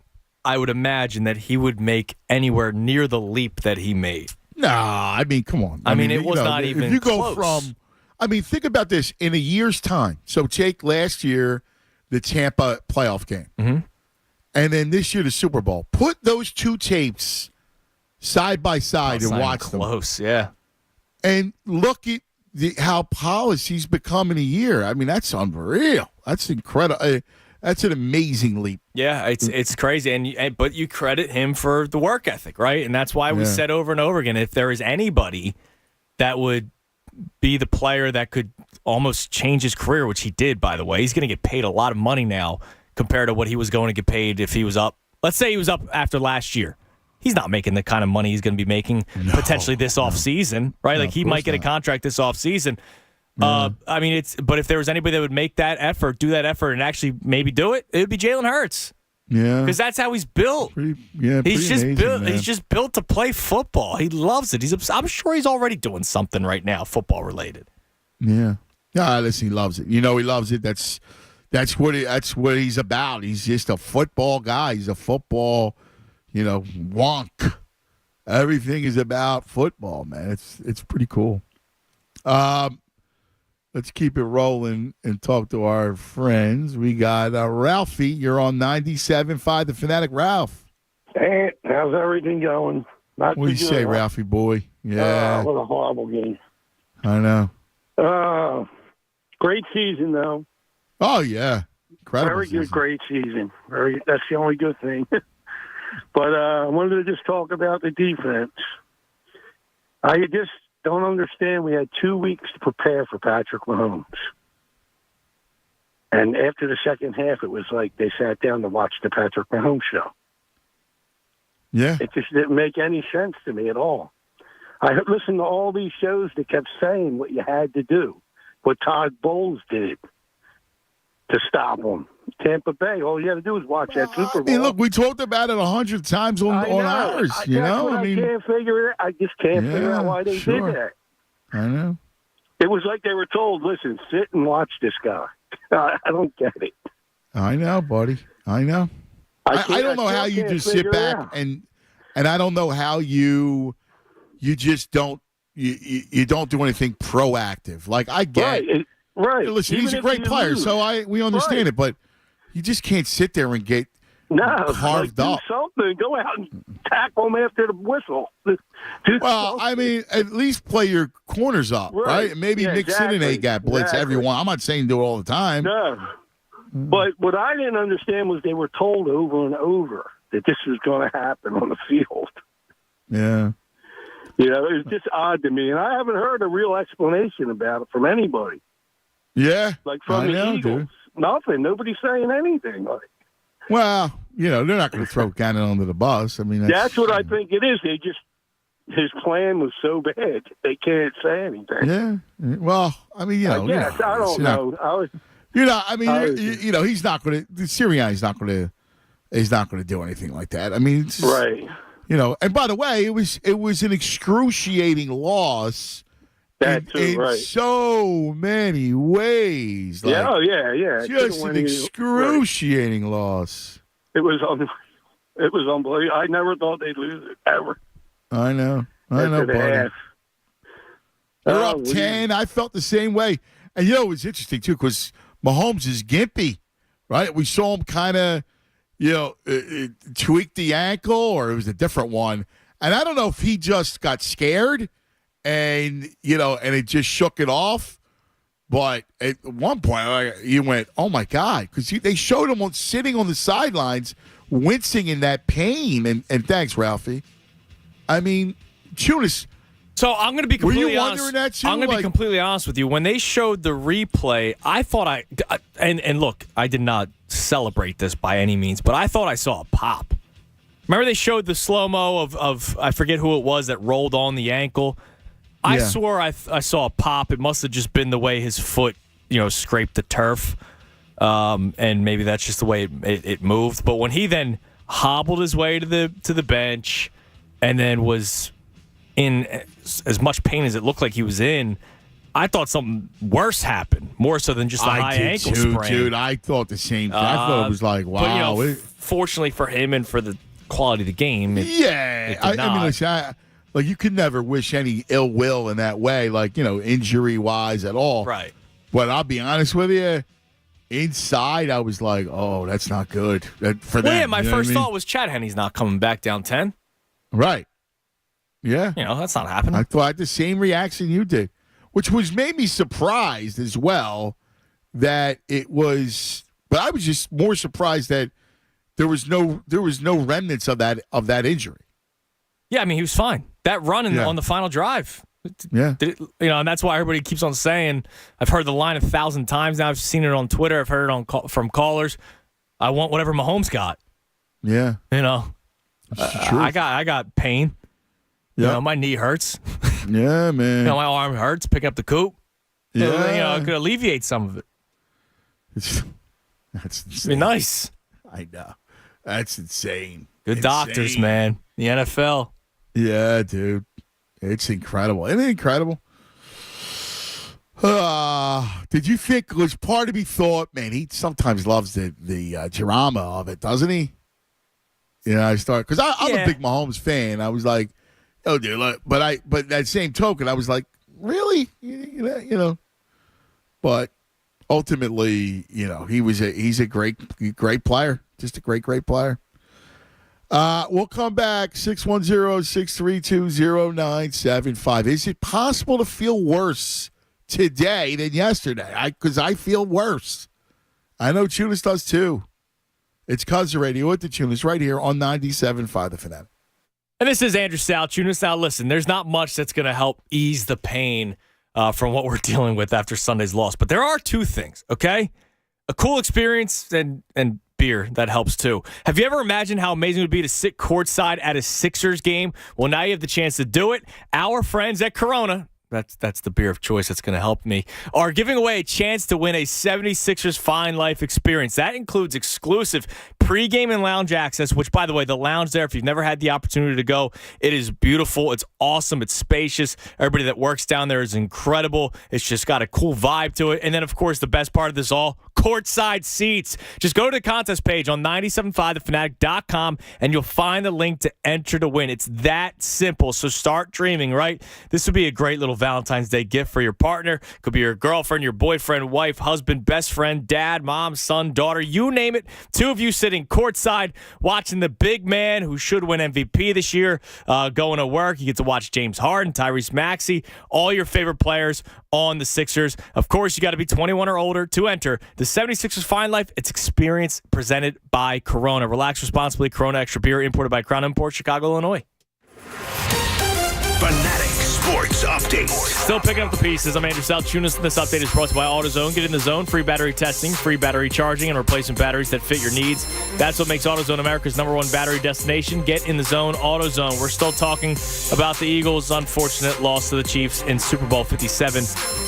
I would imagine, that he would make anywhere near the leap that he made. Nah, I mean, come on. It was not even if you go close. I mean, think about this. In a year's time, so take last year, the Tampa playoff game, and then this year, the Super Bowl. Put those two tapes side by side and watch them. Close, yeah. And look at how polished he's become in a year. I mean, that's unreal. That's incredible. That's an amazing leap. Yeah, it's crazy, but you credit him for the work ethic, right? And that's why we said over and over again, if there is anybody that would be the player that could almost change his career, which he did, by the way. He's going to get paid a lot of money now compared to what he was going to get paid if he was up. Let's say he was up after last year. He's not making the kind of money he's going to be making potentially this offseason, right? Like he might get a contract this offseason. I mean, but if there was anybody that would make that effort, do that effort, and actually maybe do it, it would be Jalen Hurts. Yeah, because that's how he's built. He's just built. Man. He's just built to play football. He loves it. I'm sure he's already doing something right now, football related. Yeah, listen, he loves it. You know, he loves it. That's what he's about. He's just a football guy. He's a football, wonk. Everything is about football, man. It's pretty cool. Let's keep it rolling and talk to our friends. We got Ralphie. You're on 97.5 The Fanatic. Ralph. Hey, how's everything going? What do you say, Ralphie boy? Yeah. What a horrible game. I know. Great season, though. Oh, yeah. Incredible Very season. good, great season. That's the only good thing. But I wanted to just talk about the defense. I just don't understand. We had 2 weeks to prepare for Patrick Mahomes. And after the second half, it was like they sat down to watch the Patrick Mahomes show. Yeah. It just didn't make any sense to me at all. I listened to all these shows that kept saying what you had to do, what Todd Bowles did to stop him. Tampa Bay, all you had to do was watch that Super Bowl. I mean, look, we talked about it 100 times on ours. I can't figure it. I just can't figure out why they did that. I know. It was like they were told, "Listen, sit and watch this guy." I don't get it. I know, buddy. I know. I don't know how you just sit back and I don't know how you just don't you don't do anything proactive. Like I get it. Right. Listen, he's a great player, so we understand it, but you just can't sit there and get carved up. Do something. Go out and tackle him after the whistle. Well, I mean, at least play your corners up, right? And maybe mix in an A-gap blitz everyone. I'm not saying do it all the time. No. But what I didn't understand was they were told over and over that this was going to happen on the field. Yeah. It was just odd to me. And I haven't heard a real explanation about it from anybody. Yeah. Like from the Eagles. Dude. Nothing. Nobody's saying anything. Well, they're not going to throw Gannon under the bus. I mean, that's what I think it is. His plan was so bad they can't say anything. Yeah. Well, I mean, I guess. I don't know. He's not going to. Sirianni's not going to. He's not going to do anything like that. I mean, it's just, right. And by the way, it was an excruciating loss. In so many ways. Like, yeah. Just an excruciating loss. It was unbelievable. I never thought they'd lose it, ever. I know, buddy. They're up 10. I felt the same way. And, it was interesting, too, because Mahomes is gimpy, right? We saw him kind of, tweak the ankle, or it was a different one. And I don't know if he just got scared and it just shook it off. But at one point, you went, oh, my God, because they showed him sitting on the sidelines, wincing in that pain. And thanks, Ralphie. I mean, Tunis. So I'm going to be completely honest. Were you wondering that too? I'm going to be completely honest with you. When they showed the replay, I thought and look, I did not celebrate this by any means, but I thought I saw a pop. Remember they showed the slow-mo of I forget who it was that rolled on the ankle. I swore I saw a pop. It must have just been the way his foot, scraped the turf, and maybe that's just the way it moved. But when he then hobbled his way to the bench, and then was in as much pain as it looked like he was in, I thought something worse happened, more so than just a high ankle sprain. Dude, I thought the same thing. I thought it was like, wow. But, fortunately for him and for the quality of the game, I mean, listen, Like, you could never wish any ill will in that way, like, injury-wise at all. Right. But I'll be honest with you, inside I was like, oh, that's not good for them. Well, yeah, my first thought was Chad Henne's not coming back down 10. Right. Yeah. That's not happening. I thought the same reaction you did, which made me surprised as well that it was, but I was just more surprised that there was no remnants of that injury. Yeah, I mean, he was fine. That run on the final drive. Yeah. And that's why everybody keeps on saying, I've heard the line 1,000 times now. I've seen it on Twitter. I've heard it from callers. I want whatever Mahomes got. Yeah. I got pain. Yeah. My knee hurts. Yeah, man. My arm hurts picking up the coop. Yeah. It could alleviate some of it. That's insane. It'd be nice. I know. That's insane. Good doctors, man. The NFL. Yeah, dude. It's incredible. Isn't it incredible? Did you think, because part of me thought, man, he sometimes loves the drama of it, doesn't he? I start, because I'm a big Mahomes fan. I was like, oh, dude, look, but that same token, I was like, really? But ultimately, he's a great player. Just a great player. We'll come back, 610-632-0975. Is it possible to feel worse today than yesterday? Because I feel worse. I know Tunis does too. It's Cousin Radio with the Tunis right here on 97.5 The Fanatic. And this is Andrew Sal Tunis. Now, listen, there's not much that's going to help ease the pain from what we're dealing with after Sunday's loss. But there are two things, okay? A cool experience and beer that helps too. Have you ever imagined how amazing it would be to sit courtside at a Sixers game? Well, now you have the chance to do it. Our friends at Corona, that's the beer of choice that's going to help me, are giving away a chance to win a 76ers Fine Life experience. That includes exclusive pregame and lounge access, which, by the way, the lounge there, if you've never had the opportunity to go, it is beautiful. It's awesome. It's spacious. Everybody that works down there is incredible. It's just got a cool vibe to it. And then, of course, the best part of this all, courtside seats. Just go to the contest page on 97.5thefanatic.com and you'll find the link to enter to win. It's that simple. So start dreaming, right? This would be a great little Valentine's Day gift for your partner. Could be your girlfriend, your boyfriend, wife, husband, best friend, dad, mom, son, daughter, you name it. Two of you sitting courtside watching the big man who should win MVP this year going to work. You get to watch James Harden, Tyrese Maxey, all your favorite players on the Sixers. Of course, you got to be 21 or older to enter the 76ers Fine Life. It's experience presented by Corona. Relax responsibly. Corona Extra Beer, imported by Crown Imports, Chicago, Illinois. Fanatic Sports Update. Still picking up the pieces. I'm Andrew Saltunis, and this update is brought to you by AutoZone. Get in the zone. Free battery testing, free battery charging, and replacing batteries that fit your needs. That's what makes AutoZone America's #1 battery destination. Get in the zone. AutoZone. We're still talking about the Eagles' unfortunate loss to the Chiefs in Super Bowl 57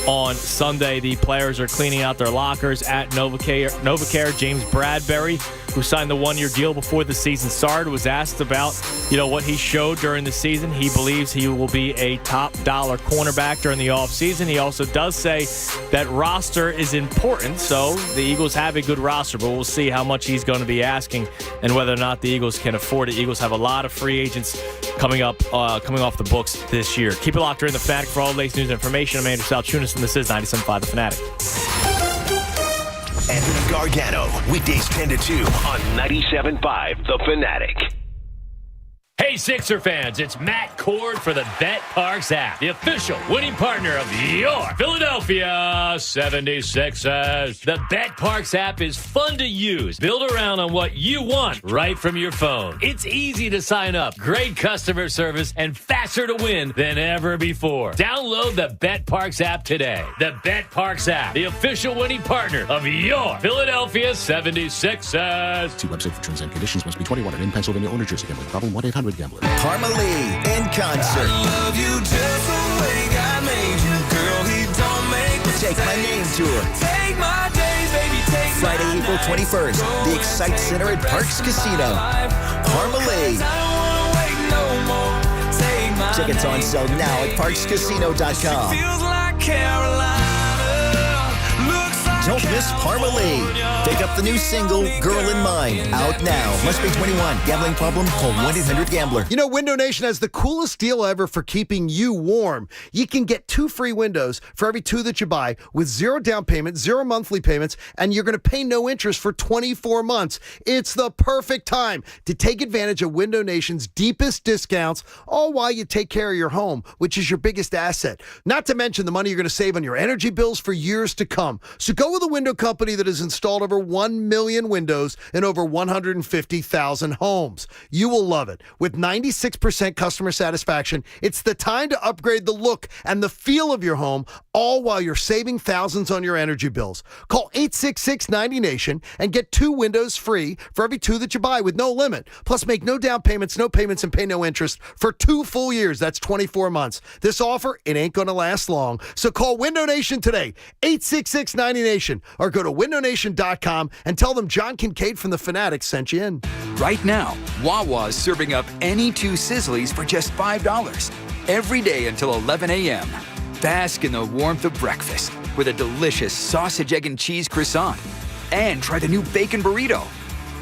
on Sunday. The players are cleaning out their lockers at NovaCare. James Bradbury, who signed the one-year deal before the season started, was asked about, what he showed during the season. He believes he will be a top-dollar cornerback during the offseason. He also does say that roster is important, so the Eagles have a good roster, but we'll see how much he's going to be asking and whether or not the Eagles can afford it. Eagles have a lot of free agents coming off the books this year. Keep it locked during the Fanatic for all the latest news and information. I'm Andrew Saltunis, and this is 97.5 The Fanatic. Anthony Gargano, weekdays 10 to 2 on 97.5 The Fanatic. Hey, Sixer fans, it's Matt Cord for the Bet Parks app, the official winning partner of your Philadelphia 76ers. The Bet Parks app is fun to use, built around on what you want right from your phone. It's easy to sign up, great customer service, and faster to win than ever before. Download the Bet Parks app today. The Bet Parks app, the official winning partner of your Philadelphia 76ers. See website for terms and conditions. Must be 21 and in Pennsylvania or New Jersey. Gambling problem? 1-800-GAMBLER. Parmalee in concert. I love you just the way God made you. Girl, he don't make mistakes. Take My Name tour. Take my days, baby, take Friday, April 21st. The Excite Center at Parks Casino. Parmalee. Tickets on sale now at parkscasino.com. Feels like Carolina. Looks like don't miss Parmalee. Pick up the new single, Girl in Mine, out now. Must be 21. Gambling problem? Call 1-800-GAMBLER. You know, Window Nation has the coolest deal ever for keeping you warm. You can get 2 free windows for every 2 that you buy with 0 down payment, 0 monthly payments, and you're going to pay no interest for 24 months. It's the perfect time to take advantage of Window Nation's deepest discounts, all while you take care of your home, which is your biggest asset. Not to mention the money you're going to save on your energy bills for years to come. So go with a window company that has installed over 1 million windows in over 150,000 homes. You will love it. With 96% customer satisfaction, it's the time to upgrade the look and the feel of your home, all while you're saving thousands on your energy bills. Call 866-90-NATION and get 2 windows free for every 2 that you buy with no limit. Plus, make no down payments, and pay no interest for 2 full years. That's 24 months. This offer, it ain't going to last long. So call Window Nation today, 866-90-NATION, or go to windownation.com and tell them John Kincaid from The Fanatic sent you in. Right now, Wawa's serving up any 2 Sizzlies for just $5 every day until 11 a.m. Bask in the warmth of breakfast with a delicious sausage, egg, and cheese croissant. And try the new bacon burrito.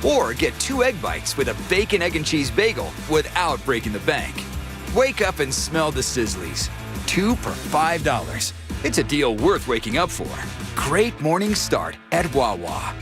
Or get 2 egg bites with a bacon, egg, and cheese bagel without breaking the bank. Wake up and smell the Sizzlies. 2 for $5. It's a deal worth waking up for. Great morning start at Wawa.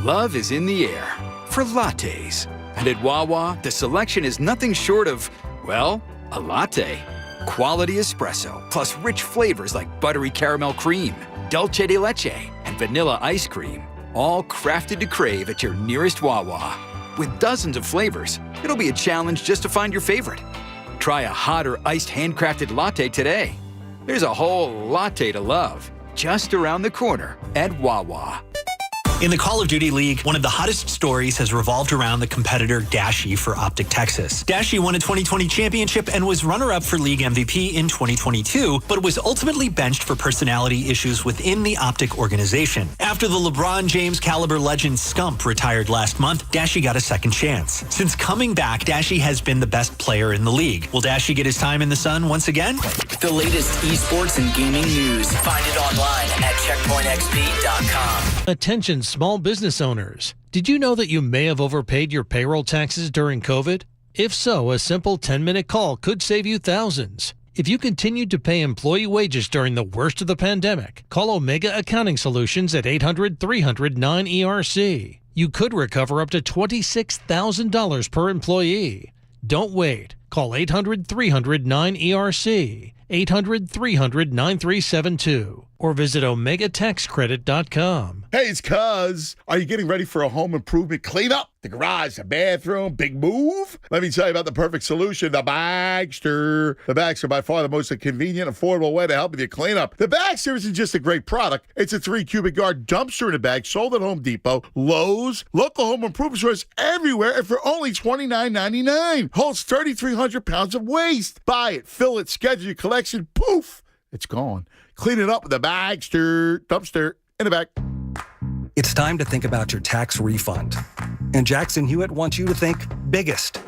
Love is in the air for lattes. And at Wawa, the selection is nothing short of, well, a latte. Quality espresso, plus rich flavors like buttery caramel cream, dulce de leche, and vanilla ice cream. All crafted to crave at your nearest Wawa. With dozens of flavors, it'll be a challenge just to find your favorite. Try a hot or iced handcrafted latte today. There's a whole latte to love just around the corner at Wawa. In the Call of Duty League, one of the hottest stories has revolved around the competitor Dashie for Optic Texas. Dashie won a 2020 championship and was runner-up for League MVP in 2022, but was ultimately benched for personality issues within the Optic organization. After the LeBron James caliber legend Scump retired last month, Dashie got a second chance. Since coming back, Dashie has been the best player in the league. Will Dashie get his time in the sun once again? The latest esports and gaming news. Find it online at checkpointxp.com. Attention small business owners. Did you know that you may have overpaid your payroll taxes during COVID? If so, a simple 10-minute call could save you thousands. If you continued to pay employee wages during the worst of the pandemic, call Omega Accounting Solutions at 800-300-9ERC. You could recover up to $26,000 per employee. Don't wait. Call 800-300-9ERC, 800-300-9372, or visit OmegaTaxCredit.com. Hey, it's Cuz. Are you getting ready for a home improvement cleanup? The garage, the bathroom, big move? Let me tell you about the perfect solution, the Bagster. The Bagster, by far the most convenient, affordable way to help with your cleanup. The Bagster isn't just a great product. It's a 3-cubic yard dumpster in a bag sold at Home Depot, Lowe's, local home improvement stores everywhere, and for only $29.99. Holds 3,300 pounds of waste. Buy it, fill it, schedule your collection. Poof, it's gone. Clean it up with the Bagster dumpster in the bag. It's time to think about your tax refund. And Jackson Hewitt wants you to think biggest.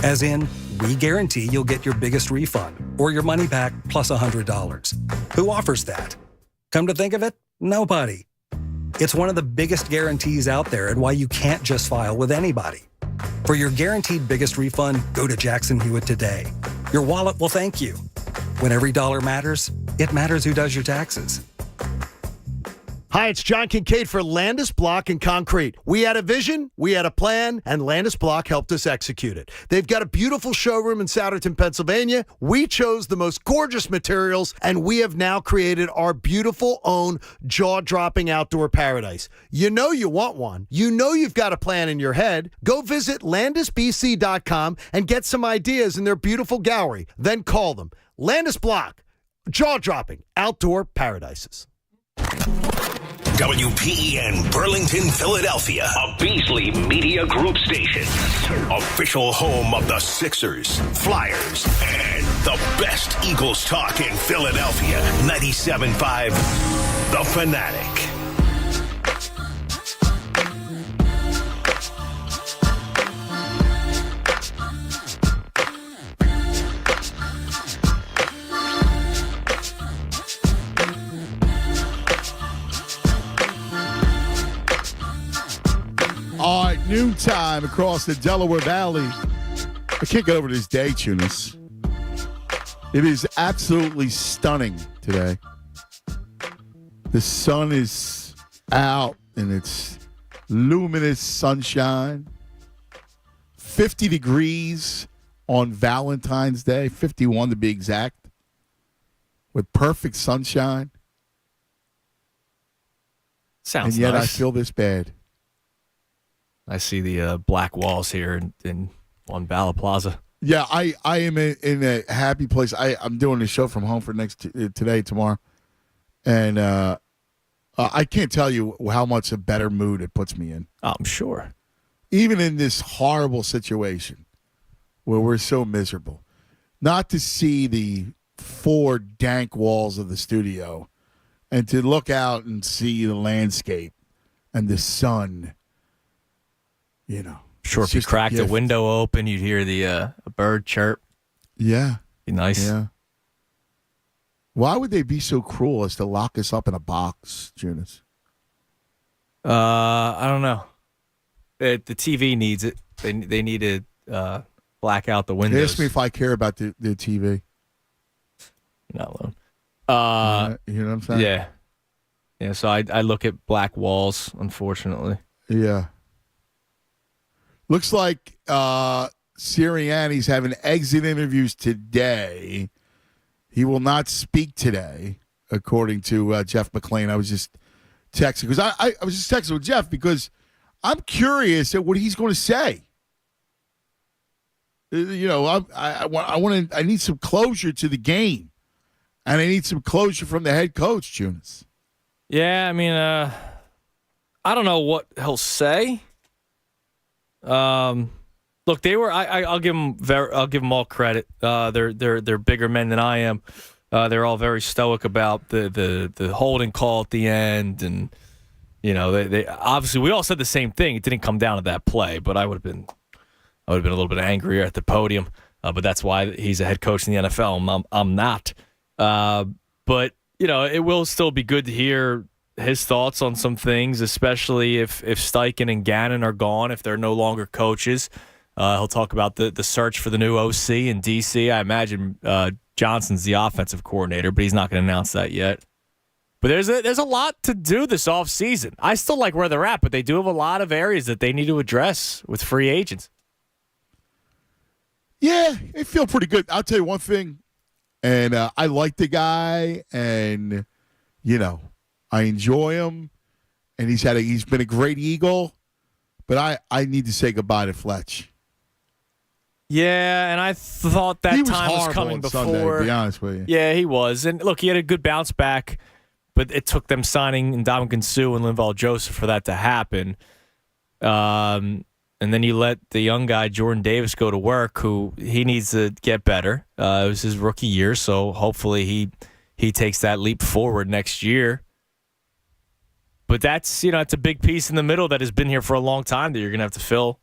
As in, we guarantee you'll get your biggest refund or your money back plus $100. Who offers that? Come to think of it, nobody. It's one of the biggest guarantees out there and why you can't just file with anybody. For your guaranteed biggest refund, go to Jackson Hewitt today. Your wallet will thank you. When every dollar matters, it matters who does your taxes. Hi, it's John Kincaid for Landis Block and Concrete. We had a vision, we had a plan, and Landis Block helped us execute it. They've got a beautiful showroom in Souderton, Pennsylvania. We chose the most gorgeous materials, and we have now created our beautiful own jaw-dropping outdoor paradise. You know you want one. You know you've got a plan in your head. Go visit landisbc.com and get some ideas in their beautiful gallery. Then call them. Landis Block, jaw-dropping outdoor paradises. WPEN Burlington, Philadelphia, a Beasley Media Group station. Official home of the Sixers, Flyers, and the best Eagles talk in Philadelphia. 97.5 The Fanatic. time across the Delaware Valley. I can't get over this day, Tunis. It is absolutely stunning today. The sun is out and it's luminous sunshine. 50 degrees on Valentine's Day, 51 to be exact, with perfect sunshine. Sounds and yet nice. I feel this bad. I see the black walls here on Bala Plaza. Yeah, I am in a happy place. I'm doing a show from home for today, tomorrow. And I can't tell you how much a better mood it puts me in. I'm sure. Even in this horrible situation where we're so miserable, not to see the 4 dank walls of the studio and to look out and see the landscape and the sun, Sure, if you cracked the window open, you'd hear a bird chirp. Yeah. Be nice. Yeah. Why would they be so cruel as to lock us up in a box, Jonas? I don't know. The TV needs it. They need to black out the windows. Ask me if I care about the TV. Not alone. You know what I'm saying? Yeah. Yeah, so I look at black walls, unfortunately. Yeah. Looks like Sirianni's having exit interviews today. He will not speak today, according to Jeff McClain. I was just texting because I was just texting with Jeff because I'm curious at what he's going to say. I need some closure to the game, and I need some closure from the head coach, Jonas. Yeah, I mean, I don't know what he'll say. Look, they were. I'll give them all credit. They're bigger men than I am. They're all very stoic about the holding call at the end, and they obviously we all said the same thing. It didn't come down to that play, but I would have been a little bit angrier at the podium. But that's why he's a head coach in the NFL. I'm not. But it will still be good to hear his thoughts on some things, especially if Steichen and Gannon are gone, if they're no longer coaches. He'll talk about the search for the new OC in D.C. I imagine Johnson's the offensive coordinator, but he's not going to announce that yet. But there's a lot to do this offseason. I still like where they're at, but they do have a lot of areas that they need to address with free agents. Yeah, they feel pretty good. I'll tell you one thing, and I like the guy, and I enjoy him, and he's been a great Eagle, but I need to say goodbye to Fletch. Yeah, and I thought that time was coming before. Sunday, to be honest with you. Yeah, he was. And look, he had a good bounce back, but it took them signing Ndamukong Suh and Linval Joseph for that to happen. And then you let the young guy, Jordan Davis, go to work, who he needs to get better. It was his rookie year, so hopefully he takes that leap forward next year. But that's, it's a big piece in the middle that has been here for a long time that you're going to have to fill.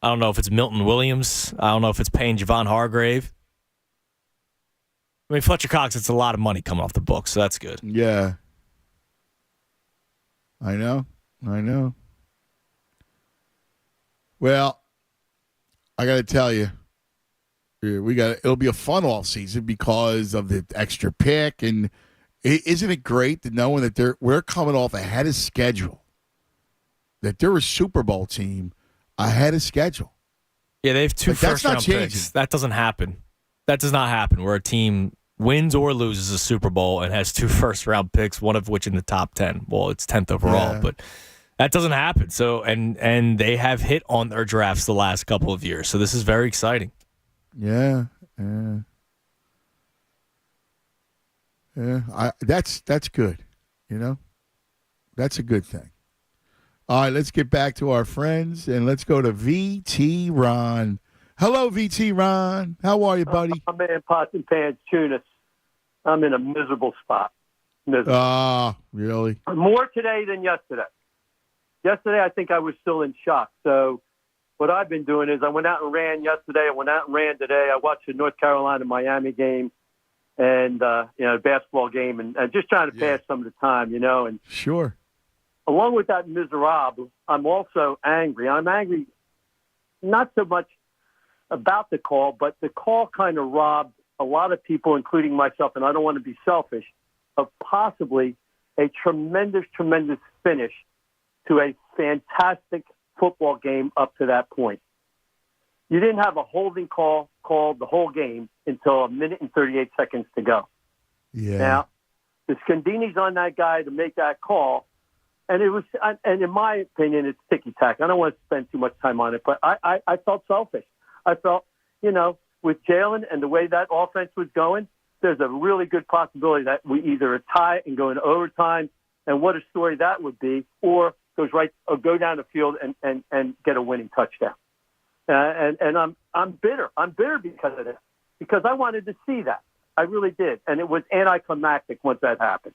I don't know if it's Milton Williams. I don't know if it's paying Javon Hargrave. I mean, Fletcher Cox, it's a lot of money coming off the books, so that's good. Yeah. I know. Well, I got to tell you, it'll be a fun off season because of the extra pick, and isn't it great that knowing that we're coming off ahead of schedule, that they're a Super Bowl team ahead of schedule. Yeah, they have 2 first-round picks. That doesn't happen. That does not happen where a team wins or loses a Super Bowl and has 2 first-round picks, one of which in the top 10. Well, it's 10th overall, but that doesn't happen. So, and they have hit on their drafts the last couple of years. So this is very exciting. Yeah. That's good. That's a good thing. All right, let's get back to our friends, and let's go to VT Ron. Hello, VT Ron. How are you, buddy? I'm in pots and pans, Tunis. I'm in a miserable spot. Miserable. Really? More today than yesterday. Yesterday, I think I was still in shock. So what I've been doing is I went out and ran yesterday. I went out and ran today. I watched the North Carolina-Miami game and, the basketball game, and just trying to pass some of the time, and Sure. a along with that miserable, I'm also angry. I'm angry not so much about the call, but the call kind of robbed a lot of people, including myself, and I don't want to be selfish, of possibly a tremendous, tremendous finish to a fantastic football game up to that point. You didn't have a holding call called the whole game until 1 minute and 38 seconds to go. Yeah. Now, the Scandini's on that guy to make that call, and in my opinion, it's ticky-tack. I don't want to spend too much time on it, but I felt selfish. I felt, with Jalen and the way that offense was going, there's a really good possibility that we either tie and go into overtime, and what a story that would be, or go down the field and get a winning touchdown. And I'm bitter. I'm bitter because of this, because I wanted to see that. I really did, and it was anticlimactic once that happened.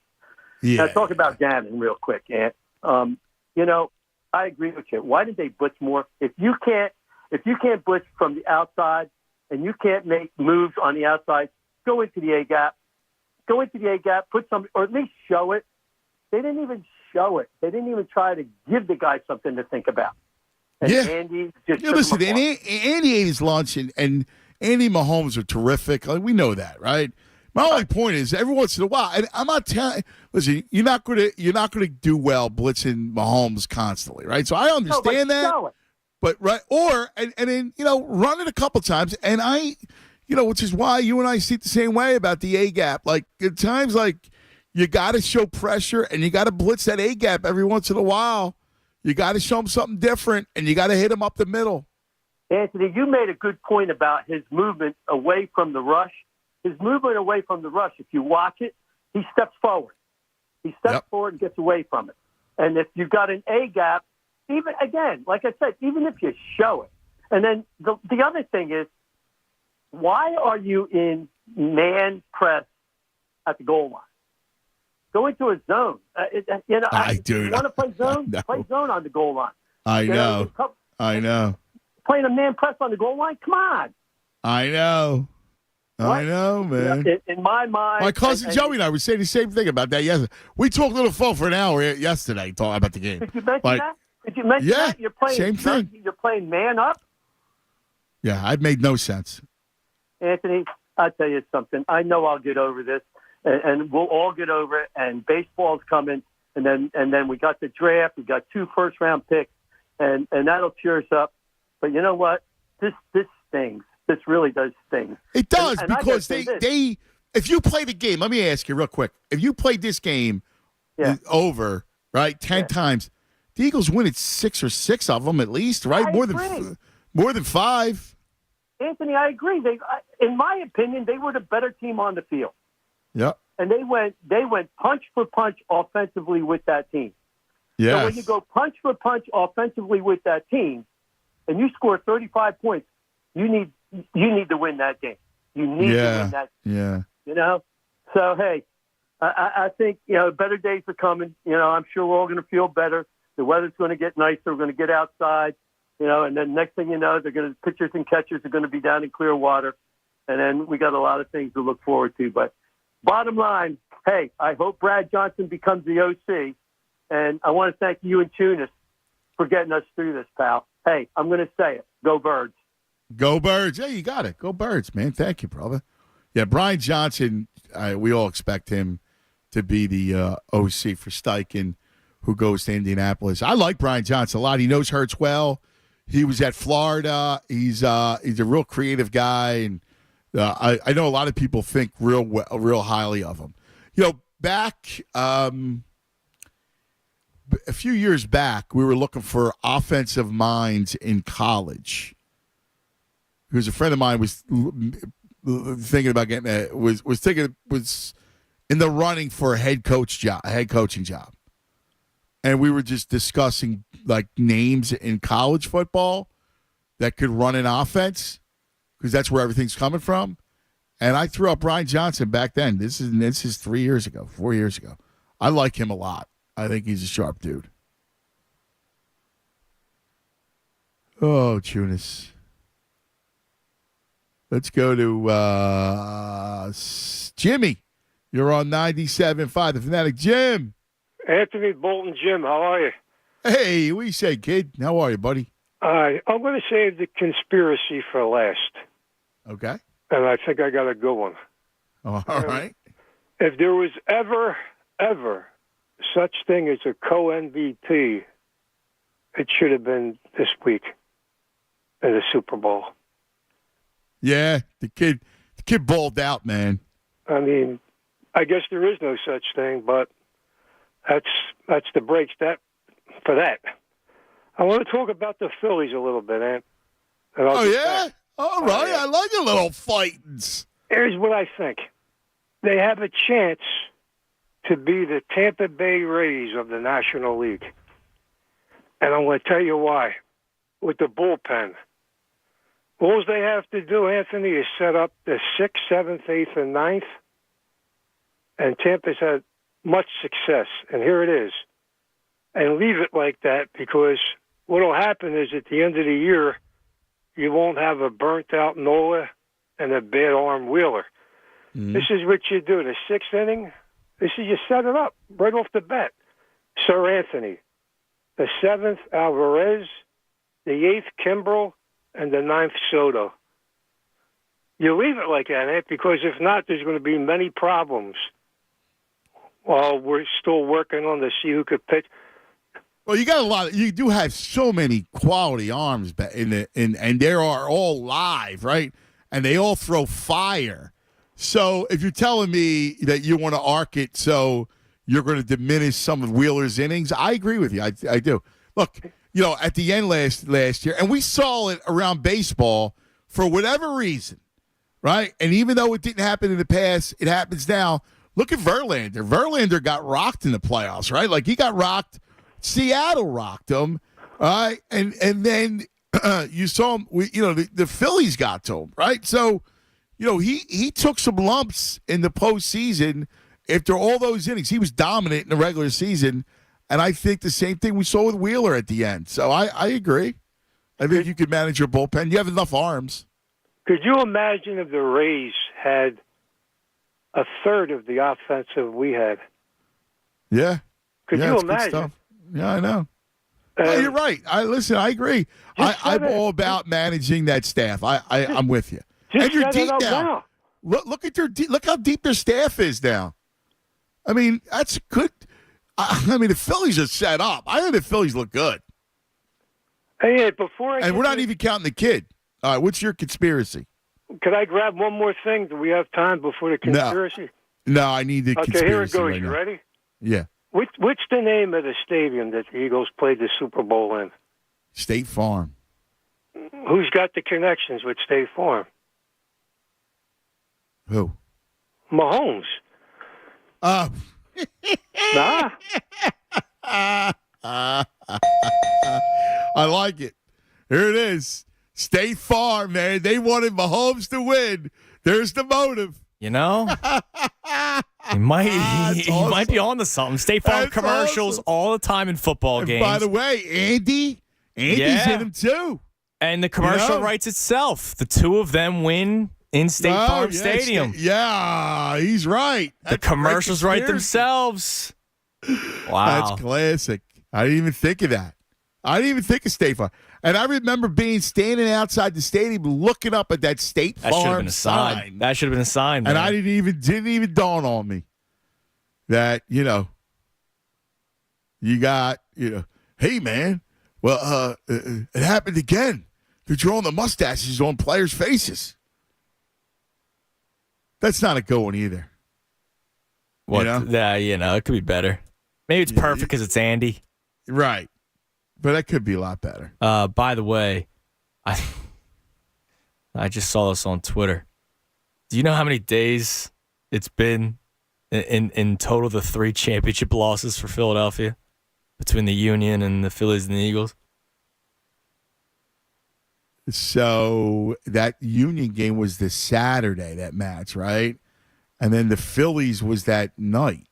Yeah. Now, talk about Gannon real quick, Ant. I agree with you. Why did they blitz more? If you can't blitz from the outside and you can't make moves on the outside, go into the A gap. Go into the A gap. Put some, or at least show it. They didn't even show it. They didn't even try to give the guy something to think about. And Andy just listen, Andy ate his lunch, and Andy Mahomes are terrific. Like, we know that, right? My only point is, every once in a while, and I'm not telling. Listen, you're not gonna do well blitzing Mahomes constantly, right? So I understand that. But right, and then run it a couple times, and which is why you and I see it the same way about the A gap. Like at times, like you got to show pressure, and you got to blitz that A gap every once in a while. You got to show him something different, and you got to hit him up the middle. Anthony, you made a good point about his movement away from the rush. His movement away from the rush, if you watch it, he steps forward. He steps forward and gets away from it. And if you've got an A gap, even again, like I said, even if you show it. And then the other thing is, why are you in man press at the goal line? Go into a zone. You want to play zone? Play zone on the goal line. I know. Playing a man press on the goal line? Come on. I know. What? I know, man. In my mind, my cousin Joey and I were saying the same thing about that yesterday. We talked on the phone for an hour yesterday talking about the game. Did you mention that? Did you mention that? You're playing same thing. You're playing man up. Yeah, it made no sense. Anthony, I'll tell you something. I know I'll get over this, and we'll all get over it. And baseball's coming, and then we got the draft. We got 2 first-round picks, and that'll cheer us up. But you know what? This stings. This really does sting. It does, because they if you play the game, let me ask you real quick. If you played this game over, right, 10 times, the Eagles win it 6 or 6 of them at least, right? More than 5. Anthony, I agree. In my opinion, they were the better team on the field. Yep. And they went punch for punch offensively with that team. Yeah. So when you go punch for punch offensively with that team, and you score 35 points, you need to win that game. You need to win that game. Yeah. So, hey, I think, better days are coming. I'm sure we're all going to feel better. The weather's going to get nicer. We're going to get outside, and then next thing you know, pitchers and catchers are going to be down in clear water. And then we got a lot of things to look forward to. But bottom line, hey, I hope Brad Johnson becomes the OC. And I want to thank you and Tunis for getting us through this, pal. Hey, I'm going to say it. Go Birds. Go Birds. Yeah, you got it. Go Birds, man. Thank you, brother. Yeah, Brian Johnson, we all expect him to be the OC for Steichen, who goes to Indianapolis. I like Brian Johnson a lot. He knows Hurts well. He was at Florida. He's a real creative guy, and I know a lot of people think real highly of him. Back a few years back, we were looking for offensive minds in college. Because a friend of mine was thinking about getting was in the running for a head coaching job, and we were just discussing like names in college football that could run an offense, because that's where everything's coming from. And I threw up Brian Johnson back then. This is 4 years ago. I like him a lot. I think he's a sharp dude. Oh, Tunis. Let's go to Jimmy. You're on 97.5 The Fanatic. Jim. Anthony, Bolton, Jim, how are you? Hey, what you say, kid? How are you, buddy? I'm going to save the conspiracy for last. Okay. And I think I got a good one. All right. If there was ever such thing as a co-MVP, it should have been this week in the Super Bowl. Yeah, the kid balled out, man. I mean, I guess there is no such thing, but that's the breaks for that. I want to talk about the Phillies a little bit, Ant. Oh, yeah? All right. I like a little fightings. Here's what I think. They have a chance to be the Tampa Bay Rays of the National League. And I'm going to tell you why. With the bullpen. All they have to do, Anthony, is set up the 6th, 7th, 8th, and 9th. And Tampa's had much success. And here it is. And leave it like that, because what will happen is at the end of the year, you won't have a burnt-out Nola and a bad-arm Wheeler. Mm-hmm. This is what you do. The 6th inning, this is you set it up right off the bat. Sir Anthony. The 7th, Alvarez. The 8th, Kimbrel. And the 9th, Soto. You leave it like that, Ant, because if not, there's going to be many problems while we're still working on to see who could pitch. Well, you got a lot. You do have so many quality arms, and they are all live, right? And they all throw fire. So if you're telling me that you want to arc it so you're going to diminish some of Wheeler's innings, I agree with you. I do. Look, at the end last year, and we saw it around baseball for whatever reason, right? And even though it didn't happen in the past, it happens now. Look at Verlander. Verlander got rocked in the playoffs, right? Like he got rocked. Seattle rocked him, right? And then you saw him. The Phillies got to him, right? So, he took some lumps in the postseason after all those innings. He was dominant in the regular season, and I think the same thing we saw with Wheeler at the end. So I agree. I think you could manage your bullpen. You have enough arms. Could you imagine if the Rays had a third of the offensive we had? Yeah. Could you imagine? Yeah, I know. You're right. I agree. I'm all about managing that staff. I'm with you. And you're deep now. Look at look how deep their staff is now. I mean, that's good. The Phillies are set up. I think the Phillies look good. Hey, and we're not even counting the kid. All right, what's your conspiracy? Could I grab one more thing? Do we have time before the conspiracy? No, I need the conspiracy. Okay, here it goes. Right you now. Ready? Yeah. What's the name of the stadium that the Eagles played the Super Bowl in? State Farm. Who's got the connections with State Farm? Who? Mahomes. Nah. I like it. Here it is. State Farm, man. They wanted Mahomes to win. There's the motive. He might be on to something. State Farm That's commercials awesome. all the time in football games. By the way, Andy's in them too. And the commercial writes itself. The two of them win in State Farm Stadium. He's right. The commercials write themselves. Wow. That's classic. I didn't even think of that. I didn't even think of State Farm. And I remember standing outside the stadium looking up at that State Farm That should have been a sign. sign. That should have been a sign, man. And I didn't even dawn on me that, you got, hey, man, well, it happened again. They're drawing the mustaches on players' faces. That's not a good one either. What? It could be better. Maybe it's perfect because it's Andy. Right. But that could be a lot better. By the way, I just saw this on Twitter. Do you know how many days it's been in total, the 3 championship losses for Philadelphia between the Union and the Phillies and the Eagles? So that Union game was the Saturday, that match, right? And then the Phillies was that night.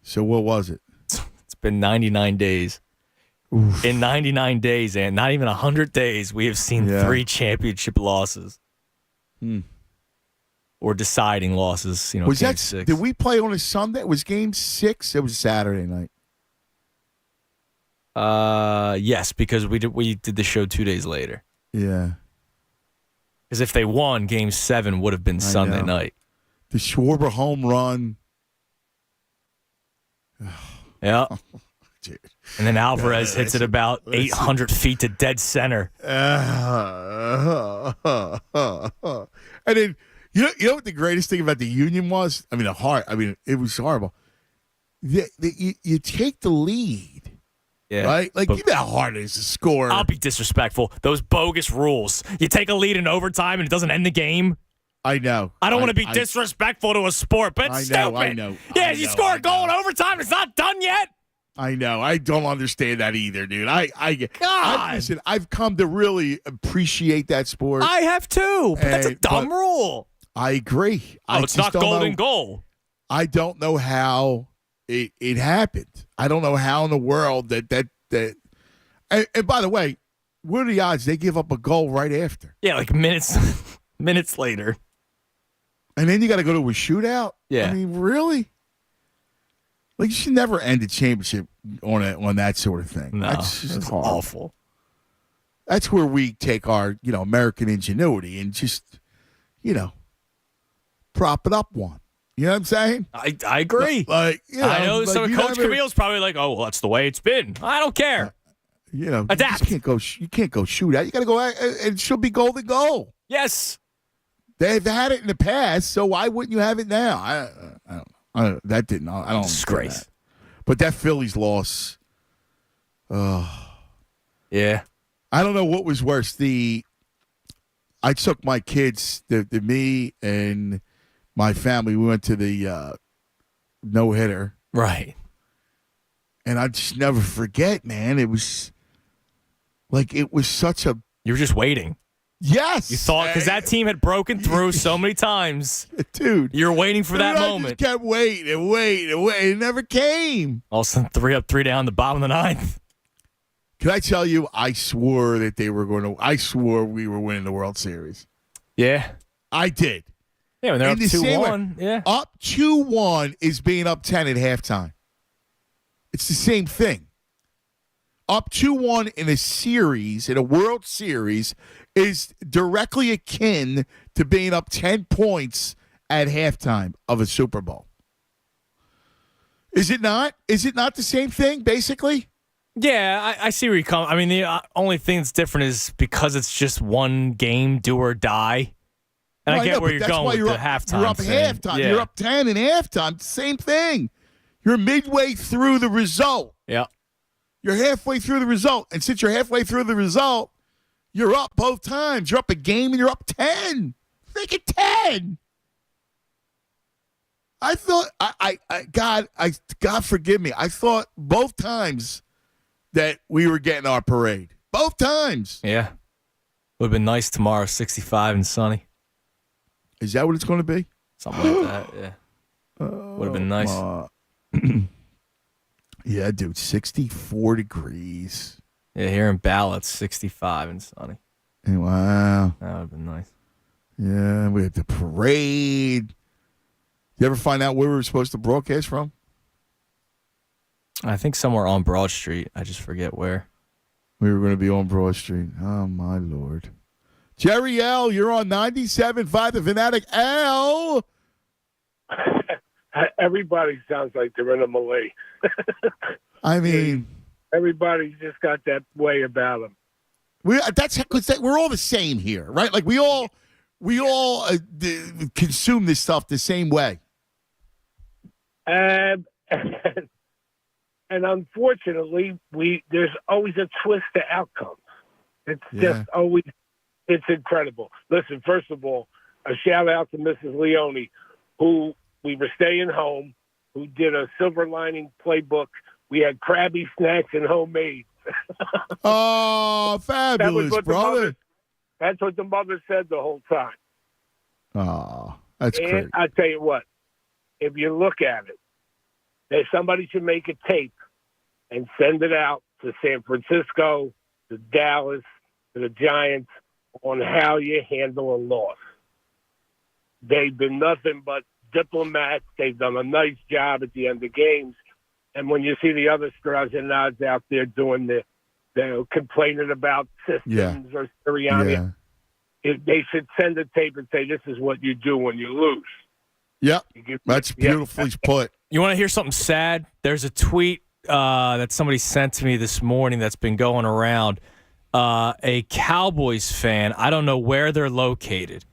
So what was it? It's been 99 days. Oof. In 99 days, and not even 100 days, we have seen 3 championship losses. or deciding losses. Was game that 6. Did we play on a Sunday? It was game 6. It was Saturday night. Yes, because we did the show 2 days later. Yeah. Because if they won, game 7 would have been Sunday night. The Schwarber home run. Yeah. Dude. And then Alvarez hits it about 800 feet to dead center. And then you know what the greatest thing about the Union was? I mean, it was horrible. You take the lead. Yeah. Right? Like, you know how hard it is to score. I'll be disrespectful. Those bogus rules. You take a lead in overtime and it doesn't end the game. I know. I don't want to be disrespectful to a sport, but it's stupid. I know. Yeah, you score a goal in overtime. It's not done yet. I know. I don't understand that either, dude. Listen, I've come to really appreciate that sport. I have too, but that's a dumb rule. I agree. It's not golden goal. I don't know how it happened. I don't know how in the world that and by the way, what are the odds they give up a goal right after? Yeah, like minutes later. And then you got to go to a shootout? Yeah. I mean, really? Like, you should never end a championship on that sort of thing. No, that's just awful. That's where we take our, American ingenuity and just, prop it up one. You know what I'm saying? I agree. I know some Coach Camille's probably like, oh, well, that's the way it's been. I don't care. You Adapt. can't go shoot out. You got to go out, and it should be golden goal. Yes. They've had it in the past, so why wouldn't you have it now? I don't know. That didn't. I don't. Disgrace. That. But that Phillies loss. Yeah. I don't know what was worse. I took my kids, me and my family. We went to the no hitter. Right. And I just never forget, man. It was such a. You were just waiting. Yes. You thought, because that team had broken through so many times. Dude. You're waiting for that moment. I just kept waiting and waiting and waiting. It never came. All of a sudden, 3 up, 3 down, the bottom of the 9th. Can I tell you, I swore that I swore we were winning the World Series. Yeah. I did. Yeah, when they're up 2-1. Yeah. Up 2-1 is being up 10 at halftime. It's the same thing. Up 2-1 in a series, in a World Series, is directly akin to being up 10 points at halftime of a Super Bowl. Is it not? Is it not the same thing, basically? Yeah, I see where you come. I mean, the only thing that's different is because it's just one game, do or die. And I get where you're going with the halftime. You're up halftime. Yeah. You're up 10 in halftime. Same thing. You're midway through the result. Yeah. You're halfway through the result. And since you're halfway through the result, you're up both times. You're up a game and you're up 10. Make it 10. I thought, God forgive me. I thought both times that we were getting our parade. Both times. Yeah. Would have been nice tomorrow, 65 and sunny. Is that what it's going to be? Something like that, yeah. Would have been nice. Yeah, dude, 64 degrees. Yeah, here in Ballot, 65 and sunny. Hey, wow. That would have been nice. Yeah, we had the parade. You ever find out where we were supposed to broadcast from? I think somewhere on Broad Street. I just forget where. We were going to be on Broad Street. Oh, my Lord. Jerry L., you're on 97.5 The Fanatic. L. Everybody sounds like they're in a malaise. I mean, everybody's just got that way about them. That's because we're all the same here, right? Like we all consume this stuff the same way. And unfortunately, there's always a twist to outcomes. It's just always, it's incredible. Listen, first of all, a shout out to Mrs. Leone, who we were staying home, who did a silver lining playbook. We had Krabby snacks and homemade. Oh, fabulous, brother. That's what the mother said the whole time. Oh, that's great. I tell you what, if you look at it, that somebody should make a tape and send it out to San Francisco, to Dallas, to the Giants on how you handle a loss. they've been nothing but diplomats. They've done a nice job at the end of games. And when you see the other straws and nods out there doing they're complaining about systems or Sirianni, they should send a tape and say, this is what you do when you lose. Yep. That's beautifully put. You want to hear something sad? There's a tweet that somebody sent to me this morning that's been going around. A Cowboys fan, I don't know where they're located,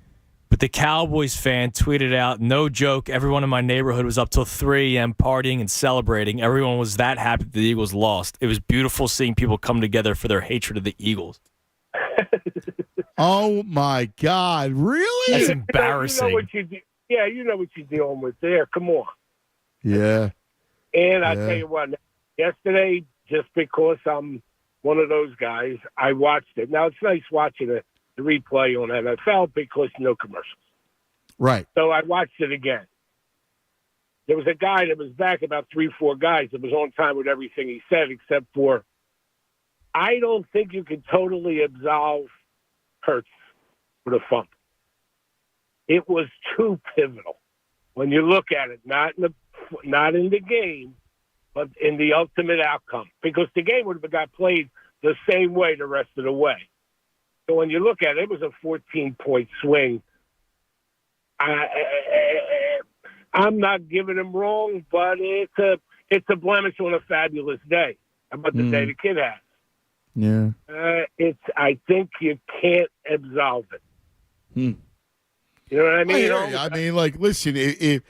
but the Cowboys fan tweeted out, no joke, everyone in my neighborhood was up till 3 a.m. partying and celebrating. Everyone was that happy that the Eagles lost. It was beautiful seeing people come together for their hatred of the Eagles. Oh, my God. Really? That's embarrassing. You know what you're dealing with there. Come on. Yeah. And I tell you what, yesterday, just because I'm one of those guys, I watched it. Now, it's nice watching the replay on NFL because no commercials. Right. So I watched it again. There was a guy that was back, about 3-4 guys, that was on time with everything he said, except for I don't think you can totally absolve Hurts with a fumble. It was too pivotal when you look at it, not in the game, but in the ultimate outcome, because the game would have got played the same way the rest of the way. So when you look at it, it was a 14-point swing. I'm not giving him wrong, but it's a blemish on a fabulous day. How about the day the kid has? Yeah. I think you can't absolve it. You know what I mean? I mean, like, listen, if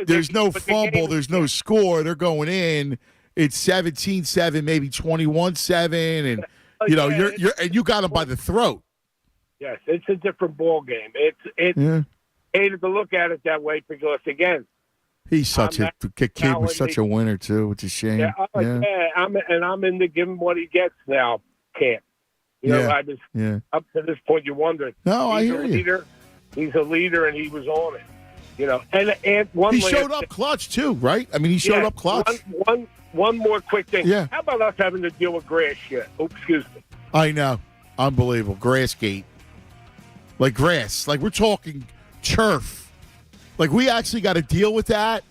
there's no fumble, there's no score, they're going in. It's 17-7, maybe 21-7, and you got them by the throat. Yes, it's a different ball game. It's hated to look at it that way because again, he's such a kid was such a winner too. It's a shame. I'm into giving what he gets now. Can't. I just up to this point you wonder. No, I hear you. He's a leader, and he was on it. And he showed up clutch too, right? I mean, he showed up clutch. One more quick thing. Yeah. How about us having to deal with grass shit? Oh, excuse me. I know. Unbelievable. Grassgate. Like grass. Like we're talking turf. Like we actually got to deal with that.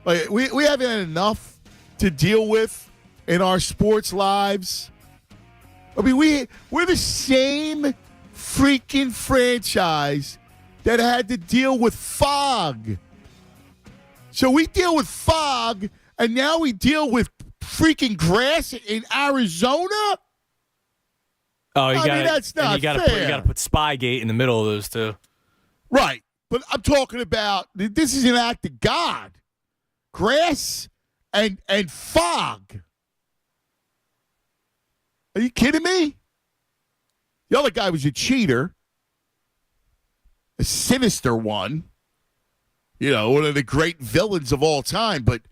Like we haven't had enough to deal with in our sports lives. I mean, we're the same freaking franchise that had to deal with fog. So we deal with fog, and now we deal with freaking grass in Arizona? Oh, that's not fair. You got to put Spygate in the middle of those two. Right. But I'm talking about, this is an act of God. Grass and fog. Are you kidding me? The other guy was a cheater. A sinister one. One of the great villains of all time. But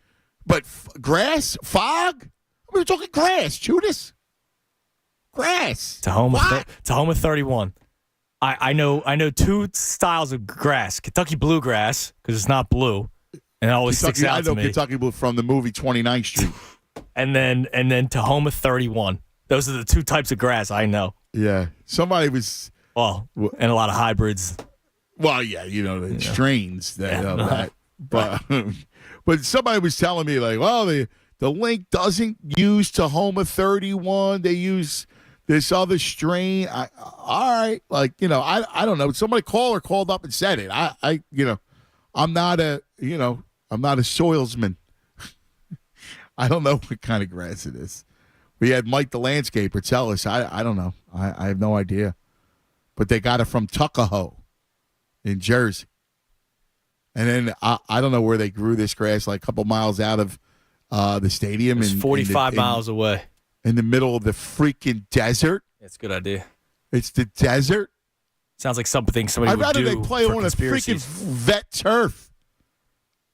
grass? Fog? We're talking grass, Judas. Grass. Tahoma 31. I know two styles of grass. Kentucky bluegrass, because it's not blue. And it always sticks out to me. I know Kentucky blue from the movie 29th Street. and then Tahoma 31. Those are the two types of grass I know. Yeah. Somebody was... Well, and a lot of hybrids. Well, yeah, the strains that. But somebody was telling me, like, well, the link doesn't use Tahoma 31. They use this other strain. All right. Like, I don't know. Somebody called up and said it. I'm not a soilsman. I don't know what kind of grass it is. We had Mike the landscaper tell us. I don't know. I have no idea. But they got it from Tuckahoe in Jersey. And then I don't know where they grew this grass, like a couple miles out of the stadium. It's 45 miles away. In the middle of the freaking desert. That's a good idea. It's the desert. Sounds like something somebody would do. I'd rather they play on a freaking vet turf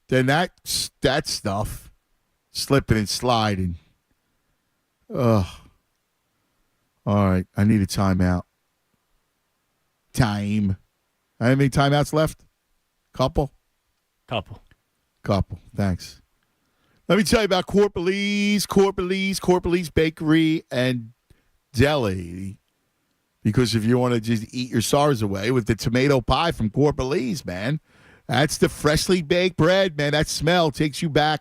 than that stuff. Slipping and sliding. Ugh. All right. I need a timeout. How many timeouts left? Couple. Thanks. Let me tell you about Corporalee's Bakery and Deli. Because if you want to just eat your sorrows away with the tomato pie from Corporalese, man, that's the freshly baked bread, man. That smell takes you back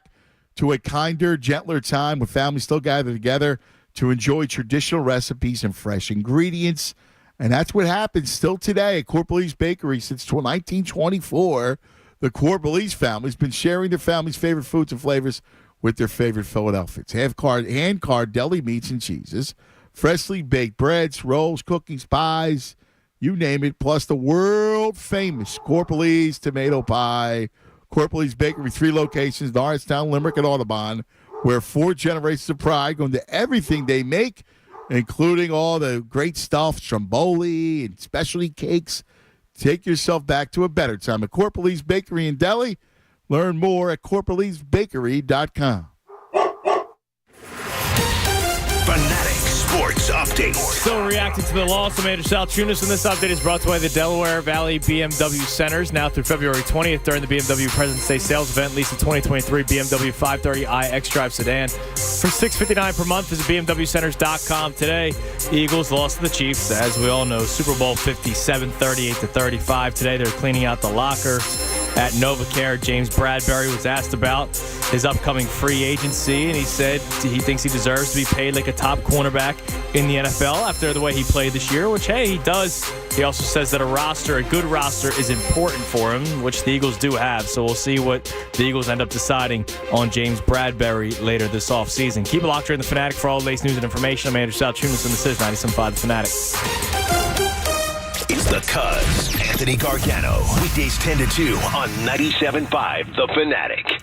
to a kinder, gentler time when families still gather together to enjoy traditional recipes and fresh ingredients. And that's what happens still today at Corporalese Bakery since 1924. The Corporalese family's been sharing their family's favorite foods and flavors with their favorite Philadelphians. Hand-carved deli meats and cheeses, freshly baked breads, rolls, cookies, pies, you name it, plus the world-famous Corporalese tomato pie. Corporalese Bakery, 3 locations, Norristown, Limerick, and Audubon, where 4 generations of pride go into everything they make, including all the great stuff, stromboli and specialty cakes. Take yourself back to a better time at Corporalese Bakery in Delhi. Learn more at corporalesebakery.com. Fanatic Sports Update. Still reacting to the loss of Major Sal Tunis, and this update is brought to you by the Delaware Valley BMW Centers. Now through February 20th during the BMW President's Day sales event, lease a 2023 BMW 530i xDrive sedan for $659 per month. Visit BMWCenters.com today. The Eagles lost to the Chiefs, as we all know, Super Bowl 57, 38-35. Today they're cleaning out the locker at NovaCare. James Bradbury was asked about his upcoming free agency, and he said he thinks he deserves to be paid like a top cornerback in the NFL after the way he played this year, which, hey, he does. He also says that a good roster is important for him, which the Eagles do have. So we'll see what the Eagles end up deciding on James Bradbury later this offseason. Keep it locked here in the Fanatic for all the latest news and information. I'm Andrew Salchunas, and this is 97.5 The Fanatic. It's the Cuz, Anthony Gargano. Weekdays 10 to 2 on 97.5 The Fanatic.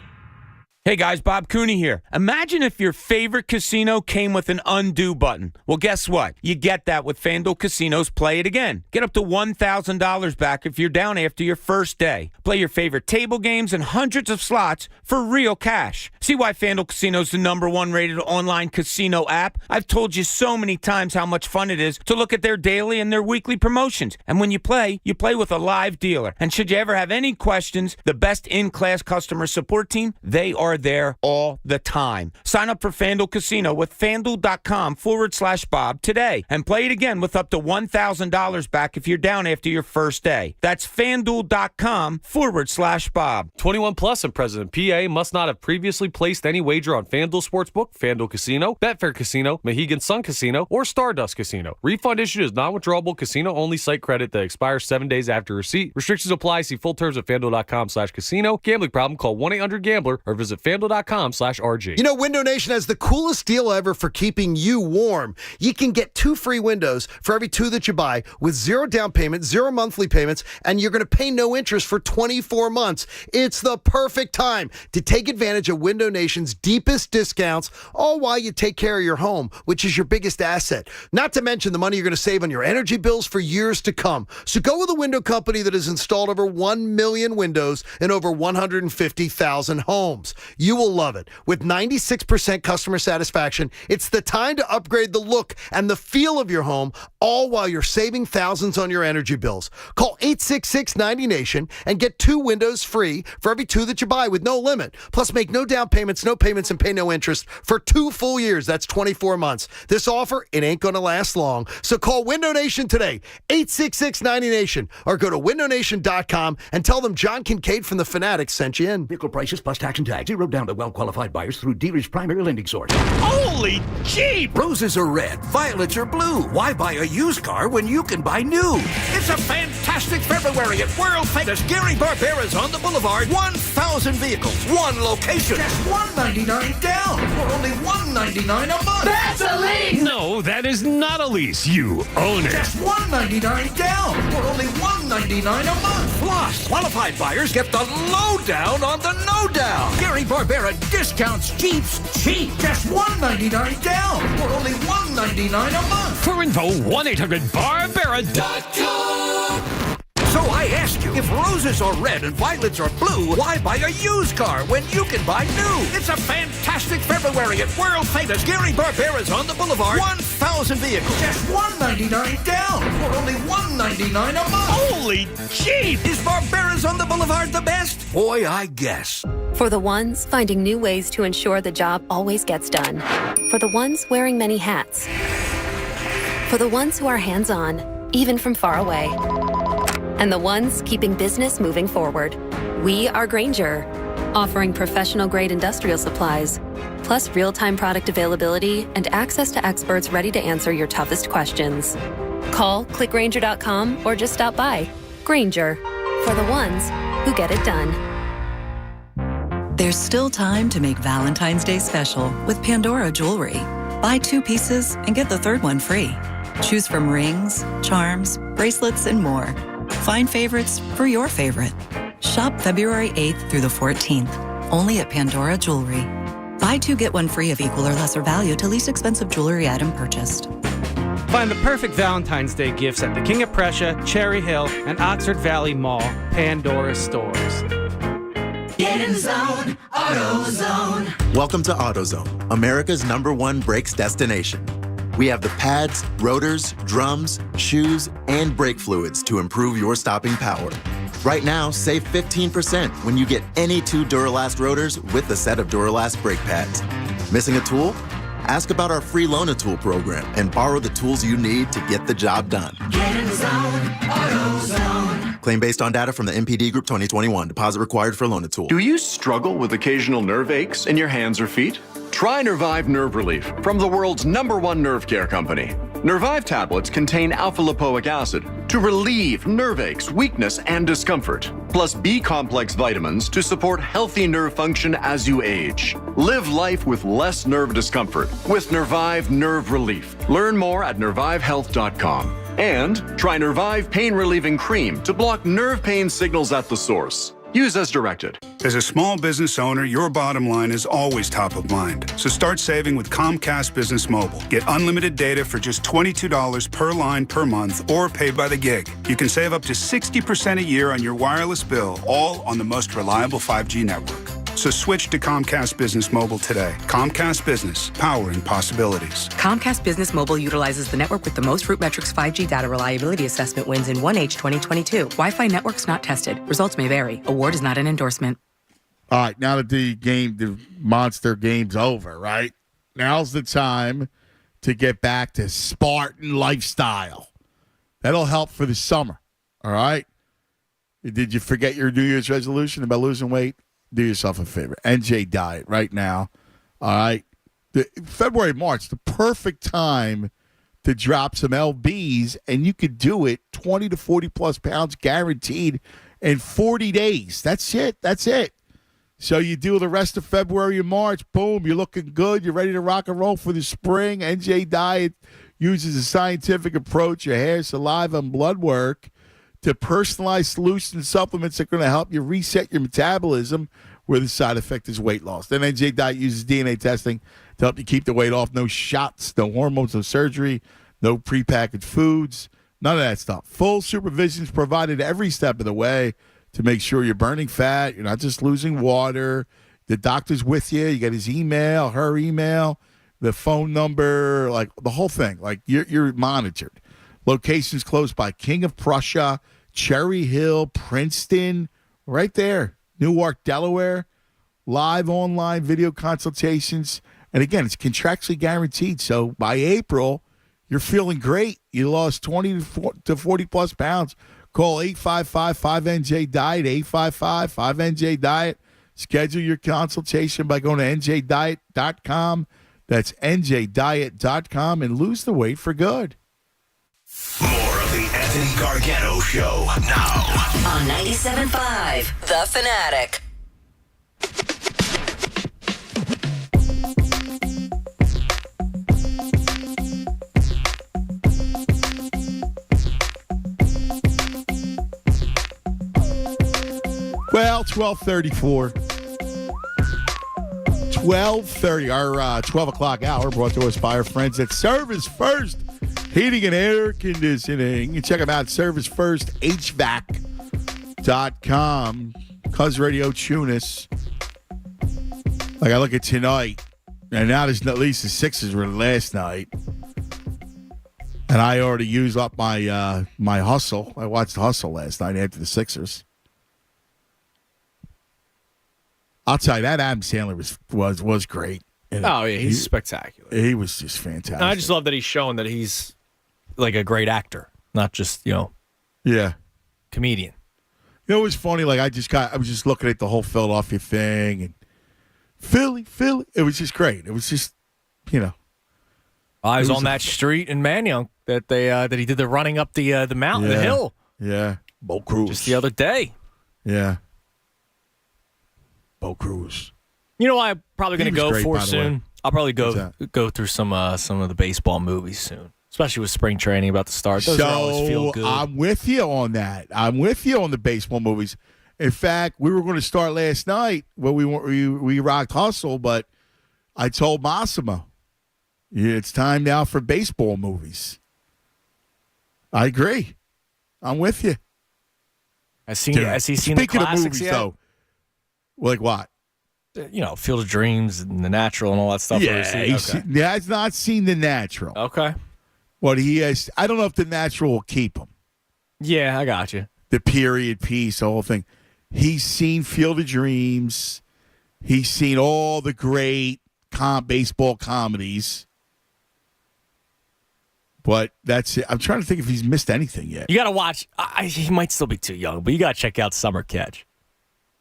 Hey guys, Bob Cooney here. Imagine if your favorite casino came with an undo button. Well, guess what? You get that with FanDuel Casino's Play It Again. Get up to $1,000 back if you're down after your first day. Play your favorite table games and hundreds of slots for real cash. See why FanDuel Casino's the #1 rated online casino app? I've told you so many times how much fun it is to look at their daily and their weekly promotions. And when you play with a live dealer. And should you ever have any questions, the best in-class customer support team, they are there all the time. Sign up for FanDuel Casino with FanDuel.com/Bob today and play it again with up to $1,000 back if you're down after your first day. That's FanDuel.com/Bob. 21 plus and present PA must not have previously placed any wager on FanDuel Sportsbook, FanDuel Casino, Betfair Casino, Mohegan Sun Casino, or Stardust Casino. Refund issued is non-withdrawable casino-only site credit that expires 7 days after receipt. Restrictions apply. See full terms at FanDuel.com/casino. Gambling problem? Call 1-800-GAMBLER or visit FanDuel.com/RG. You know, Window Nation has the coolest deal ever for keeping you warm. You can get 2 free windows for every 2 that you buy with 0 down payment, 0 monthly payments, and you're going to pay no interest for 24 months. It's the perfect time to take advantage of Window Nation's deepest discounts, all while you take care of your home, which is your biggest asset. Not to mention the money you're going to save on your energy bills for years to come. So go with a window company that has installed over 1 million windows in over 150,000 homes. You will love it. With 96% customer satisfaction, it's the time to upgrade the look and the feel of your home, all while you're saving thousands on your energy bills. Call 866-90-NATION and get 2 windows free for every 2 that you buy with no limit. Plus, make no down payments, no payments, and pay no interest for 2 full years. That's 24 months. This offer, it ain't going to last long. So call Window Nation today, 866-90-NATION, or go to windownation.com and tell them John Kincaid from The Fanatic sent you in. Vehicle prices plus tax and tag. 0 down to well-qualified buyers through dealer's primary lending source. Holy jeep! Roses are red, violets are blue. Why buy a used car when you can buy new? It's a fantastic February at world-famous Gary Barbera's on the Boulevard. 1,000 vehicles, 1 location. Just $199 down, or only $199 a month. That's a lease! No, that is not a lease. You own it. Just $199 down, or only $199 a month. Plus, qualified buyers get the lowdown on the no-down. Gary Barbera discounts Jeeps cheap. Just $199 down, or only $199 a month. For info, 1-800-BARBERA.com. So I ask you, if roses are red and violets are blue, why buy a used car when you can buy new? It's a fantastic February at world-famous Gary Barbera's on the Boulevard. 1,000 vehicles, just $199 down, or only $199 a month. Holy jeep! Is Barbera's on the Boulevard the best? Boy, I guess. For the ones finding new ways to ensure the job always gets done. For the ones wearing many hats. For the ones who are hands-on, even from far away. And the ones keeping business moving forward. We are Grainger, offering professional-grade industrial supplies, plus real-time product availability and access to experts ready to answer your toughest questions. Call, click Grainger.com, or just stop by. Grainger, for the ones who get it done. There's still time to make Valentine's Day special with Pandora Jewelry. Buy 2 pieces and get the third one free. Choose from rings, charms, bracelets, and more. Find favorites for your favorite. Shop February 8th through the 14th, only at Pandora Jewelry. Buy 2, get 1 free of equal or lesser value to least expensive jewelry item purchased. Find the perfect Valentine's Day gifts at the King of Prussia, Cherry Hill, and Oxford Valley Mall Pandora stores. Get in zone, AutoZone. Welcome to AutoZone, America's #1 brakes destination. We have the pads, rotors, drums, shoes, and brake fluids to improve your stopping power. Right now, save 15% when you get any 2 Duralast rotors with a set of Duralast brake pads. Missing a tool? Ask about our free Loan-A-Tool program and borrow the tools you need to get the job done. Get in zone, AutoZone. Claim based on data from the MPD Group 2021. Deposit required for Loan-A-Tool. Do you struggle with occasional nerve aches in your hands or feet? Try Nervive Nerve Relief from the world's #1 nerve care company. Nervive tablets contain alpha-lipoic acid to relieve nerve aches, weakness, and discomfort, plus B-complex vitamins to support healthy nerve function as you age. Live life with less nerve discomfort with Nervive Nerve Relief. Learn more at nervivehealth.com. And try Nervive Pain Relieving Cream to block nerve pain signals at the source. Use as directed. As a small business owner, your bottom line is always top of mind. So start saving with Comcast Business Mobile. Get unlimited data for just $22 per line per month or pay by the gig. You can save up to 60% a year on your wireless bill, all on the most reliable 5G network. So switch to Comcast Business Mobile today. Comcast Business, powering possibilities. Comcast Business Mobile utilizes the network with the most RootMetrics 5G data reliability assessment wins in 1H 2022. Wi-Fi networks not tested. Results may vary. Award is not an endorsement. All right, now that the monster game's over, right? Now's the time to get back to Spartan lifestyle. That'll help for the summer, all right? Did you forget your New Year's resolution about losing weight? Do yourself a favor. NJ Diet right now, all right? February, March, the perfect time to drop some LBs, and you could do it 20 to 40-plus pounds guaranteed in 40 days. That's it. That's it. So you do the rest of February and March, boom, you're looking good. You're ready to rock and roll for the spring. NJ Diet uses a scientific approach, your hair, saliva, and blood work to personalize solutions, supplements that are going to help you reset your metabolism where the side effect is weight loss. Then NJ Diet uses DNA testing to help you keep the weight off. No shots, no hormones, no surgery, no prepackaged foods, none of that stuff. Full supervision is provided every step of the way to make sure you're burning fat, you're not just losing water. The doctor's with you. You got his email, her email, the phone number, like the whole thing. Like you're monitored. Locations close by: King of Prussia, Cherry Hill, Princeton, right there, Newark, Delaware. Live online video consultations. And again, it's contractually guaranteed. So by April, you're feeling great. You lost 20 to 40-plus pounds. Call 855-5NJ-DIET, 855-5NJ-DIET. Schedule your consultation by going to njdiet.com. That's njdiet.com, and lose the weight for good. More of the Anthony Gargano Show now on 97.5 The Fanatic. Well, 12:34. 12:30. Our 12 o'clock hour brought to us by our friends at Service First Heating and Air Conditioning. You can check them out at ServiceFirstHVAC.com. Cuz Radio Tunis. Like I look at tonight, and now there's at least the Sixers were last night. And I already used up my my hustle. I watched Hustle last night after the Sixers. I'll tell you, that Adam Sandler was great. Oh, yeah, he's spectacular. He was just fantastic. And I just love that he's showing that he's like a great actor, not just Yeah. comedian. It was funny. Like I was just looking at the whole Philadelphia thing and Philly. It was just great. It was just, I was on that street in Manayunk that he did the running up the mountain, the hill. Yeah. Bo Cruz. Just the other day. Yeah. Bo Cruz. You know what I'm probably going to go great, for by the soon? way. I'll probably go through some of the baseball movies soon, especially with spring training about to start. Those always feel good. I'm with you on that. I'm with you on the baseball movies. In fact, we were going to start last night when we rocked Hustle, but I told Massimo, it's time now for baseball movies. I agree. I'm with you. Has he seen Speaking the classics of movies, yet? though, like what? Field of Dreams and The Natural and all that stuff. Yeah, he has not seen The Natural. Okay. But he has. I don't know if The Natural will keep him. Yeah, I got you. The period piece, the whole thing. He's seen Field of Dreams. He's seen all the great baseball comedies. But that's it. I'm trying to think if he's missed anything yet. You got to watch. He might still be too young, but you got to check out Summer Catch.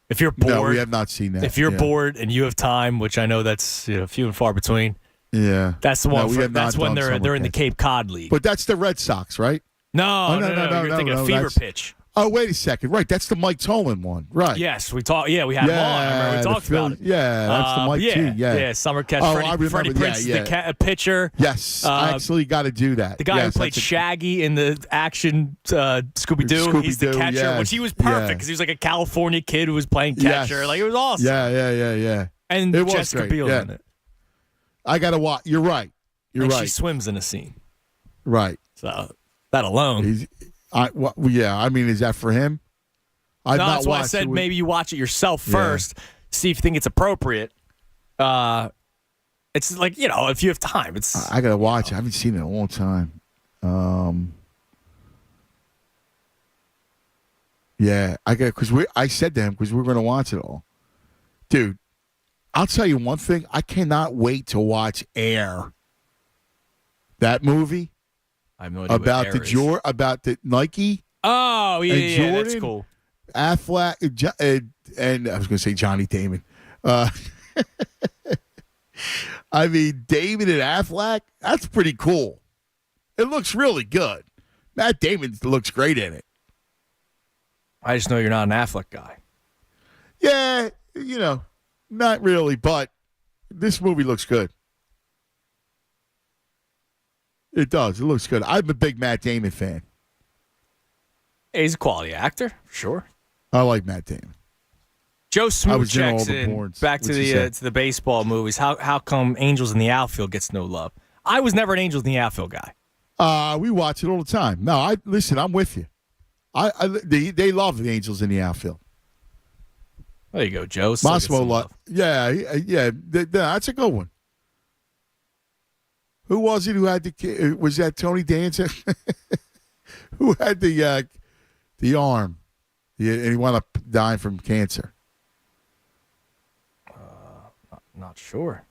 If you're bored, No, we have not seen that. If you're bored and you have time, which I know that's few and far between. Yeah, that's the one. No, that's when they're in the Cape Cod League. But that's the Red Sox, right? No. You're thinking of Fever Pitch. Oh, wait a second. Right, that's the Mike Tolan one. Right. Yes, we talked. Yeah, we had him on. I remember we talked about it. Yeah, that's the Mike T. Yeah, Summer Catch. Oh, I remember. Freddie Prinze, the pitcher. Yes, I actually got to do that. The guy who played Shaggy in the action Scooby-Doo. He's the catcher, which he was perfect because he was like a California kid who was playing catcher. Yes. Like, it was awesome. Yeah. And it was Jessica great. Biel's in it. I got to watch. You're right. And she swims in a scene. Right. So that alone. Is that for him? That's why I said maybe you watch it yourself first, see if you think it's appropriate. It's like, if you have time. I got to watch it. I haven't seen it in a long time. I said to him, because we're going to watch it all. Dude, I'll tell you one thing. I cannot wait to watch Air. That movie. I have no idea about the Nike. Oh, yeah, Jordan, that's cool. Affleck and I was going to say Johnny Damon. I mean, Damon and Affleck, that's pretty cool. It looks really good. Matt Damon looks great in it. I just know you're not an Affleck guy. Yeah, not really, but this movie looks good. It does. It looks good. I'm a big Matt Damon fan. He's a quality actor, sure. I like Matt Damon. Joe Smoot checks in. Back to the baseball movies. How come Angels in the Outfield gets no love? I was never an Angels in the Outfield guy. We watch it all the time. No, I'm with you. They love the Angels in the Outfield. There you go, Joe. Massimo, yeah. That's a good one. Who was it who had the? Was that Tony Danza? Who had the arm? And he wound up dying from cancer. Not sure.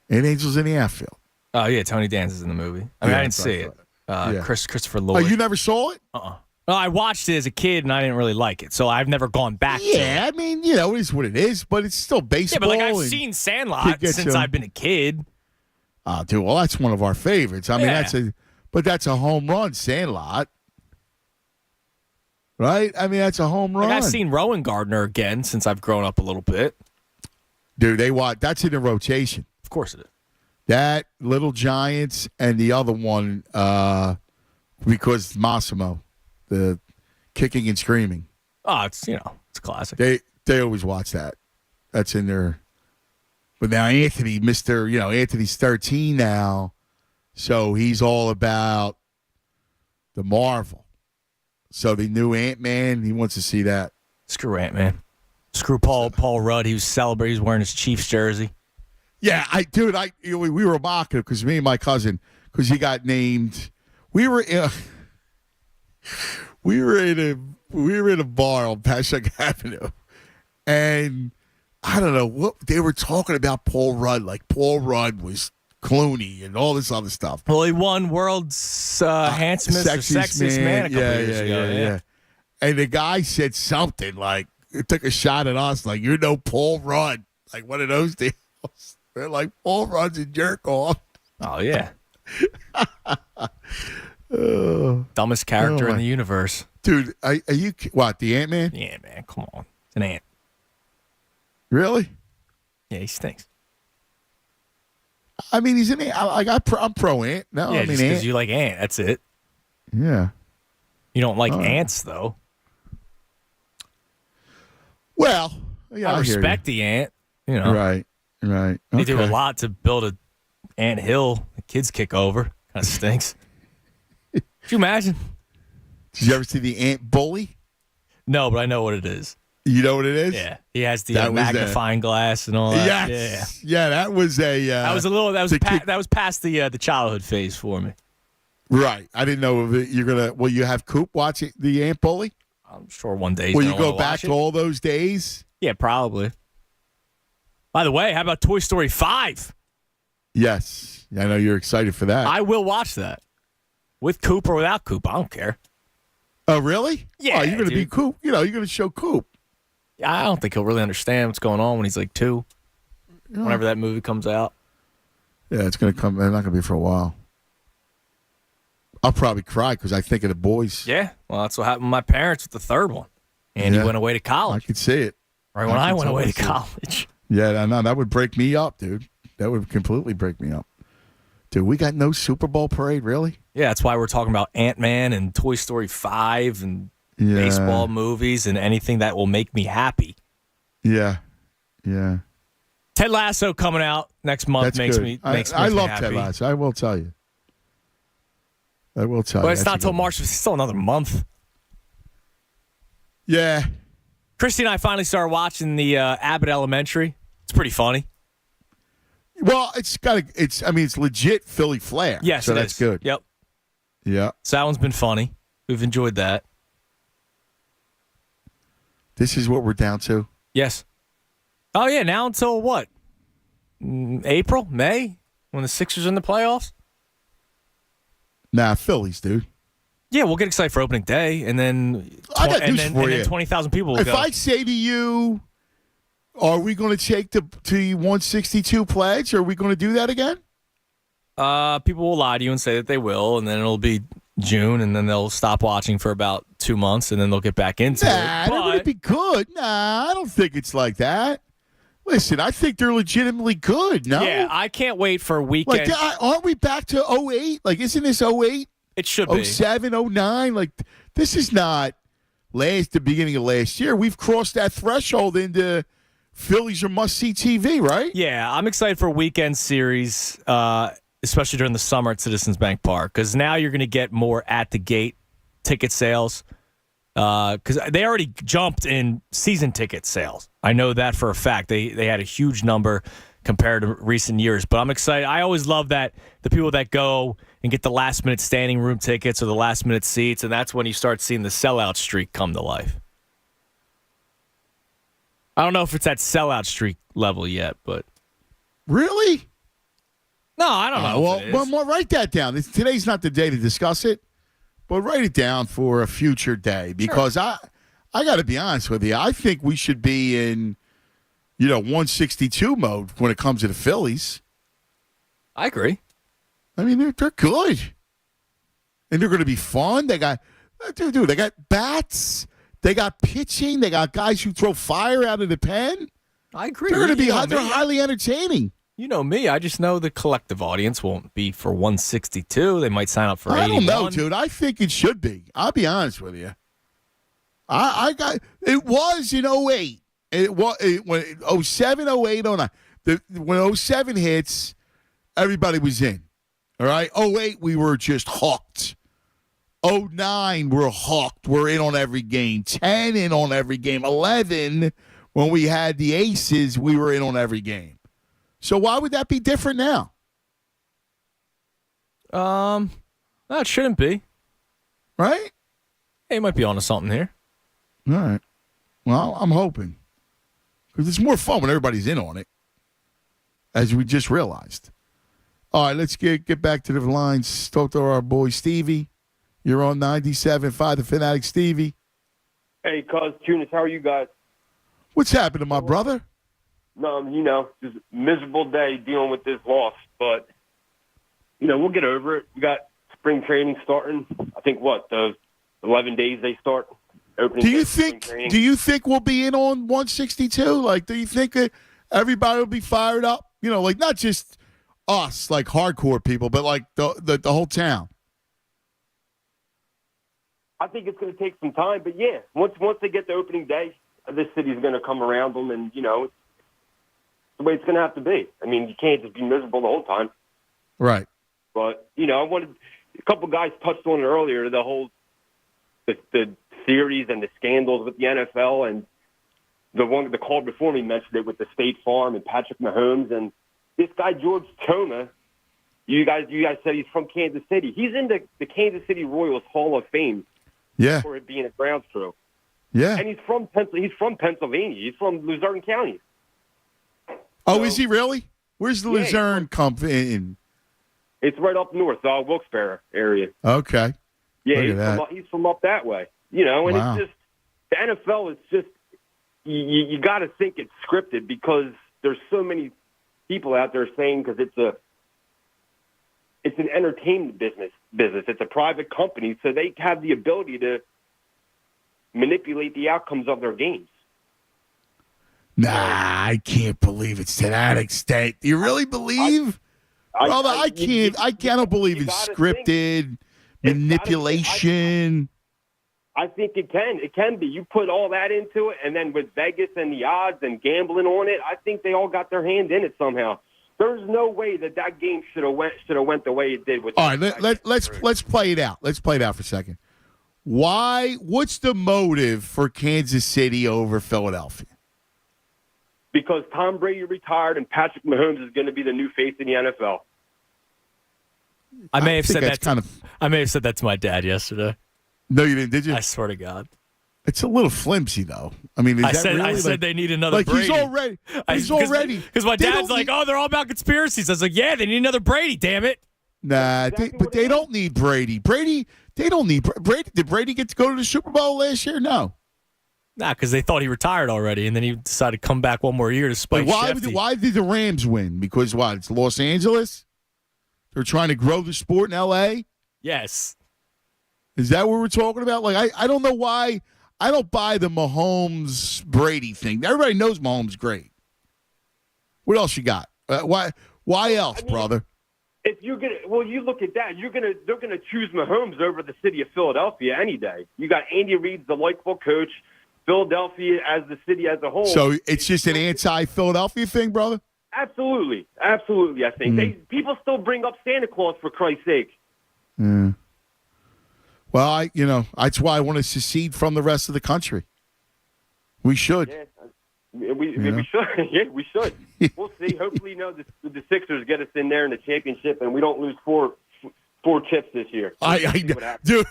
And Angels in the Outfield. Oh yeah, Tony Danza's in the movie. I didn't see it. Christopher Lloyd. Oh, you never saw it? Well, I watched it as a kid and I didn't really like it, so I've never gone back to it. Yeah, I mean, it is what it is, but it's still baseball. Yeah, but I've seen Sandlot since I've been a kid. Oh, dude, well, that's one of our favorites. I mean, that's a home run, Sandlot. Right? I mean, that's a home run. I've seen Rowan Gardner again since I've grown up a little bit. Dude, that's in the rotation. Of course it is. That, Little Giants, and the other one, because Massimo, the Kicking and Screaming. Oh, it's a classic. They always watch that. That's in there. But now Anthony's 13 now, so he's all about the Marvel. So the new Ant-Man, he wants to see that. Screw Ant-Man. Screw Paul Rudd. He was celebrating. He was wearing his Chiefs jersey. Yeah, we were mocking him because me and my cousin, because he got named. We were in a bar on Passyunk Avenue, and I don't know what they were talking about. Paul Rudd, like Paul Rudd was Clooney and all this other stuff. Well, he won world's handsomest or sexiest man a couple years ago. Yeah. And the guy said something like, he took a shot at us like, you're no Paul Rudd. Like one of those deals. They're like, Paul Rudd's a jerk off. Oh, yeah. Dumbest character in the universe. Dude, are you, what, the Ant-Man? Yeah, man, come on. It's an ant. Really? Yeah, he stinks. I mean, he's an ant. I'm pro ant. No, yeah, I mean just because ant. you like ant. That's it. Yeah. You don't like ants, though. Well, yeah, I respect the ant. You know, right. They do a lot to build a ant hill. The kids kick over. Kind of stinks. Could you imagine? Did you ever see the ant bully? No, but I know what it is. You know what it is? Yeah, he has the magnifying glass and all that. Yes. Yeah, that was a. That was past the childhood phase for me. Right. I didn't know if you're gonna. Will you have Coop watch the ant bully? I'm sure one day. Will you go back to all those days? Yeah, probably. By the way, how about Toy Story 5? Yes, I know you're excited for that. I will watch that with Coop or without Coop. I don't care. Oh, really? Yeah, you're going to be Coop. You know, you're going to show Coop. I don't think he'll really understand what's going on when he's like 2. Whenever that movie comes out. Yeah, it's going to come. It's not going to be for a while. I'll probably cry because I think of the boys. Yeah, well, that's what happened with my parents with the third one. And he went away to college. I could see it. Right when I went away to college. Yeah, no, that would break me up, dude. That would completely break me up. Dude, we got no Super Bowl parade, really? Yeah, that's why we're talking about Ant-Man and Toy Story 5 and baseball movies and anything that will make me happy. Yeah. Ted Lasso coming out next month makes me happy. I love Ted Lasso. I will tell you. But it's not until March. It's still another month. Yeah. Christy and I finally started watching the Abbott Elementary. It's pretty funny. Well, it's legit Philly flair. Yes, so that's good. Yep. Yeah. So that one's been funny. We've enjoyed that. This is what we're down to? Yes. Oh, yeah. Now until what? April? May? When the Sixers are in the playoffs? Nah, Phillies, dude. Yeah, we'll get excited for opening day, and then 20,000 people will if go. If I say to you, are we going to take the 162 pledge? Are we going to do that again? People will lie to you and say that they will, and then it'll be June, and then they'll stop watching for about 2 months, and then they'll get back into it. They're going to be good. Nah, I don't think it's like that. Listen, I think they're legitimately good. No, yeah, I can't wait for a weekend. Like, aren't we back to 08? Like, isn't this 08? It should be 07, 09. Like, this is not the beginning of last year. We've crossed that threshold into Phillies are must-see TV, right? Yeah, I'm excited for a weekend series, especially during the summer at Citizens Bank Park, because now you're going to get more at-the-gate ticket sales. Because they already jumped in season ticket sales. I know that for a fact. They had a huge number compared to recent years. But I'm excited. I always love that the people that go and get the last-minute standing room tickets or the last-minute seats, and that's when you start seeing the sellout streak come to life. I don't know if it's at sellout streak level yet, but... Really? No, I don't know. Well, write that down. Today's not the day to discuss it. But write it down for a future day because I got to be honest with you. I think we should be in, 162 mode when it comes to the Phillies. I agree. I mean, they're good, and they're going to be fun. They got, dude, they got bats. They got pitching. They got guys who throw fire out of the pen. I agree. They're going to be they're highly entertaining. You know me. I just know the collective audience won't be for 162. They might sign up for 81. I don't know, dude. I think it should be. I'll be honest with you. It was in 08. It was when 07, 08, 09. When 07 hits, everybody was in. All right? 08, we were just hooked. 09, we're hooked. We're in on every game. 10, in on every game. 11, when we had the aces, we were in on every game. So why would that be different now? No, it shouldn't be. Right? Hey, you might be onto something here. All right. Well, I'm hoping. Because it's more fun when everybody's in on it, as we just realized. All right, let's get back to the lines. Talk to our boy Stevie. You're on 97.5 The Fanatic, Stevie. Hey, Cuz Tunis, how are you guys? What's happening, my brother? No, just miserable day dealing with this loss, but we'll get over it. We got spring training starting. I think the 11 days they start opening. Do you think we'll be in on 162? Like, do you think that everybody will be fired up? Like not just us, like hardcore people, but like the whole town. I think it's going to take some time, but yeah, once they get the opening day, this city's going to come around them, and it's the way it's going to have to be. I mean, you can't just be miserable the whole time. Right. But I wanted a couple guys touched on it earlier, the whole the series and the scandals with the NFL, and the call before me mentioned it with the State Farm and Patrick Mahomes, and this guy George Toma. You guys said he's from Kansas City. He's in the Kansas City Royals Hall of Fame. Yeah. For it being a grounds crew. Yeah. And he's from Pennsylvania. He's from Luzerne County. Oh, is he really? Where's the Luzerne come in? It's right up north, Wilkes-Barre area. Okay. Yeah, he's from up that way. And wow. It's just the NFL is just you got to think it's scripted because there's so many people out there saying because it's an entertainment business. It's a private company, so they have the ability to manipulate the outcomes of their games. Nah, I can't believe it's to that extent. Do you really believe? Brother, I can't. I cannot believe it's scripted manipulation. I think it can. It can be. You put all that into it, and then with Vegas and the odds and gambling on it, I think they all got their hand in it somehow. There's no way that game should have went the way it did. With all right, let's play it out. Let's play it out for a second. What's the motive for Kansas City over Philadelphia? Because Tom Brady retired and Patrick Mahomes is going to be the new face in the NFL. I may have said that to my dad yesterday. No, you didn't, did you? I swear to God. It's a little flimsy, though. I mean, I said they need another Brady. He's already. Because my dad's like, they're all about conspiracies. I was like, yeah, they need another Brady, damn it. Nah, but they don't need Brady. They don't need Brady. Did Brady get to go to the Super Bowl last year? No. Nah, because they thought he retired already, and then he decided to come back one more year to spite Shefty. Why did the Rams win? Because what? It's Los Angeles? They're trying to grow the sport in L.A.? Yes. Is that what we're talking about? Like, I don't know why. I don't buy the Mahomes-Brady thing. Everybody knows Mahomes great. What else you got? Why else, brother? If you look at that. They're gonna choose Mahomes over the city of Philadelphia any day. You got Andy Reid's the likable coach. Philadelphia as the city as a whole. So it's just an anti-Philadelphia thing, brother? Absolutely. I think people still bring up Santa Claus for Christ's sake. Mm. Well, that's why I want to secede from the rest of the country. We should. Yeah, we should. Yeah, we should. We'll see. Hopefully, the Sixers get us in there in the championship, and we don't lose four chips this year. Dude,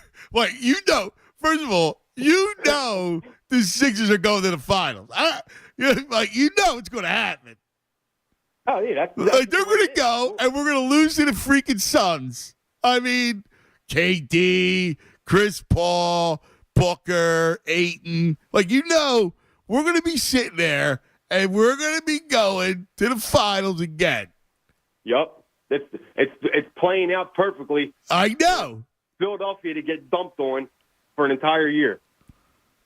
first of all, the Sixers are going to the finals. It's going to happen. Oh, yeah. They're going to go, and we're going to lose to the freaking Suns. I mean, KD, Chris Paul, Booker, Ayton. We're going to be sitting there, and we're going to be going to the finals again. Yep. It's playing out perfectly. I know. Philadelphia to get dumped on for an entire year.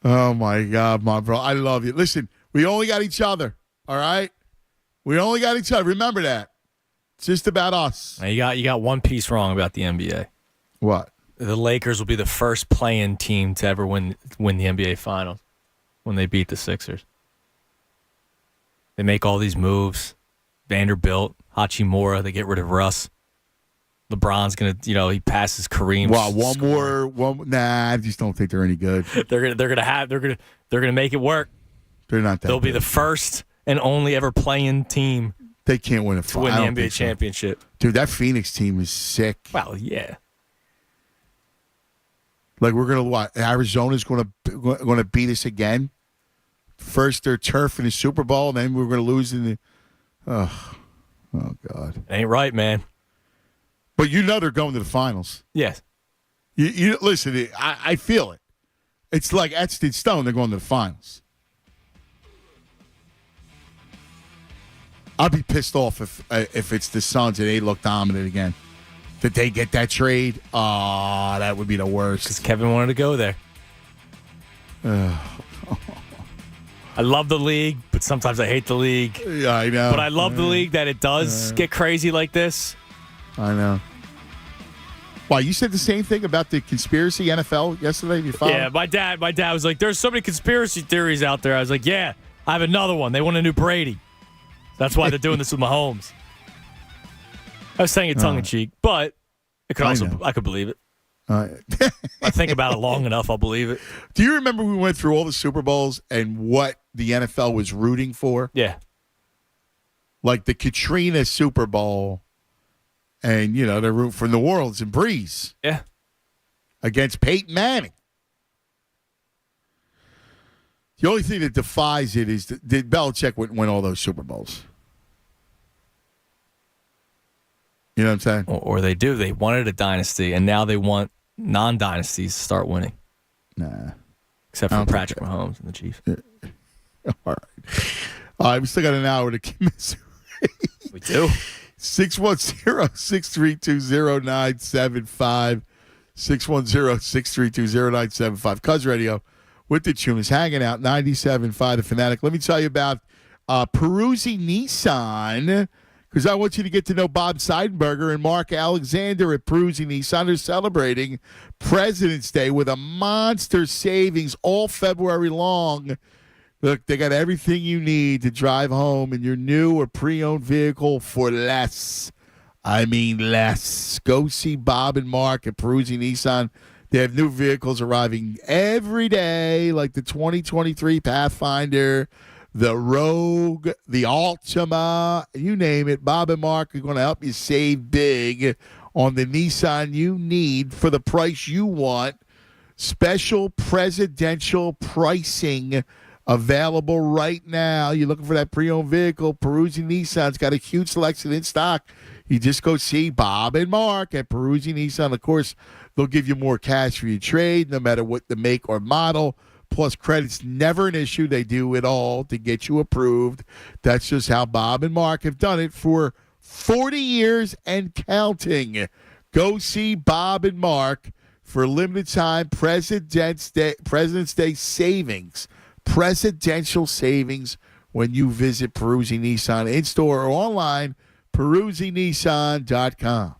Oh, my God, my bro. I love you. Listen, we only got each other, all right? We only got each other. Remember that. It's just about us. Now you got one piece wrong about the NBA. What? The Lakers will be the first play-in team to ever win the NBA Finals when they beat the Sixers. They make all these moves. Vanderbilt, Hachimura, they get rid of Russ. LeBron's gonna, he passes Kareem. Wow, nah, I just don't think they're any good. They're gonna make it work. They're not that. They'll be the first and only ever play-in team. They can't win to win the NBA championship. Dude, that Phoenix team is sick. Well, yeah. Like we're gonna Arizona's gonna beat us again. First their turf in the Super Bowl, and then we're gonna lose in the. Oh God. It ain't right, man. But you know they're going to the finals. Yes. You listen, I feel it. It's like etched in stone. They're going to the finals. I'll be pissed off if it's the Suns and they look dominant again. Did they get that trade? Oh, that would be the worst. Because Kevin wanted to go there. I love the league, but sometimes I hate the league. Yeah, I know. But I love the league that it does get crazy like this. I know. Why, you said the same thing about the conspiracy NFL yesterday? Yeah, my dad was like, there's so many conspiracy theories out there. I was like, yeah, I have another one. They want a new Brady. That's why they're doing this with Mahomes. I was saying it tongue-in-cheek, but it could I could believe it. I think about it long enough, I'll believe it. Do you remember we went through all the Super Bowls and what the NFL was rooting for? Yeah. Like the Katrina Super Bowl, and, they're rooting for New Orleans and Breeze. Yeah. Against Peyton Manning. The only thing that defies it is did Belichick win all those Super Bowls? You know what I'm saying? Or they do. They wanted a dynasty, and now they want non-dynasties to start winning. Nah. Except for Patrick Mahomes and the Chiefs. All right. We still got an hour to commiserate. We do. 610-632-0975. 610-632-0975. Cuz Radio with the Tunes hanging out, 97.5 The Fanatic. Let me tell you about Peruzzi Nissan, because I want you to get to know Bob Seidenberger and Mark Alexander at Peruzzi Nissan. They're celebrating President's Day with a monster savings all February long. Look, they got everything you need to drive home in your new or pre-owned vehicle for less. I mean less. Go see Bob and Mark at Peruzzi Nissan. They have new vehicles arriving every day, like the 2023 Pathfinder, the Rogue, the Altima, you name it. Bob and Mark are going to help you save big on the Nissan you need for the price you want. Special presidential pricing available right now. You're looking for that pre-owned vehicle. Peruzzi Nissan's got a huge selection in stock. You just go see Bob and Mark at Peruzzi Nissan. Of course, they'll give you more cash for your trade, no matter what the make or model. Plus, credit's never an issue. They do it all to get you approved. That's just how Bob and Mark have done it for 40 years and counting. Go see Bob and Mark for limited time President's Day savings. Presidential savings when you visit Peruzzi Nissan in-store or online, peruzzinissan.com.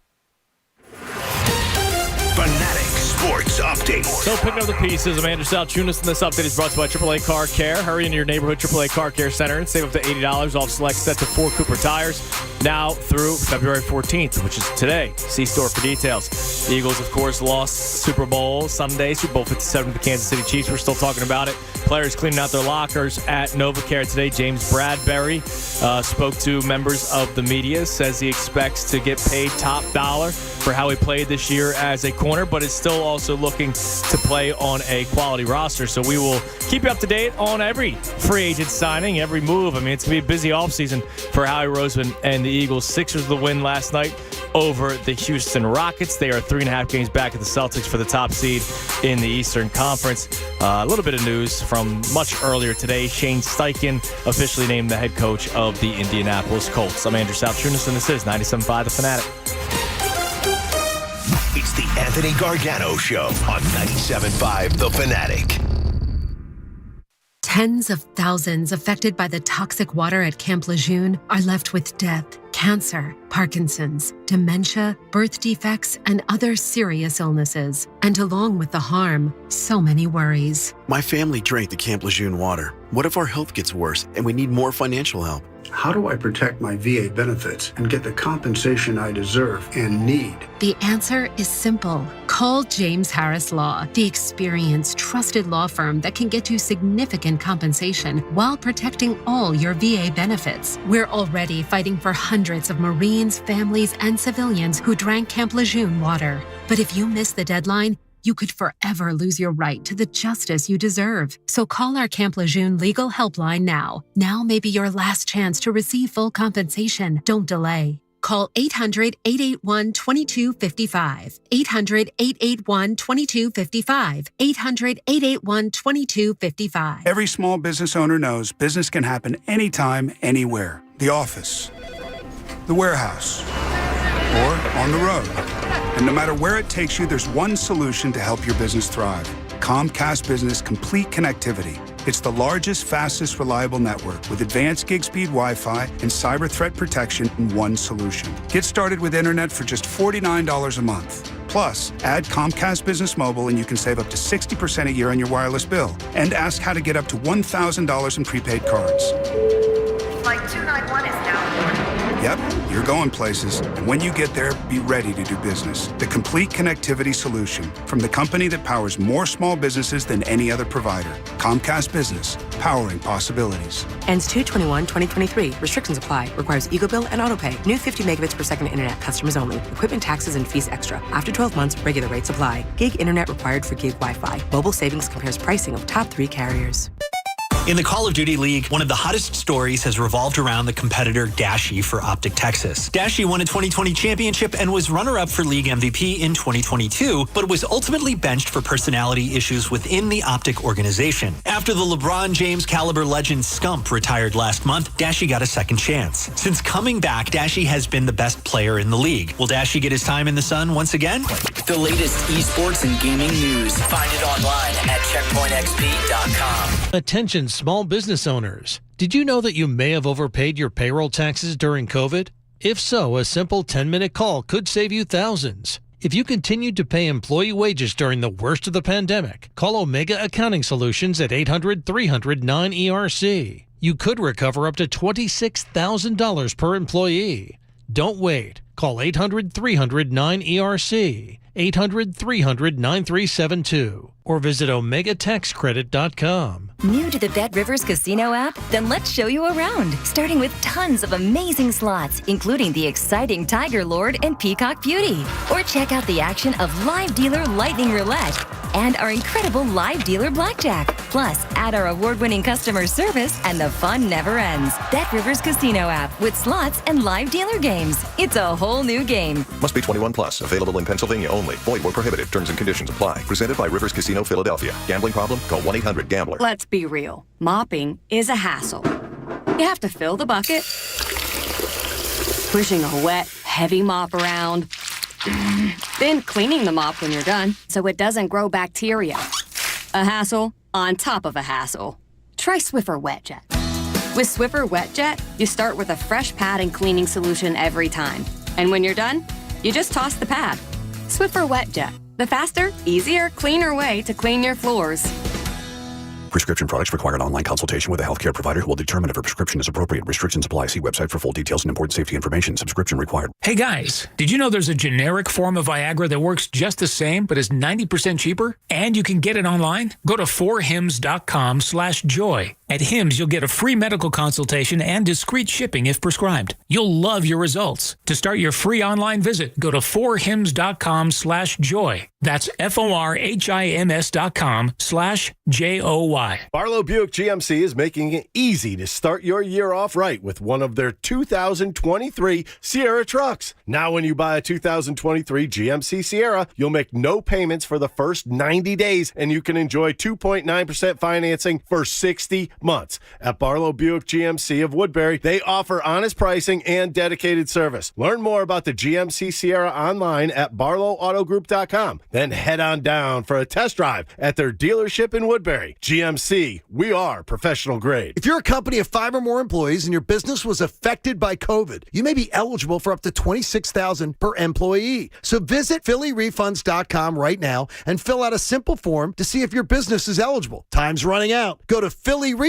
Fanatic Sports Update. So picking up the pieces, I'm Andrew Salchunas, and this update is brought to you by AAA Car Care. Hurry into your neighborhood AAA Car Care Center and save up to $80 off select sets of 4 Cooper tires now through February 14th, which is today. See store for details. The Eagles, of course, lost Super Bowl Sunday, Super Bowl 57 to the Kansas City Chiefs. We're still talking about it. Players cleaning out their lockers at NovaCare today. James Bradbury spoke to members of the media, says he expects to get paid top dollar for how he played this year as a corner, but is still also looking to play on a quality roster. So we will keep you up to date on every free agent signing, every move. I mean, it's going to be a busy offseason for Howie Roseman and the Eagles. Sixers the win last night over the Houston Rockets. They are 3.5 games back at the Celtics for the top seed in the Eastern Conference. A little bit of news from much earlier today. Shane Steichen officially named the head coach of the Indianapolis Colts. I'm Andrew Salchunas, and this is 97.5 The Fanatic. It's the Anthony Gargano Show on 97.5 The Fanatic. Tens of thousands affected by the toxic water at Camp Lejeune are left with death, cancer, Parkinson's, dementia, birth defects, and other serious illnesses. And along with the harm, so many worries. My family drank the Camp Lejeune water. What if our health gets worse and we need more financial help? How do I protect my VA benefits and get the compensation I deserve and need? The answer is simple. Call James Harris Law, the experienced, trusted law firm that can get you significant compensation while protecting all your VA benefits. We're already fighting for hundreds of Marines, families, and civilians who drank Camp Lejeune water. But if you miss the deadline, you could forever lose your right to the justice you deserve. So call our Camp Lejeune legal helpline now. Now may be your last chance to receive full compensation. Don't delay. Call 800-881-2255. 800-881-2255. 800-881-2255. Every small business owner knows business can happen anytime, anywhere. The office, the warehouse, or on the road. And no matter where it takes you, there's one solution to help your business thrive. Comcast Business Complete Connectivity. It's the largest, fastest, reliable network with advanced gig speed Wi-Fi and cyber threat protection in one solution. Get started with internet for just $49 a month. Plus, add Comcast Business Mobile and you can save up to 60% a year on your wireless bill. And ask how to get up to $1,000 in prepaid cards. Flight 291 is now boarding. Yep, you're going places. And when you get there, be ready to do business. The complete connectivity solution from the company that powers more small businesses than any other provider. Comcast Business, powering possibilities. Ends 2/21/2023. Restrictions apply. Requires EcoBill and AutoPay. New 50 megabits per second internet. Customers only. Equipment taxes and fees extra. After 12 months, regular rates apply. Gig internet required for gig Wi-Fi. Mobile Savings compares pricing of top 3 carriers. In the Call of Duty League, one of the hottest stories has revolved around the competitor Dashie for Optic Texas. Dashie won a 2020 championship and was runner-up for League MVP in 2022, but was ultimately benched for personality issues within the Optic organization. After the LeBron James caliber legend Scump retired last month, Dashie got a second chance. Since coming back, Dashie has been the best player in the league. Will Dashie get his time in the sun once again? The latest esports and gaming news. Find it online at checkpointxp.com. Attention small business owners. Did you know that you may have overpaid your payroll taxes during COVID? If so, a simple 10-minute call could save you thousands. If you continued to pay employee wages during the worst of the pandemic, call Omega Accounting Solutions at 800-300-9ERC. You could recover up to $26,000 per employee. Don't wait. Call 800-300-9ERC. 800-300-9372. Or visit OmegaTaxCredit.com. New to the Bet Rivers Casino app? Then let's show you around. Starting with tons of amazing slots, including the exciting Tiger Lord and Peacock Beauty. Or check out the action of Live Dealer Lightning Roulette and our incredible Live Dealer Blackjack. Plus, add our award-winning customer service and the fun never ends. Bet Rivers Casino app with slots and live dealer games. It's a whole new game. Must be 21 plus. Available in Pennsylvania only. Void where prohibited. Terms and conditions apply. Presented by Rivers Casino Philadelphia. Gambling problem? Call 1-800-GAMBLER. Let's be real. Mopping is a hassle. You have to fill the bucket, pushing a wet, heavy mop around, then cleaning the mop when you're done so it doesn't grow bacteria. A hassle on top of a hassle. Try Swiffer WetJet. With Swiffer WetJet, you start with a fresh pad and cleaning solution every time. And when you're done, you just toss the pad. Swiffer WetJet. The faster, easier, cleaner way to clean your floors. Prescription products require an online consultation with a healthcare provider who will determine if a prescription is appropriate. Restrictions apply. See website for full details and important safety information. Subscription required. Hey guys, did you know there's a generic form of Viagra that works just the same but is 90% cheaper? And you can get it online? Go to 4hims.com/joy. At Hims, you'll get a free medical consultation and discreet shipping if prescribed. You'll love your results. To start your free online visit, go to 4hims.com/joy. That's FORHIMS.com/JOY. Barlow Buick GMC is making it easy to start your year off right with one of their 2023 Sierra trucks. Now when you buy a 2023 GMC Sierra, you'll make no payments for the first 90 days and you can enjoy 2.9% financing for 60 months. At Barlow Buick GMC of Woodbury, they offer honest pricing and dedicated service. Learn more about the GMC Sierra online at barlowautogroup.com. Then head on down for a test drive at their dealership in Woodbury. GMC, we are professional grade. If you're a company of 5 or more employees and your business was affected by COVID, you may be eligible for up to $26,000 per employee. So visit PhillyRefunds.com right now and fill out a simple form to see if your business is eligible. Time's running out. Go to PhillyRefunds.com.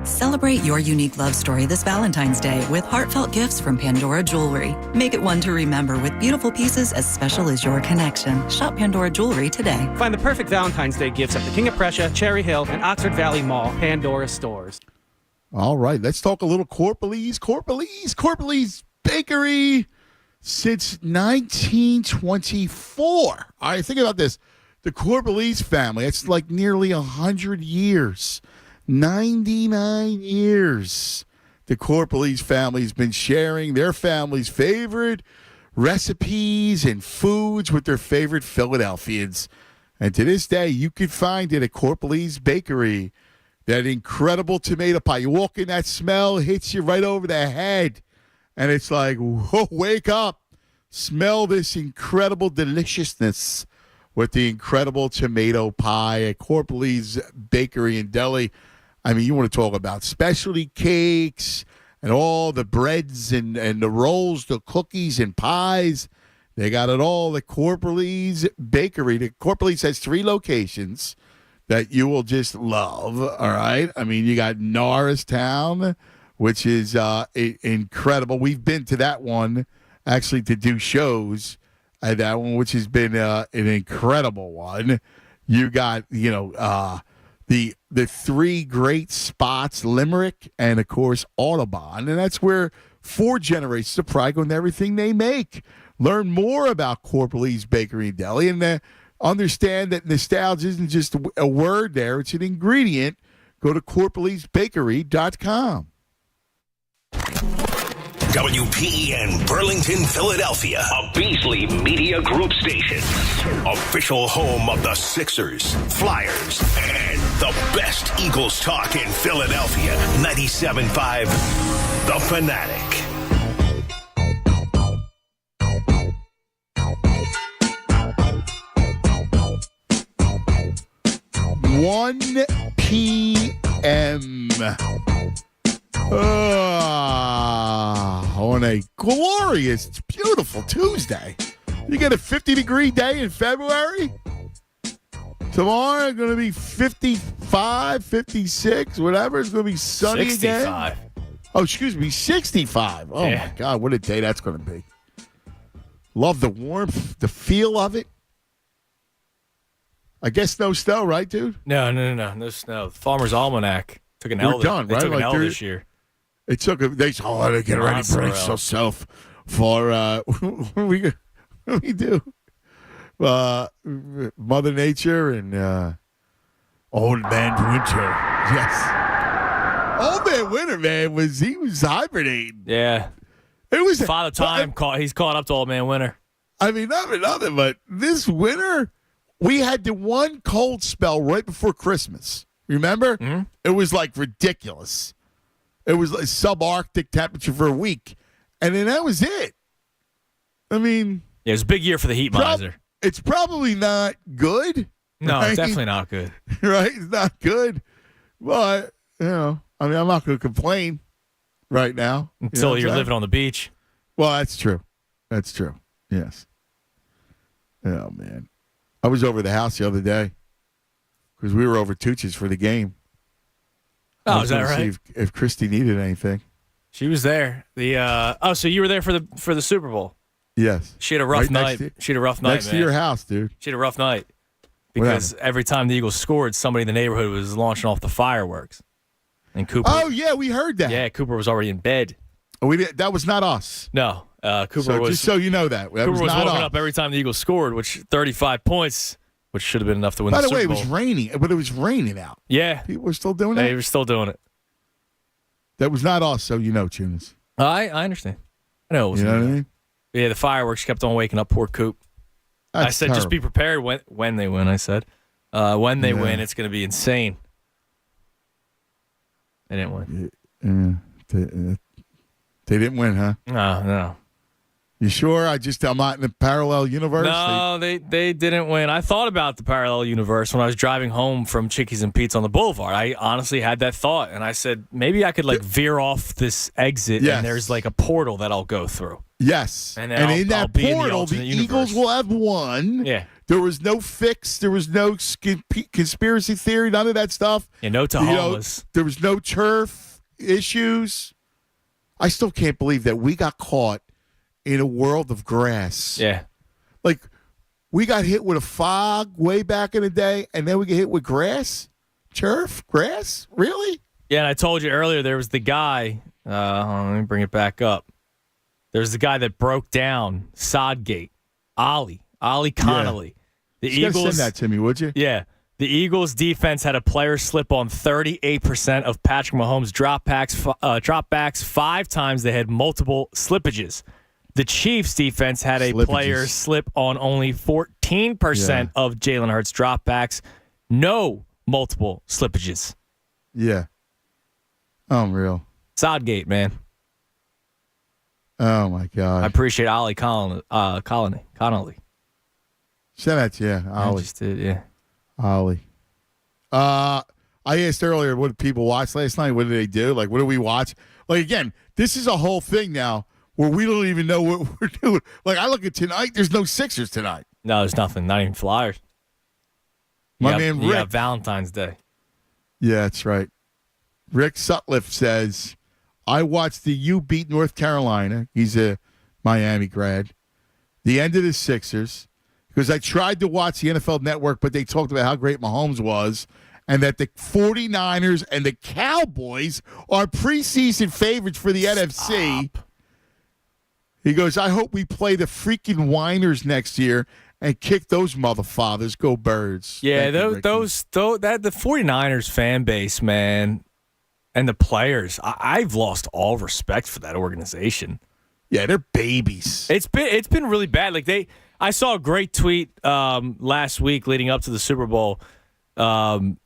Celebrate your unique love story this Valentine's Day with heartfelt gifts from Pandora Jewelry. Make it one to remember with beautiful pieces as special as your connection. Shop Pandora Jewelry today. Find the perfect Valentine's Day gifts at the King of Prussia, Cherry Hill, and Oxford Valley Mall, Pandora stores. All right, let's talk a little Corporalese. Corporalese Bakery since 1924. All right, think about this. The Corporalese family, it's like nearly 100 years. 99 years. the Corporalese family has been sharing their family's favorite recipes and foods with their favorite Philadelphians. And to this day, you can find it at Corporalese Bakery. That incredible tomato pie. You walk in, that smell hits you right over the head. And it's like, whoa, wake up. Smell this incredible deliciousness with the incredible tomato pie at Corporalese Bakery in Delhi. I mean, you want to talk about specialty cakes and all the breads and the rolls, the cookies and pies. They got it all at Corporalese Bakery. The Corporalese has 3 locations that you will just love, all right? I mean, you got Norristown, which is incredible. We've been to that one, actually, to do shows at that one, which has been an incredible one. You got, the 3 great spots, Limerick and, of course, Audubon. And that's where 4 generations of pride go in everything they make. Learn more about Corporalese Bakery in Delhi and understand that nostalgia isn't just a word there. It's an ingredient. Go to corporalesebakery.com. WPEN Burlington, Philadelphia, a Beasley Media Group station. Official home of the Sixers, Flyers, and the best Eagles talk in Philadelphia. 97.5 The Fanatic. One p.m. On a glorious, beautiful Tuesday. You get a 50-degree day in February. Tomorrow, going to be 55, 56, whatever. It's going to be sunny 65. again. Oh, excuse me, 65. Oh, yeah. My God, what a day that's going to be. Love the warmth, the feel of it. I guess no snow, right, dude? No snow. Farmer's Almanac took an L. We're done, right? Took an L this year. It took a. They get ready to brace yourself for what do we do? Mother Nature and Old Man Winter. Yes, Old Man Winter, man, he was hibernating. Yeah, it was Father Time. He's caught up to Old Man Winter. I mean, not for nothing, but this winter we had the one cold spell right before Christmas. Remember? Mm-hmm. It was like ridiculous. It was like subarctic temperature for a week. And then that was it. I mean. Yeah, it was a big year for the heat miser. It's probably not good. No, right? It's definitely not good. Right? It's not good. But, I'm not going to complain right now. Until you're living on the beach. Well, that's true. That's true. Yes. Oh, man. I was over the house the other day because we were over Tucci's for the game. Oh, is that right? See if Christy needed anything. She was there. So you were there for the Super Bowl? Yes. She had a rough night. She had a rough night, next to your house, dude. She had a rough night because every time the Eagles scored, somebody in the neighborhood was launching off the fireworks. And Cooper. Oh yeah, we heard that. Yeah, Cooper was already in bed. That was not us. No, Cooper was. Just so you know that. Cooper was waking up every time the Eagles scored, which 35 points. Which should have been enough to win the Super Bowl. By the way, it was raining, but it was raining out. Yeah. People were still doing it? it? They were still doing it. That was not us, so you know, Tunis. I understand. I know it was. You know what I mean? Yeah, the fireworks kept on waking up poor Coop. I said, terrible. just be prepared when they win, I said. When they win, it's going to be insane. They didn't win. They didn't win, huh? No. You sure? I'm not in a parallel universe? No, they didn't win. I thought about the parallel universe when I was driving home from Chickies and Pete's on the Boulevard. I honestly had that thought, and I said, maybe I could veer off this exit, and there's like a portal that I'll go through. Yes. And in that portal, the Eagles will have won. Yeah. There was no fix. There was no conspiracy theory, none of that stuff. Yeah, no Tahomas. There was no turf issues. I still can't believe that we got caught in a world of grass. Yeah. Like, we got hit with a fog way back in the day, and then we get hit with grass? Turf? Grass? Really? Yeah, and I told you earlier there was the guy. Let me bring it back up. There's the guy that broke down Sodgate. Ollie Connolly. Yeah. The You Eagles. send that to me, would you? Yeah. The Eagles' defense had a player slip on 38% of Patrick Mahomes' dropbacks. 5 times they had multiple slippages. The Chiefs' defense had a player slip on only 14% of Jalen Hurts' dropbacks. No multiple slippages. Yeah. Unreal. Sodgate, man. Oh, my God. I appreciate Ollie Connolly. Shout out to you, Ollie. I just did, yeah. Ollie. I asked earlier, what did people watch last night? What did they do? Like, what do we watch? Like, again, this is a whole thing now where we don't even know what we're doing. Like, I look at tonight, there's no Sixers tonight. No, there's nothing. Not even Flyers. Man Rick. You got Valentine's Day. Yeah, that's right. Rick Sutliff says, I watched the U beat North Carolina. He's a Miami grad. The end of the Sixers. Because I tried to watch the NFL Network, but they talked about how great Mahomes was and that the 49ers and the Cowboys are preseason favorites for the NFC. He goes, I hope we play the freaking Whiners next year and kick those motherfathers. Go Birds. Yeah, the 49ers fan base, man, and the players, I've lost all respect for that organization. Yeah, they're babies. It's been really bad. Like I saw a great tweet last week leading up to the Super Bowl, and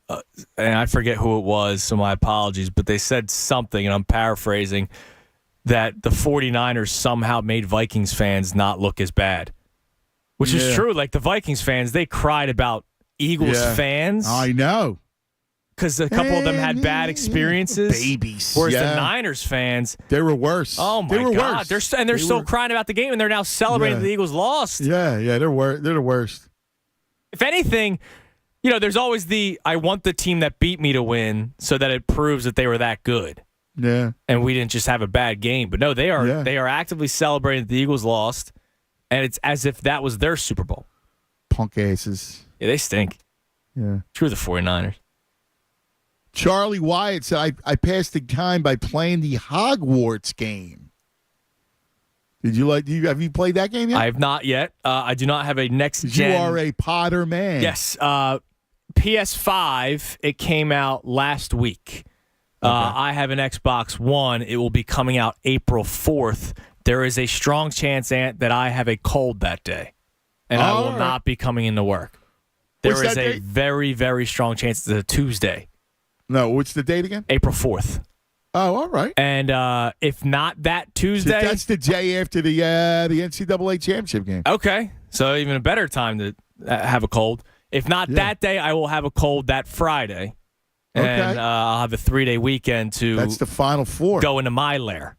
I forget who it was, so my apologies, but they said something, and I'm paraphrasing, that the 49ers somehow made Vikings fans not look as bad, which is true. Like, the Vikings fans, they cried about Eagles fans. I know. Because a couple of them had bad experiences. Babies. Whereas the Niners fans, they were worse. Oh, my God. They're still crying about the game, and they're now celebrating that the Eagles lost. Yeah, they're the worst. If anything, there's always I want the team that beat me to win so that it proves that they were that good. Yeah. And we didn't just have a bad game. But no, they are actively celebrating that the Eagles lost, and it's as if that was their Super Bowl. Punk asses. Yeah, they stink. Yeah. True of the 49ers. Charlie Wyatt said, I passed the time by playing the Hogwarts game. Have you played that game yet? I have not yet. I do not have a next gen. You are a Potter man. Yes. PS5, it came out last week. Okay. I have an Xbox One. It will be coming out April 4th. There is a strong chance, Ant, that I have a cold that day, and I will not be coming into work. There is a very, very strong chance it's a Tuesday. No, what's the date again? April 4th. Oh, all right. And if not that Tuesday. So that's the day after the NCAA championship game. Okay. So even a better time to have a cold. If not that day, I will have a cold that Friday. And I'll have a 3-day weekend to. That's the Final Four. Go into my lair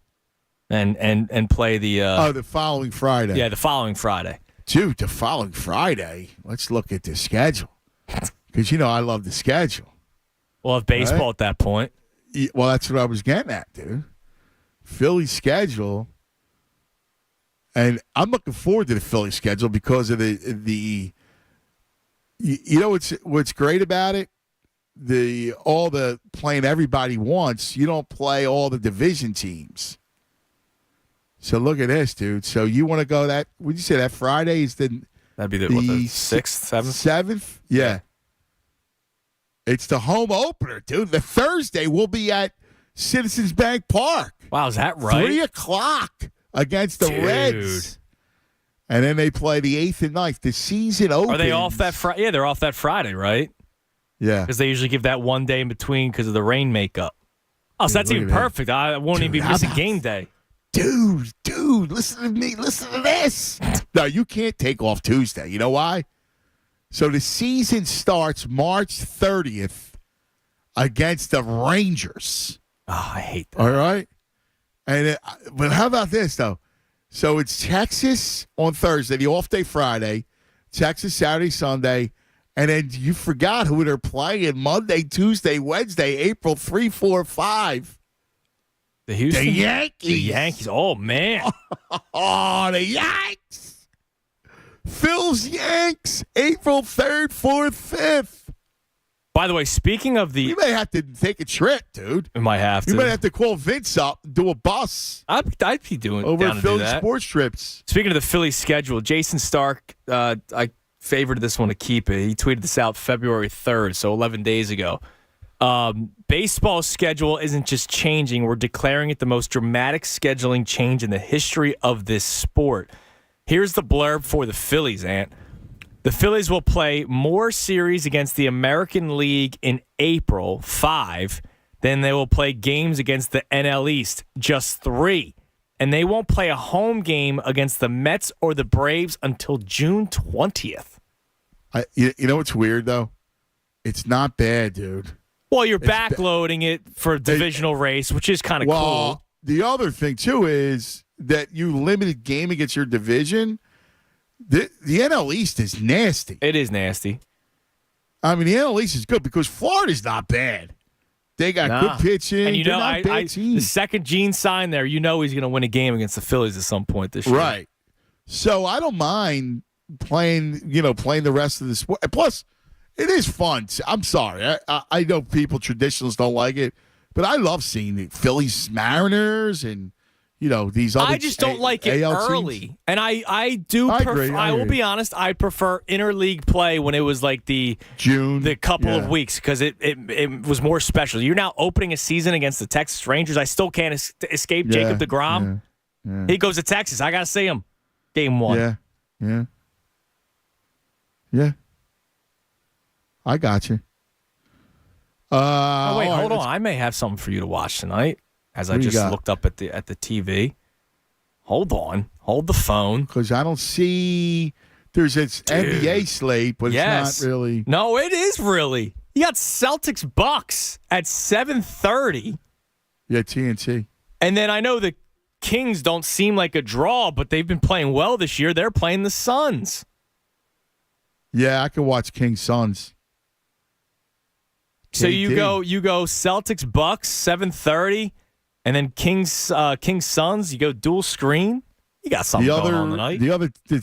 and play the. The following Friday. Yeah, the following Friday. Dude, the following Friday. Let's look at the schedule. Because, I love the schedule. We'll have baseball at that point. Well, that's what I was getting at, dude. Philly schedule. And I'm looking forward to the Philly schedule because of the what's great about it? All the playing everybody wants. You don't play all the division teams. So look at this, dude. So you want to go that, would you say that Friday is the. That'd be the 6th, 7th? 7th? Yeah. It's the home opener, dude. The Thursday we'll be at Citizens Bank Park. Wow, is that right? 3:00 against the Reds. And then they play the 8th and 9th. The season opens. Are they off that Friday? Yeah, they're off that Friday, right? Yeah. Because they usually give that one day in between because of the rain makeup. Oh, so that's even perfect. I won't even be missing game day. Dude, listen to me. Listen to this. No, you can't take off Tuesday. You know why? So the season starts March 30th against the Rangers. Oh, I hate that. All right? But how about this, though? So it's Texas on Thursday, the off day Friday, Texas Saturday, Sunday, and then you forgot who they're playing Monday, Tuesday, Wednesday, April 3, 4, 5. The Houston? The Yankees. The Yankees. Oh, man. Oh, the Yanks. Phil's Yanks, April 3rd, 4th, 5th. By the way, speaking of the... You may have to take a trip, dude. You might have to. You might have to call Vince up and do a bus. I'd be doing over down to Philly do that. sports trips. Speaking of the Philly schedule, Jason Stark, I favored this one to keep it. He tweeted this out February 3rd, so 11 days ago. Baseball schedule isn't just changing. We're declaring it the most dramatic scheduling change in the history of this sport. Here's the blurb for the Phillies, Ant. The Phillies will play more series against the American League in April, 5, than they will play games against the NL East, just 3. And they won't play a home game against the Mets or the Braves until June 20th. You know what's weird, though? It's not bad, dude. Well, you're backloading it for a divisional race, which is kind of cool. The other thing, too, is that you limited game against your division. The NL East is nasty. It is nasty. I mean, the NL East is good because Florida's not bad. They got good pitching. And the second Gene signed there, he's going to win a game against the Phillies at some point this year. Right. So I don't mind playing the rest of the sport. Plus, it is fun. I'm sorry. I know traditionalists don't like it, but I love seeing the Phillies Mariners and these other. I just don't like it early, teams. And I do. I will be honest. I prefer interleague play when it was like the couple of weeks because it was more special. You're now opening a season against the Texas Rangers. I still can't escape Jacob deGrom. Yeah. He goes to Texas. I gotta see him. Game 1. Yeah. I got you. Wait, hold on. I may have something for you to watch tonight. As I just looked up at the TV. Hold on. Hold the phone. Because I don't see there's its NBA slate, but it's not really. No, it is really. You got Celtics Bucks at 7:30. Yeah, TNT. And then I know the Kings don't seem like a draw, but they've been playing well this year. They're playing the Suns. Yeah, I can watch Kings Suns. So you go Celtics Bucks 7:30, and then Kings Suns. You go dual screen. You got something going on tonight. The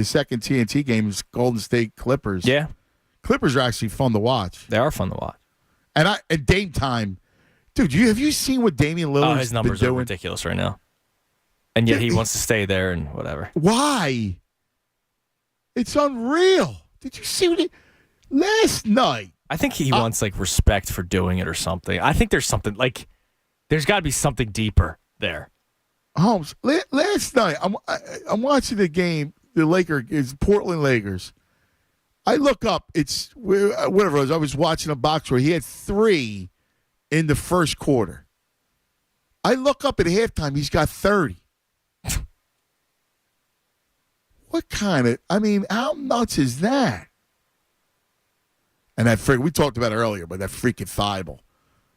second TNT game is Golden State Clippers. Yeah, Clippers are actually fun to watch. They are fun to watch. And Dame time, dude. Have you seen what Damian Lillard? His numbers are ridiculous right now, and yet he wants to stay there and whatever. Why? It's unreal. Did you see what last night? I think he wants respect for doing it or something. I think there's something there's got to be something deeper there. Holmes, last night I'm watching the game. The Portland Lakers. I look up. It's whatever it was. I was watching a box where he had 3 in the first quarter. I look up at halftime. He's got 30. What kind of? I mean, how nuts is that? And that we talked about it earlier, but that freaking Thibault.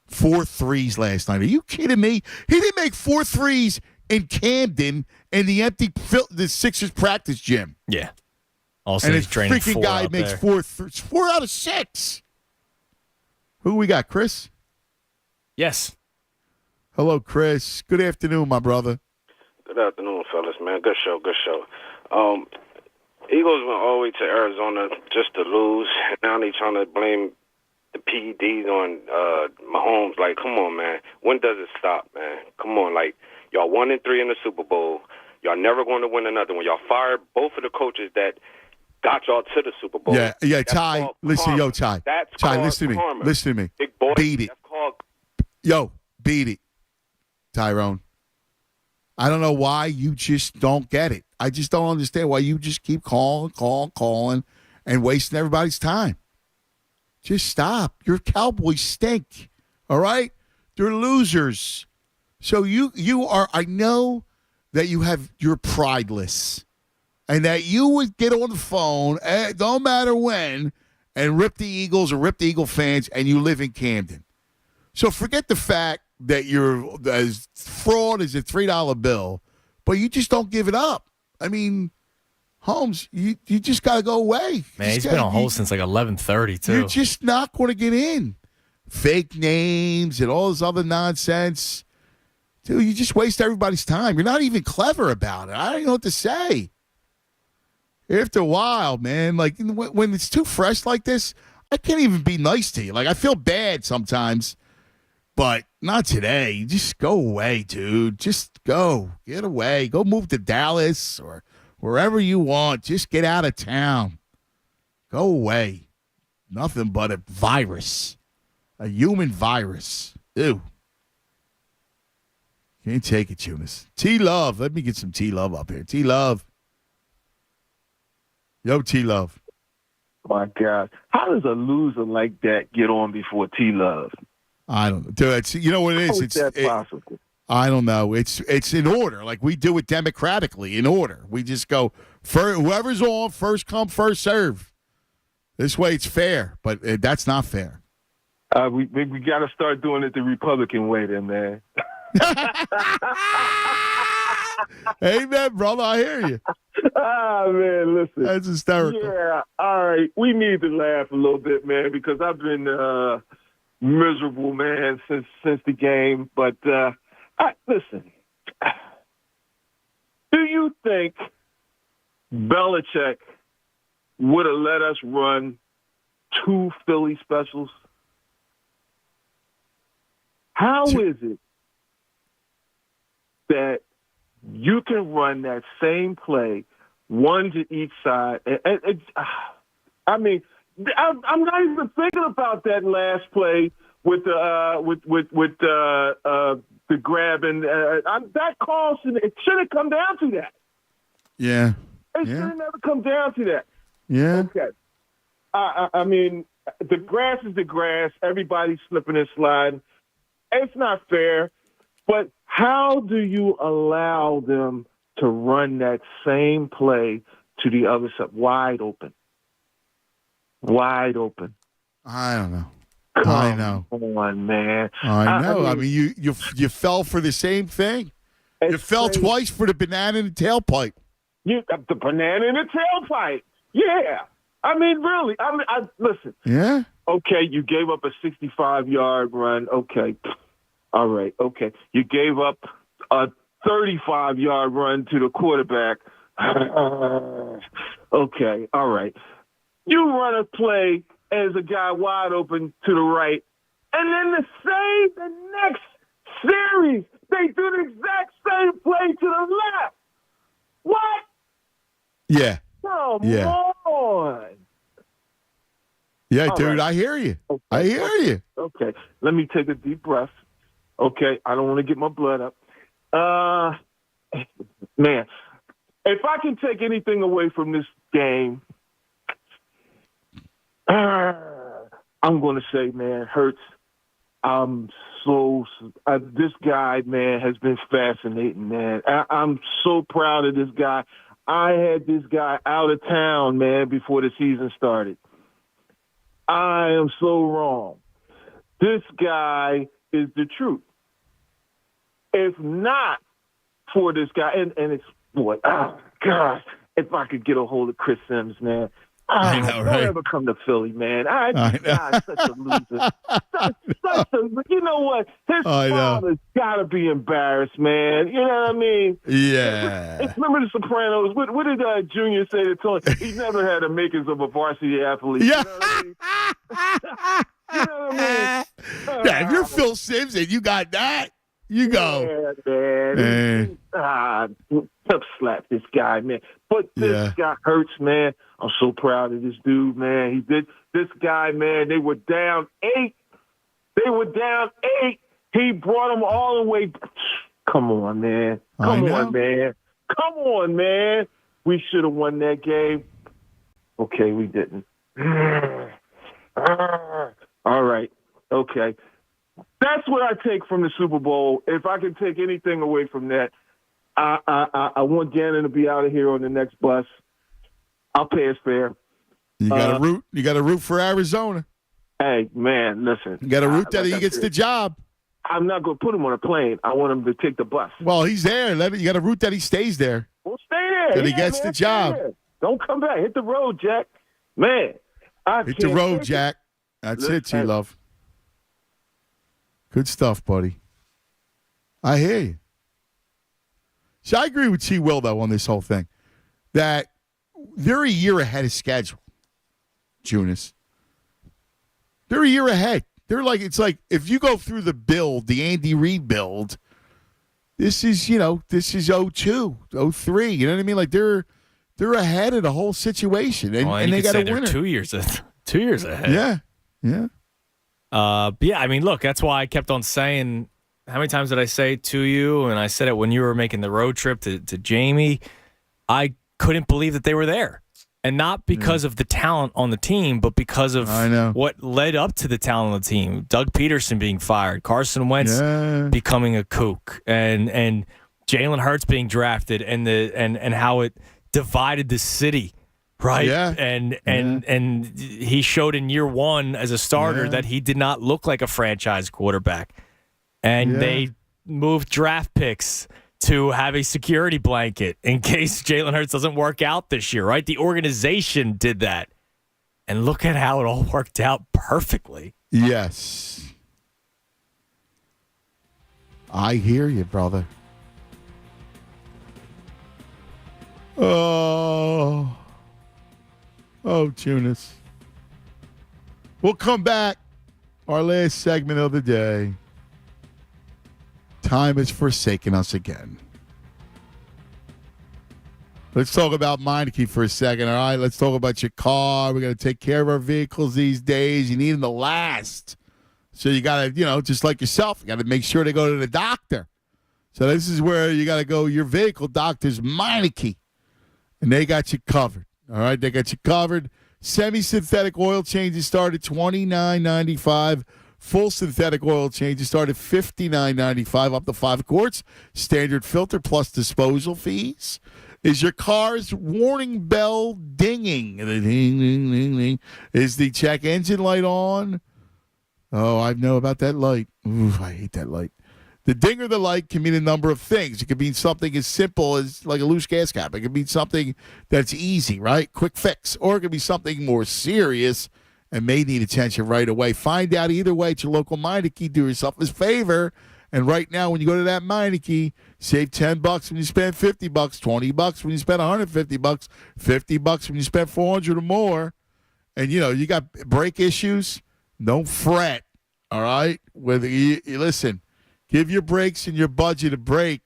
4 threes last night. Are you kidding me? He didn't make 4 threes in Camden in the empty the Sixers practice gym. Yeah. Also, and he's training 4 guy makes there. 4 out of 6. Who we got, Chris? Yes. Hello, Chris. Good afternoon, my brother. Good afternoon, fellas, man. Good show. Eagles went all the way to Arizona just to lose. Now they trying to blame the PEDs on Mahomes. Like, come on, man. When does it stop, man? Come on, y'all 1-3 in the Super Bowl. Y'all never going to win another one. Y'all fired both of the coaches that got y'all to the Super Bowl. Yeah, That's Ty. Listen, karma. Ty. That's Ty, listen to me. karma. Listen to me. Big boy. Beat it. That's called. Beat it, Tyrone. I don't know why you just don't get it. I just don't understand why you just keep calling, and wasting everybody's time. Just stop. Your Cowboys stink. All right? They're losers. So you are, I know that you're prideless and that you would get on the phone, no matter when, and rip the Eagles or rip the Eagle fans, and you live in Camden. So forget the fact that you're as fraud as a $3 bill, but you just don't give it up. I mean, Holmes, you just got to go away. Man, he's been on hold since 11:30 too. You're just not going to get in. Fake names and all this other nonsense. Dude, you just waste everybody's time. You're not even clever about it. I don't know what to say. After a while, man, when it's too fresh like this, I can't even be nice to you. I feel bad sometimes. But not today. Just go away, dude. Just go. Get away. Go move to Dallas or wherever you want. Just get out of town. Go away. Nothing but a virus. A human virus. Ew. Can't take it, Eunice. T-Love. Let me get some T-Love up here. T-Love. Yo, T-Love. My God. How does a loser like that get on before T-Love? I don't know. Dude, you know what it is? How is that possible? I don't know. It's in order. Like we do it democratically, in order. We just go, whoever's on, first come, first serve. This way it's fair, but that's not fair. We got to start doing it the Republican way then, man. Amen, brother. I hear you. Man, listen. That's hysterical. Yeah, all right. We need to laugh a little bit, man, because I've been miserable, man, since the game. But listen, do you think Belichick would have let us run 2 Philly specials? How is it that you can run that same play, one to each side? I mean, I'm not even thinking about that last play with the grab and that call. It should have come down to that. Yeah. It should have never come down to that. Yeah. Okay. I mean, the grass is the grass. Everybody's slipping and sliding. It's not fair. But how do you allow them to run that same play to the other side, wide open? Wide open. I don't know. Come on, man. I know. I mean, you fell for the same thing. You fell twice for the banana in the tailpipe. You got the banana in the tailpipe. Yeah. I mean, really. Listen. Yeah? Okay, you gave up a 65-yard run. Okay. All right. Okay. You gave up a 35-yard run to the quarterback. Okay. All right. You run a play as a guy wide open to the right, and then the next series, they do the exact same play to the left. What? Yeah. Come on. Yeah, All dude, right. I hear you. Okay. I hear you. Okay. Let me take a deep breath. Okay. I don't want to get my blood up. Man, if I can take anything away from this game, I'm going to say, man, Hurts. This guy, man, has been fascinating, man. I'm so proud of this guy. I had this guy out of town, man, before the season started. I am so wrong. This guy is the truth. If not for this guy, and it's what? Oh, gosh, if I could get a hold of Chris Sims, man. I know, right? Don't ever come to Philly, man. Guy's such a loser. You know what? His father's got to be embarrassed, man. You know what I mean? Yeah. Remember The Sopranos? What did Junior say to Tony? He never had the makings of a varsity athlete. Yeah. You know what I mean? Yeah, if you're Phil Sims and you got that, you go. Yeah, man. Slap this guy, man. But this guy Hurts, man. I'm so proud of this dude, man. He did this guy, man. They were down 8. He brought them all the way. Come on, man. Come on, man. We should have won that game. Okay, we didn't. All right. Okay. That's what I take from the Super Bowl. If I can take anything away from that, I want Gannon to be out of here on the next bus. I'll pay his fare. You got to root. You got to root for Arizona. Hey, man, listen. You got to root that he gets the job. I'm not going to put him on a plane. I want him to take the bus. Well, he's there. You got to root that he stays there. Well, stay there. That he gets the job. Don't come back. Hit the road, Jack. Man, hit the road, Jack. That's it, T-Love. Good stuff, buddy. I hear you. So I agree with T-Will, though, on this whole thing. That they're a year ahead of schedule, Junis. They're a year ahead. It's like if you go through the build, the Andy Reid build, this is 02, 03. You know what I mean? Like they're they're ahead of the whole situation, and they got a winner. 2 years ahead. Yeah. Yeah, I mean, look, that's why I kept on saying, how many times did I say it to you? And I said it when you were making the road trip to Jamie. I couldn't believe that they were there. And not because of the talent on the team, but because of what led up to the talent on the team. Doug Peterson being fired, Carson Wentz becoming a kook, and Jalen Hurts being drafted, and how it divided the city. Right. Yeah. And he showed in year one as a starter that he did not look like a franchise quarterback. And they moved draft picks to have a security blanket in case Jalen Hurts doesn't work out this year, right? The organization did that. And look at how it all worked out perfectly. Yes. I hear you, brother. Oh, Tunis. We'll come back. Our last segment of the day. Time has forsaken us again. Let's talk about Meineke for a second, all right? Let's talk about your car. We got to take care of our vehicles these days. You need them to last. So you got to, just like yourself, you got to make sure they go to the doctor. So this is where you got to go. Your vehicle doctor's Meineke. And they got you covered. All right, they got you covered. Semi-synthetic oil changes start at $29.95. Full synthetic oil changes start at $59.95, up to 5 quarts. Standard filter plus disposal fees. Is your car's warning bell dinging? Ding, ding, ding, ding. Is the check engine light on? Oh, I know about that light. Ooh, I hate that light. The ding or the light can mean a number of things. It could mean something as simple as like a loose gas cap. It could mean something that's easy, right? Quick fix. Or it could be something more serious and may need attention right away. Find out either way at your local Meineke. Do yourself a favor. And right now, when you go to that Meineke, save $10 when you spend $50, $20 when you spend $150, $50 when you spend $400 or more. And, you got brake issues, don't fret, all right? Whether you listen, give your brakes and your budget a break.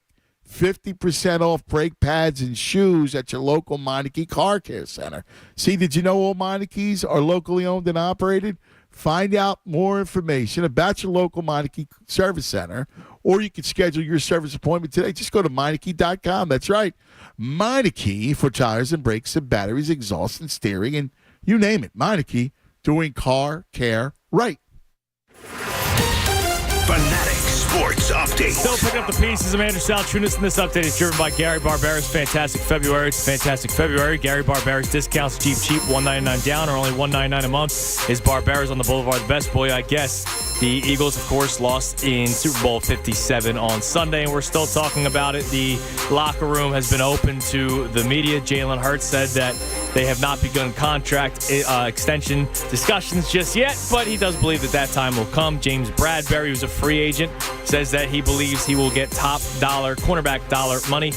50% off brake pads and shoes at your local Meineke Car Care Center. See, did you know all Meinekes are locally owned and operated? Find out more information about your local Meineke Service Center, or you can schedule your service appointment today. Just go to Meineke.com. That's right. Meineke for tires and brakes and batteries, exhaust and steering, and you name it. Meineke, doing car care right. Fanatic Sports Update. Still picking up the pieces. I'm Andrew Salchunas, and this update is driven by Gary Barbera's Fantastic February. It's Fantastic February. Gary Barbera's discounts, cheap, $199 down or only $199 a month. Is Barbera's on the Boulevard the best? Boy, I guess. The Eagles, of course, lost in Super Bowl 57 on Sunday, and we're still talking about it. The locker room has been open to the media. Jalen Hurts said that they have not begun contract extension discussions just yet, but he does believe that time will come. James Bradbury, who's a free agent, says that he believes he will get top dollar, cornerback dollar money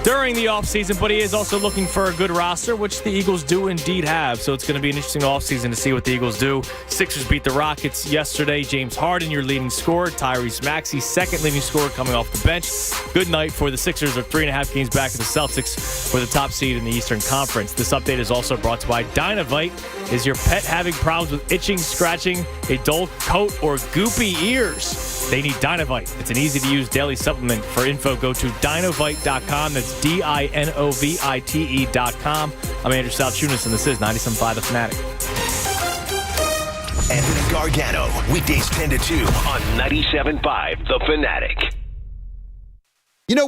during the offseason, but he is also looking for a good roster, which the Eagles do indeed have. So it's going to be an interesting offseason to see what the Eagles do. Sixers beat the Rockets yesterday. James Harden, your leading scorer. Tyrese Maxey, second leading scorer coming off the bench. Good night for the Sixers. They're 3.5 games back of the Celtics for the top seed in the Eastern Conference. This update is also brought to you by Dynavite. Is your pet having problems with itching, scratching, a dull coat, or goopy ears? They need Dynavite. It's an easy-to-use daily supplement. For info, go to Dynovite.com. That's DINOVITE.com. I'm Andrew Salchunas, and this is 97.5 The Fanatic. Anthony Gargano, weekdays 10 to 2 on 97.5 The Fanatic.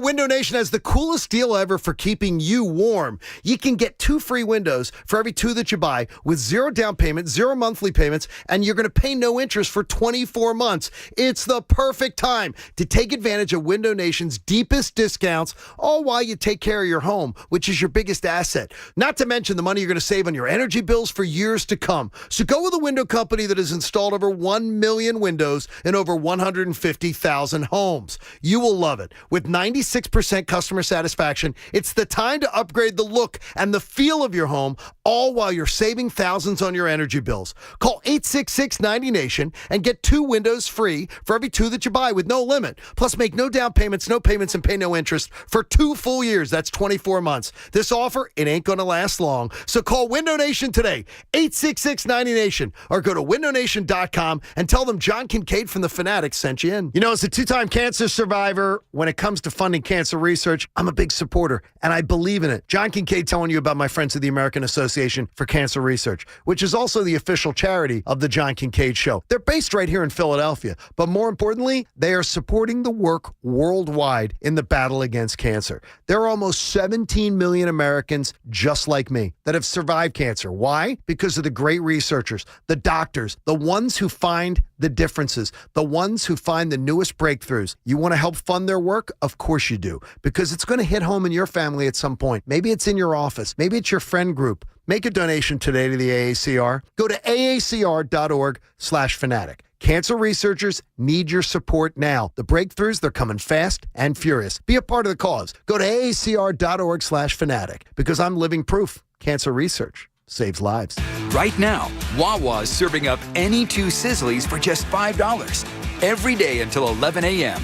Window Nation has the coolest deal ever for keeping you warm. You can get 2 free windows for every 2 that you buy with 0 down payment, 0 monthly payments, and you're going to pay no interest for 24 months. It's the perfect time to take advantage of Window Nation's deepest discounts, all while you take care of your home, which is your biggest asset. Not to mention the money you're going to save on your energy bills for years to come. So go with a window company that has installed over 1 million windows in over 150,000 homes. You will love it. With 96% customer satisfaction. It's the time to upgrade the look and the feel of your home, all while you're saving thousands on your energy bills. Call 866-90-NATION and get 2 windows free for every 2 that you buy with no limit. Plus, make no down payments, and pay no interest for 2 full years. That's 24 months. This offer, it ain't going to last long. So call Window Nation today, 866-90-NATION, or go to windownation.com and tell them John Kincaid from The Fanatic sent you in. You know, as a 2-time cancer survivor, when it comes to funding cancer research, I'm a big supporter, and I believe in it. John Kincaid telling you about my friends at the American Association for Cancer Research, which is also the official charity of the John Kincaid Show. They're based right here in Philadelphia, but more importantly, they are supporting the work worldwide in the battle against cancer. There are almost 17 million Americans just like me that have survived cancer. Why? Because of the great researchers, the doctors, the ones who find the differences, the ones who find the newest breakthroughs. You want to help fund their work? Of course you do, because it's going to hit home in your family at some point. Maybe it's in your office. Maybe it's your friend group. Make a donation today to the AACR. Go to aacr.org/fanatic. Cancer researchers need your support now. The breakthroughs, they're coming fast and furious. Be a part of the cause. Go to aacr.org/fanatic, because I'm living proof. Cancer research saves lives. Right now, Wawa is serving up any 2 Sizzlies for just $5 every day until 11 a.m.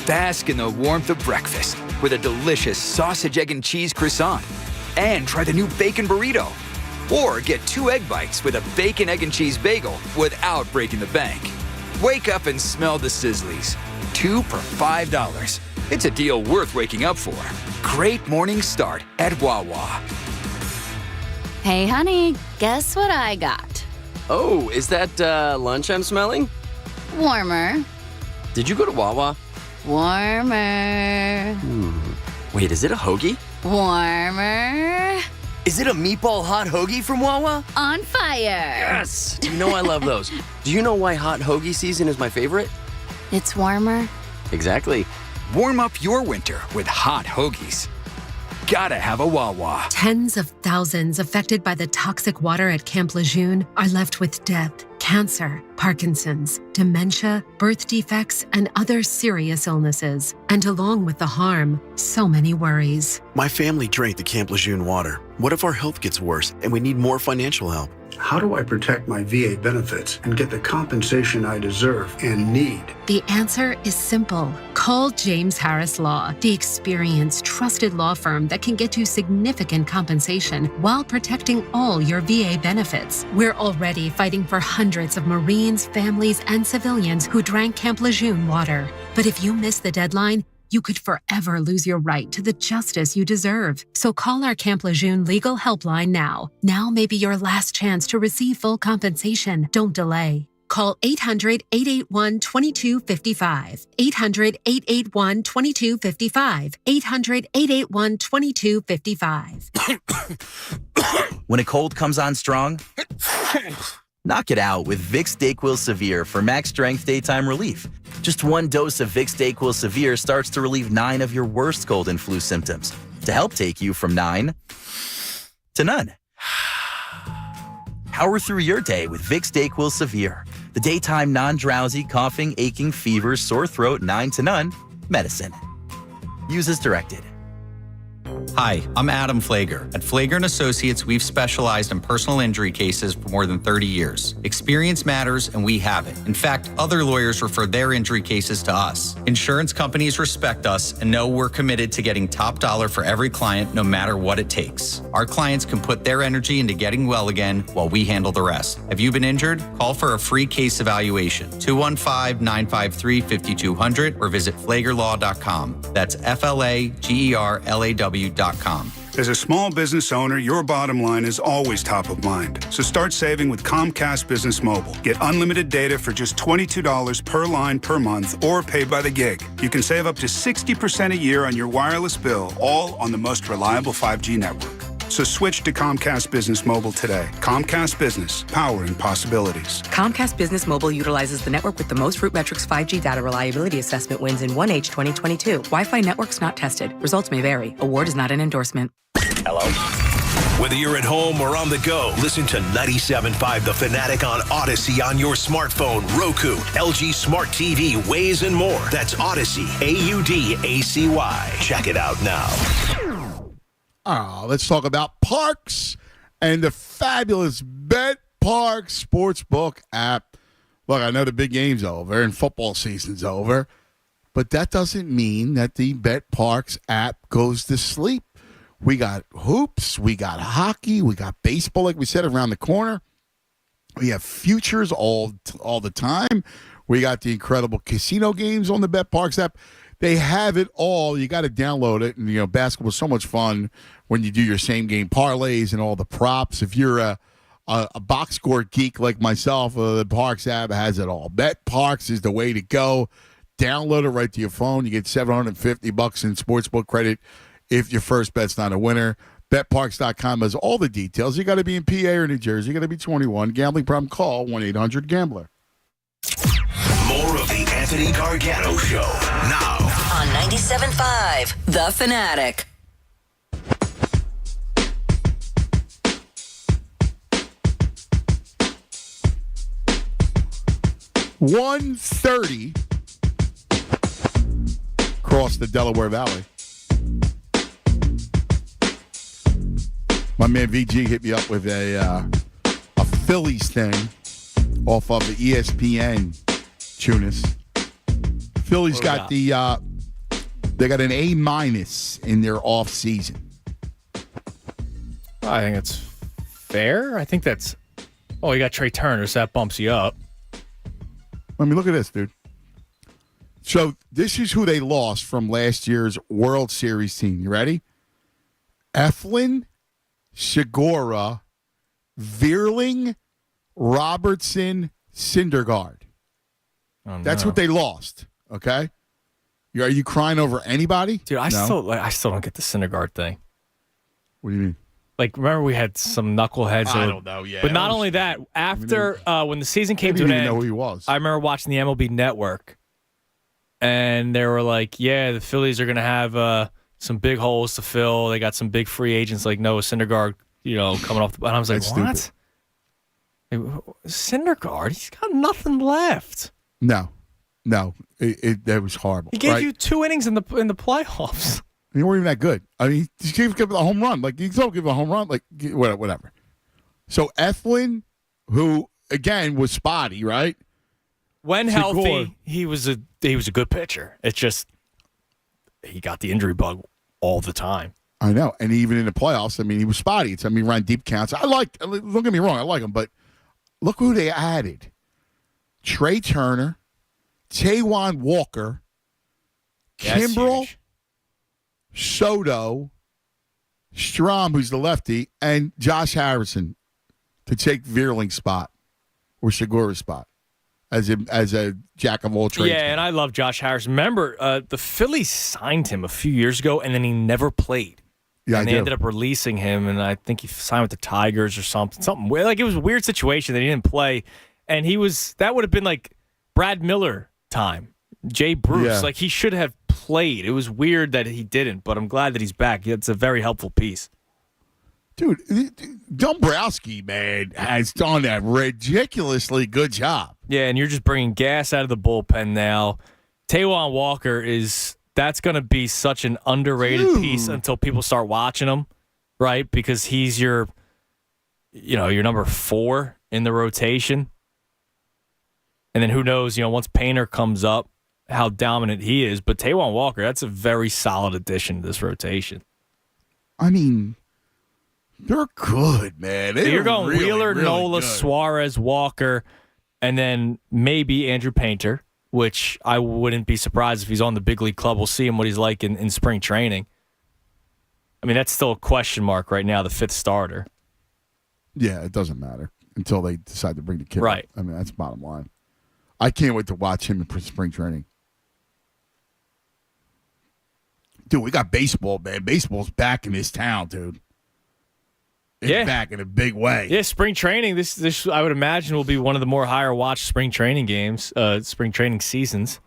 Bask in the warmth of breakfast with a delicious sausage, egg, and cheese croissant. And try the new bacon burrito. Or get 2 egg bites with a bacon, egg, and cheese bagel without breaking the bank. Wake up and smell the Sizzlies. 2 for $5. It's a deal worth waking up for. Great morning start at Wawa. Hey, honey, guess what I got? Oh, is that lunch I'm smelling? Warmer. Did you go to Wawa? Warmer. Wait, is it a hoagie? Warmer. Is it a meatball hot hoagie from Wawa? On fire. Yes! You know I love those. Do you know why hot hoagie season is my favorite? It's warmer. Exactly. Warm up your winter with hot hoagies. Gotta have a Wawa. Tens of thousands affected by the toxic water at Camp Lejeune are left with death, cancer, Parkinson's, dementia, birth defects, and other serious illnesses. And along with the harm, so many worries. My family drank the Camp Lejeune water. What if our health gets worse and we need more financial help? How do I protect my VA benefits and get the compensation I deserve and need? The answer is simple. Call James Harris Law, the experienced, trusted law firm that can get you significant compensation while protecting all your VA benefits. We're already fighting for hundreds of Marines, families, and civilians who drank Camp Lejeune water. But if you miss the deadline, you could forever lose your right to the justice you deserve. So call our Camp Lejeune legal helpline now. Now may be your last chance to receive full compensation. Don't delay. Call 800-881-2255. 800-881-2255. 800-881-2255. When a cold comes on strong, knock it out with Vicks DayQuil Severe for max strength daytime relief. Just 1 dose of Vicks DayQuil Severe starts to relieve 9 of your worst cold and flu symptoms to help take you from 9 to none. Power through your day with Vicks DayQuil Severe, the daytime non-drowsy, coughing, aching, fever, sore throat, 9 to none medicine. Use as directed. Hi, I'm Adam Flager. At Flager & Associates, we've specialized in personal injury cases for more than 30 years. Experience matters, and we have it. In fact, other lawyers refer their injury cases to us. Insurance companies respect us and know we're committed to getting top dollar for every client, no matter what it takes. Our clients can put their energy into getting well again while we handle the rest. Have you been injured? Call for a free case evaluation. 215-953-5200 or visit flagerlaw.com. That's FLAGERLAW.com. As a small business owner, your bottom line is always top of mind. So start saving with Comcast Business Mobile. Get unlimited data for just $22 per line per month or pay by the gig. You can save up to 60% a year on your wireless bill, all on the most reliable 5G network. So switch to Comcast Business Mobile today. Comcast Business, powering possibilities. Comcast Business Mobile utilizes the network with the most RootMetrics 5G data reliability assessment wins in 1H 2022. Wi-Fi networks not tested. Results may vary. Award is not an endorsement. Hello? Whether you're at home or on the go, listen to 97.5 The Fanatic on Odyssey on your smartphone, Roku, LG Smart TV, Waze, and more. That's Odyssey, AUDACY. Check it out now. Let's talk about Parks and the fabulous Bet Parks Sportsbook app. Look, I know the big game's over and football season's over, but that doesn't mean that the Bet Parks app goes to sleep. We got hoops, we got hockey, we got baseball, like we said, around the corner. We have futures all the time. We got the incredible casino games on the Bet Parks app. They have it all. You got to download it. And, basketball is so much fun when you do your same-game parlays and all the props. If you're a box score geek like myself, the Parks app has it all. Bet Parks is the way to go. Download it right to your phone. You get $750 in sportsbook credit if your first bet's not a winner. BetParks.com has all the details. You got to be in PA or New Jersey. You got to be 21. Gambling problem, call 1-800-GAMBLER. More of the Anthony Gargano Show now on 97.5 The Fanatic. $130 across the Delaware Valley. My man VG hit me up with a Phillies thing off of the ESPN Tunis. Phillies got they got an A- in their off season. I think it's fair. I think that's. Oh, you got Trey Turner, so that bumps you up. I mean, look at this, dude. So this is who they lost from last year's World Series team. You ready? Eflin, Segura, Vierling, Robertson, Syndergaard. Oh, no. That's what they lost. Okay, are you crying over anybody, dude? I still don't get the Syndergaard thing. What do you mean? Like, remember we had some knuckleheads. I don't know. Yeah, but not only that, after when the season came to an end, know who he was. I remember watching the MLB Network, and they were like, "Yeah, the Phillies are going to have some big holes to fill. They got some big free agents like Noah Syndergaard, coming off." And I was like, "What? Syndergaard? He's got nothing left." No, that was horrible. He gave you 2 innings in the playoffs. You weren't even that good. I mean, he gave a home run. Like, you don't give a home run. Like, whatever. So Eflin, who again was spotty, right? When healthy, he was a good pitcher. It's just he got the injury bug all the time. I know, and even in the playoffs, I mean, he was spotty. He ran deep counts. Don't get me wrong, I like him, but look who they added: Trey Turner, Taijuan Walker, Kimbrel, Soto, Strom, who's the lefty, and Josh Harrison to take Vierling's spot or Segura's spot as a jack of all trades. Yeah, and I love Josh Harrison. Remember, the Phillies signed him a few years ago, and then he never played. Yeah, and they ended up releasing him, and I think he signed with the Tigers or something. Like, it was a weird situation that he didn't play, and that would have been like Brad Miller time, Jay Bruce. Yeah. Like, he should have played. It was weird that he didn't, but I'm glad that he's back. It's a very helpful piece. Dude, Dombrowski, man, has done a ridiculously good job. Yeah, and you're just bringing gas out of the bullpen now. Taijuan Walker that's going to be such an underrated piece until people start watching him, right? Because he's your number 4 in the rotation. And then who knows, once Painter comes up, how dominant he is. But Taijuan Walker, that's a very solid addition to this rotation. I mean, they're good, man. You're going really, Wheeler, really Nola, good. Suarez, Walker, and then maybe Andrew Painter, which I wouldn't be surprised if he's on the big league club. We'll see him what he's like in spring training. I mean, that's still a question mark right now, the 5th starter. Yeah, it doesn't matter until they decide to bring the kid right up. I mean, that's bottom line. I can't wait to watch him in spring training. Dude, we got baseball, man. Baseball's back in this town, dude. It's back in a big way. Yeah, spring training. This I would imagine will be one of the more higher watched spring training games, spring training seasons.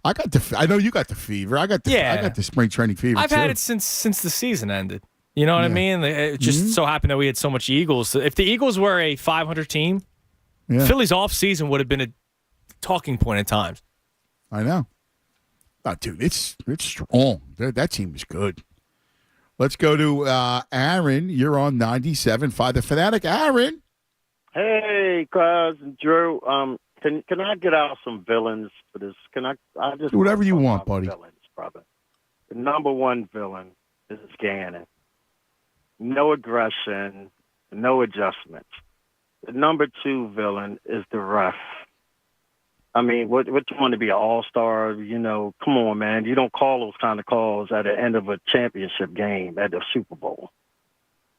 I know you got the fever. I got the spring training fever. I've too. had it since the season ended. You know what I mean? It just so happened that we had so much Eagles. If the Eagles were a 500 team, Phillies offseason would have been a talking point at times. I know. Oh, dude, it's strong. That team is good. Let's go to Aaron. You're on 97.5 The Fanatic. Aaron. Hey, cousin Drew. Can I get out some villains for this? Can I just do whatever you want, buddy. Villains, brother. The number one villain is Gannon. No aggression, no adjustments. The number two villain is the ref. I mean, what you want to be an all-star? You know, come on, man. You don't call those kind of calls at the end of a championship game at the Super Bowl.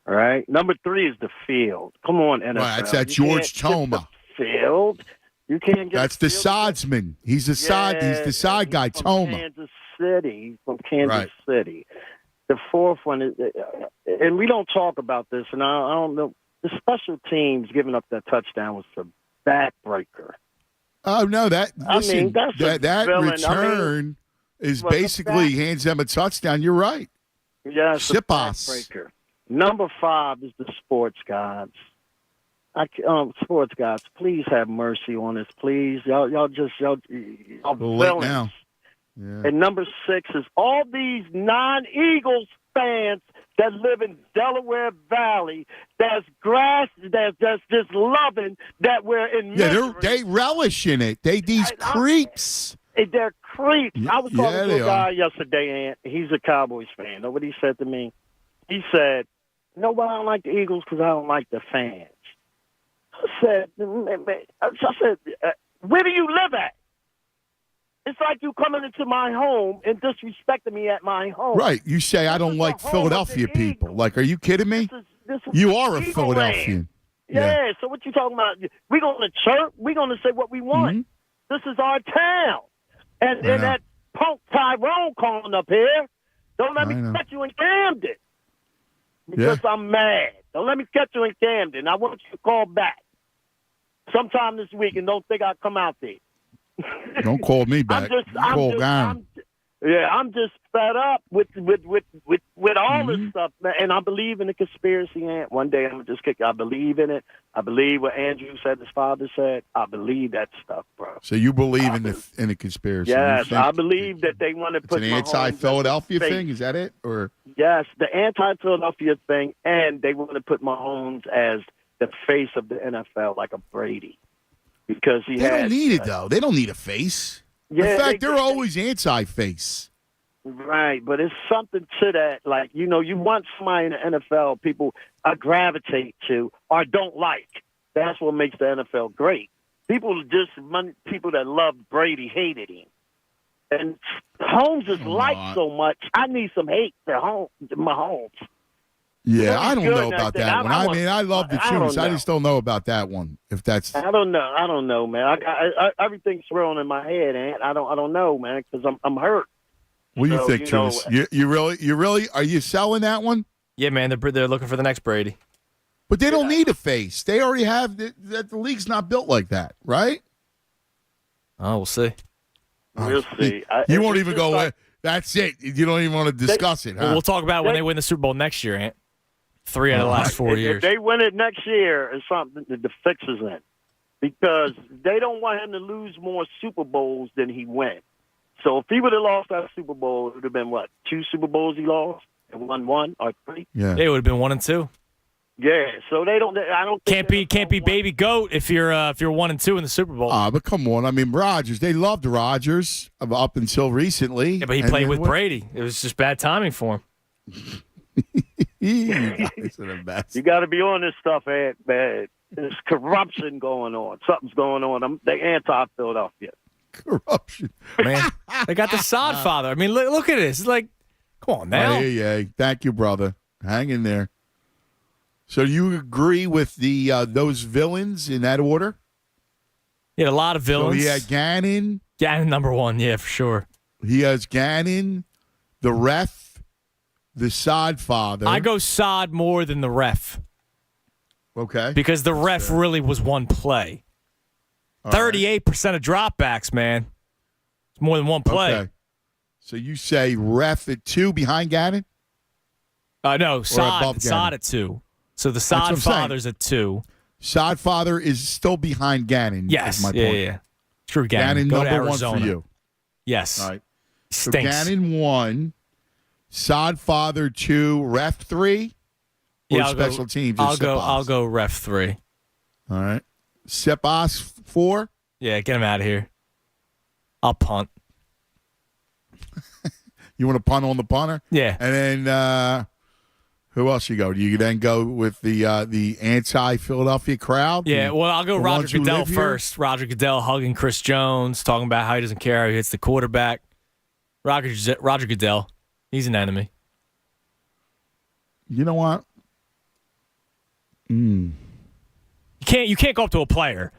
All right? Number three is the field. Come on, NFL. Right, that's that George Toma. Field. You can't get. That's the sodsman. He's the sod. He's the side guy. Toma. Kansas City. From Kansas City. The fourth one is, and we don't talk about this, and I don't know. The special teams giving up that touchdown was a backbreaker. Oh no! That villain. return is basically hands them a touchdown. You're right. Yeah, it's a Sipas. backbreaker. Number five is the sports gods. Sports gods, please have mercy on us, please. Y'all villains. Now. Yeah. And number six is all these non-Eagles fans that live in Delaware Valley that's just loving that we're in misery. They relish in it. These creeps. They're creeps. I was talking to a guy yesterday, and he's a Cowboys fan. Know what he said to me? He said, "No, but I don't like the Eagles because I don't like the fans." I said, "Where do you live at? It's like you coming into my home and disrespecting me at my home." Right. You say, I don't like Philadelphia people. Like, are you kidding me? You are a Philadelphian. Yeah, so what you talking about? We're going to chirp. We're going to say what we want. Mm-hmm. This is our town. And that punk Tyrone calling up here, don't let me catch you in Camden. Because I'm mad. Don't let me catch you in Camden. I want you to call back sometime this week and don't think I'll come out there. Don't call me back. I'm just fed up with all this stuff, man. And I believe in the conspiracy. And one day I'm gonna just kick. I believe in it. I believe what Andrew said, his father said. I believe that stuff, bro. So you believe in the conspiracy? Yes, I believe that they want to put an anti-Philadelphia thing. Is that it, or yes, the anti-Philadelphia thing, and they want to put Mahomes as the face of the NFL, like a Brady. Because they don't need it, though. They don't need a face. Yeah, in fact, they're always anti-face. Right, but it's something to that. Like, you want somebody in the NFL people gravitate to or don't like. That's what makes the NFL great. People that loved Brady hated him. And Holmes is liked so much, I need some hate for Mahomes. Yeah, I don't know about that one. I love the Chiefs. I just don't know about that one. If that's, I don't know, man. I everything's swirling in my head, and I don't know, man, because I'm hurt. What do you think, Truce? You really are you selling that one? Yeah, man. They're looking for the next Brady. But they don't need a face. They already have that. The league's not built like that, right? Oh, we'll see. We'll see. You won't even go. That's it. You don't even want to discuss it. Huh? Well, we'll talk about when they win the Super Bowl next year, Ant. 3 out of the last 4 years. If they win it next year, it's something that the fix is in. Because they don't want him to lose more Super Bowls than he wins. So if he would have lost that Super Bowl, it would have been, 2 Super Bowls he lost? And won 1 or 3? Yeah. It would have been 1 and 2. Yeah, so they don't. I don't. Can't be baby goat if you're 1 and 2 in the Super Bowl. But come on, I mean Rodgers. They loved Rodgers up until recently. Yeah, but he played with Brady. It was just bad timing for him. You got to be on this stuff, man. There's corruption going on. Something's going on. They anti-Philadelphia. Corruption, man. They got the sod father. I mean, look at this. It's like, come on now. Yeah. Thank you, brother. Hang in there. So you agree with the those villains in that order? Yeah, a lot of villains. So he had Gannon. Gannon number 1, yeah, for sure. He has Gannon, the ref, the sod father. I go sod more than the ref. Okay. Because the ref really was one play. 38% of dropbacks, man. It's more than one play. Okay. So you say ref at 2 behind Gannon? No, above Sod at 2. So the Sod father's at 2. Sod father is still behind Gannon. Yes. Is my point. Yeah. True, Gannon. Gannon Go number to Arizona. 1 for you. Yes. All right. So Stinks. Gannon 1, Sod father 2, ref 3. Or special teams. I'll go ref 3. All right. Sepos 4. Yeah, get him out of here. I'll punt. You want to punt on the punter? Yeah. And then who else you go? Do you then go with the anti-Philadelphia crowd? Yeah, well, I'll go The Roger ones who Goodell live here? first. Roger Goodell hugging Chris Jones, talking about how he doesn't care how he hits the quarterback. Roger Goodell, he's an enemy. You know what? You can't go up to a player,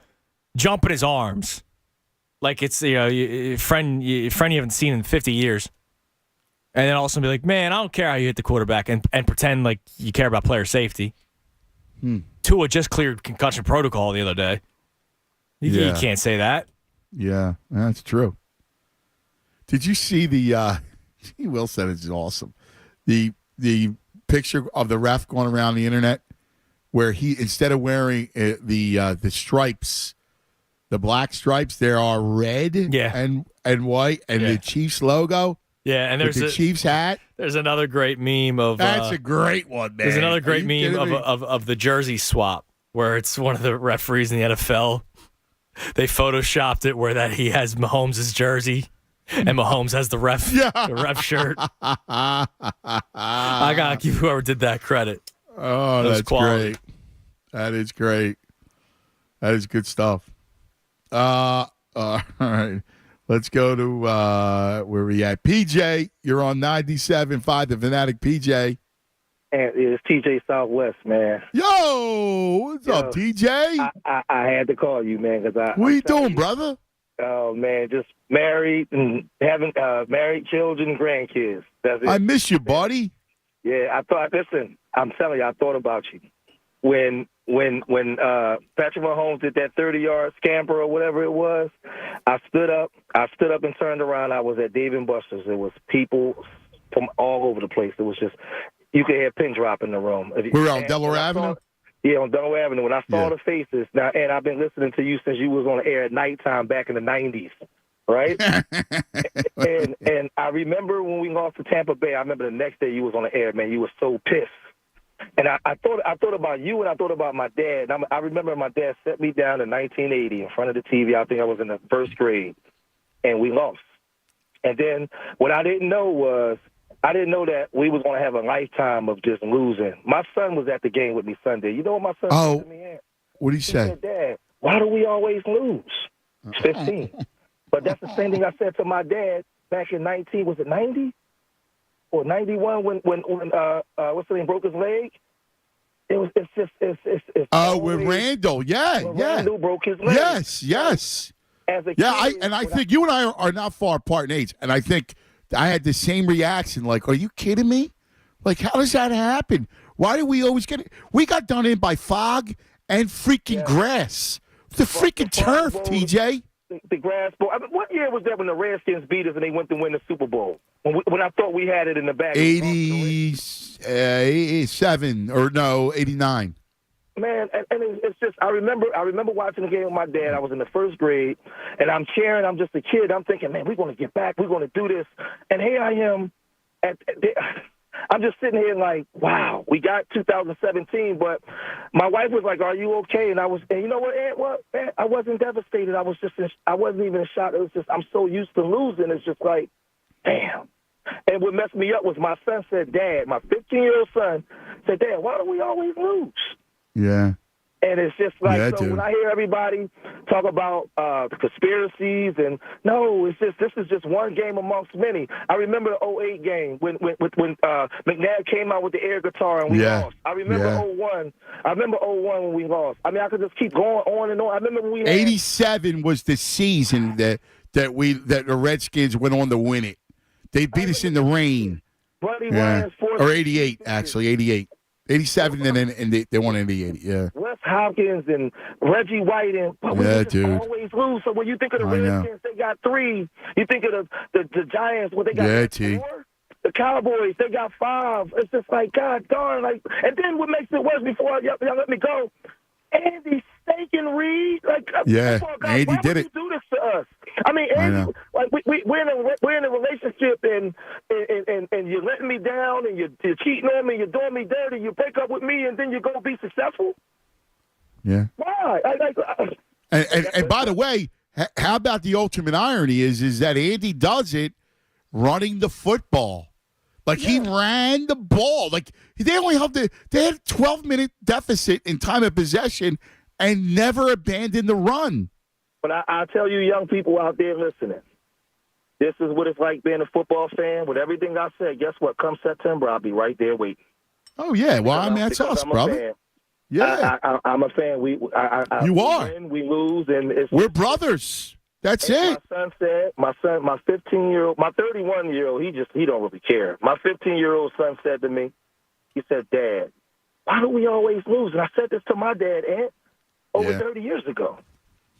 jump in his arms, like it's a friend you haven't seen in 50 years, and then also be like, man, I don't care how you hit the quarterback, and pretend like you care about player safety. Tua just cleared concussion protocol the other day. You can't say that. Yeah, that's true. Did you see the? Will said it's awesome. The picture of the ref going around the internet, where he, instead of wearing the stripes, the black stripes, there are red and white, and the Chiefs logo. Yeah, and there's the Chiefs hat. There's another great meme of. That's a great one, man. There's another great meme of the jersey swap, where it's one of the referees in the NFL. They photoshopped it where that he has Mahomes' jersey, and Mahomes has the ref shirt. I gotta give whoever did that credit. Oh, that's great. That is great. That is good stuff. All right. Let's go to where we at. PJ, you're on 97.5 The Fanatic. PJ. And it's TJ Southwest, man. Yo, what's up, TJ? I had to call you, man, because What are you doing, brother? Oh man, just married and having married children, grandkids. That's it. I miss you, buddy. Yeah, listen, I'm telling you, I thought about you when Patrick Mahomes did that 30-yard scamper or whatever it was. I stood up and turned around. I was at Dave & Buster's. There was people from all over the place. It was just, you could hear a pin drop in the room. We were on Delaware Avenue? Yeah, on Delaware Avenue. When I saw the faces, now, and I've been listening to you since you was on the air at nighttime back in the 90s, right? and I remember when we lost to Tampa Bay, I remember the next day you was on the air, man. You were so pissed. And I thought about you, and I thought about my dad. And I remember my dad set me down in 1980 in front of the TV. I think I was in the first grade, and we lost. And then what I didn't know was, I didn't know that we was going to have a lifetime of just losing. My son was at the game with me Sunday. You know what my son said to me? What did he say? Said, Dad, why do we always lose? He's 15. But that's the same thing I said to my dad back in 90 or 91 when what's the name, broke his leg? It's with Randall, Randall broke his leg. Yes. As a kid, I think you and I are not far apart in age, and I think I had the same reaction. Like, are you kidding me? Like, how does that happen? Why do we always get it? We got done in by fog and freaking grass. The freaking turf, TJ. The grass bowl. I mean, what year was that when the Redskins beat us and they went to win the Super Bowl? When I thought we had it in the bag. 87 or no, 89. Man, and it's just I remember watching the game with my dad. I was in the first grade, and I'm cheering. I'm just a kid. I'm thinking, man, we're going to get back. We're going to do this. And here I am. I'm just sitting here like, wow, we got 2017. But my wife was like, are you okay? And you know what, Aunt? What? Man, I wasn't devastated. I wasn't even in shock. It was just, I'm so used to losing. It's just like, damn. And what messed me up was my son said, Dad, my 15-year-old son said, Dad, why do we always lose? Yeah. And it's just like, dude. when I hear everybody talk about the conspiracies, and no, it's just, this is just one game amongst many. I remember the 08 game when McNabb came out with the air guitar and we lost. I remember 01. I remember 01 when we lost. I mean, I could just keep going on and on. I remember when we 87 was the season that the Redskins went on to win it. They beat us in the rain. Or 88, actually, 88. 87, and they won in the 80, yeah. Wes Hopkins and Reggie White, and we always lose. So when you think of the Redskins, they got 3. You think of the Giants, they got 4. The Cowboys, they got 5. It's just like, God darn. Like, and then what makes it worse before y'all let me go, Andy Stinking Reid. Like, yeah, Andy why did would it. you do this to us? I mean, Andy, like we're in a relationship and you're letting me down and you're cheating on me, you're doing me dirty, you break up with me and then you go be successful. Yeah. Why? And by the way, how about the ultimate irony is that Andy does it running the football. Like, he ran the ball. Like, they only have they had a 12-minute deficit in time of possession and never abandoned the run. But I tell you young people out there listening, this is what it's like being a football fan. With everything I said, guess what? Come September, I'll be right there waiting. Oh, yeah. Well, I mean, that's us, brother. Yeah. I'm a fan. We win, we lose, and we're brothers. That's it. My son said, my 15-year-old, my 31-year-old, he don't really care. My 15-year-old son said to me, he said, Dad, why do we always lose? And I said this to my dad, Aunt, over 30 years ago.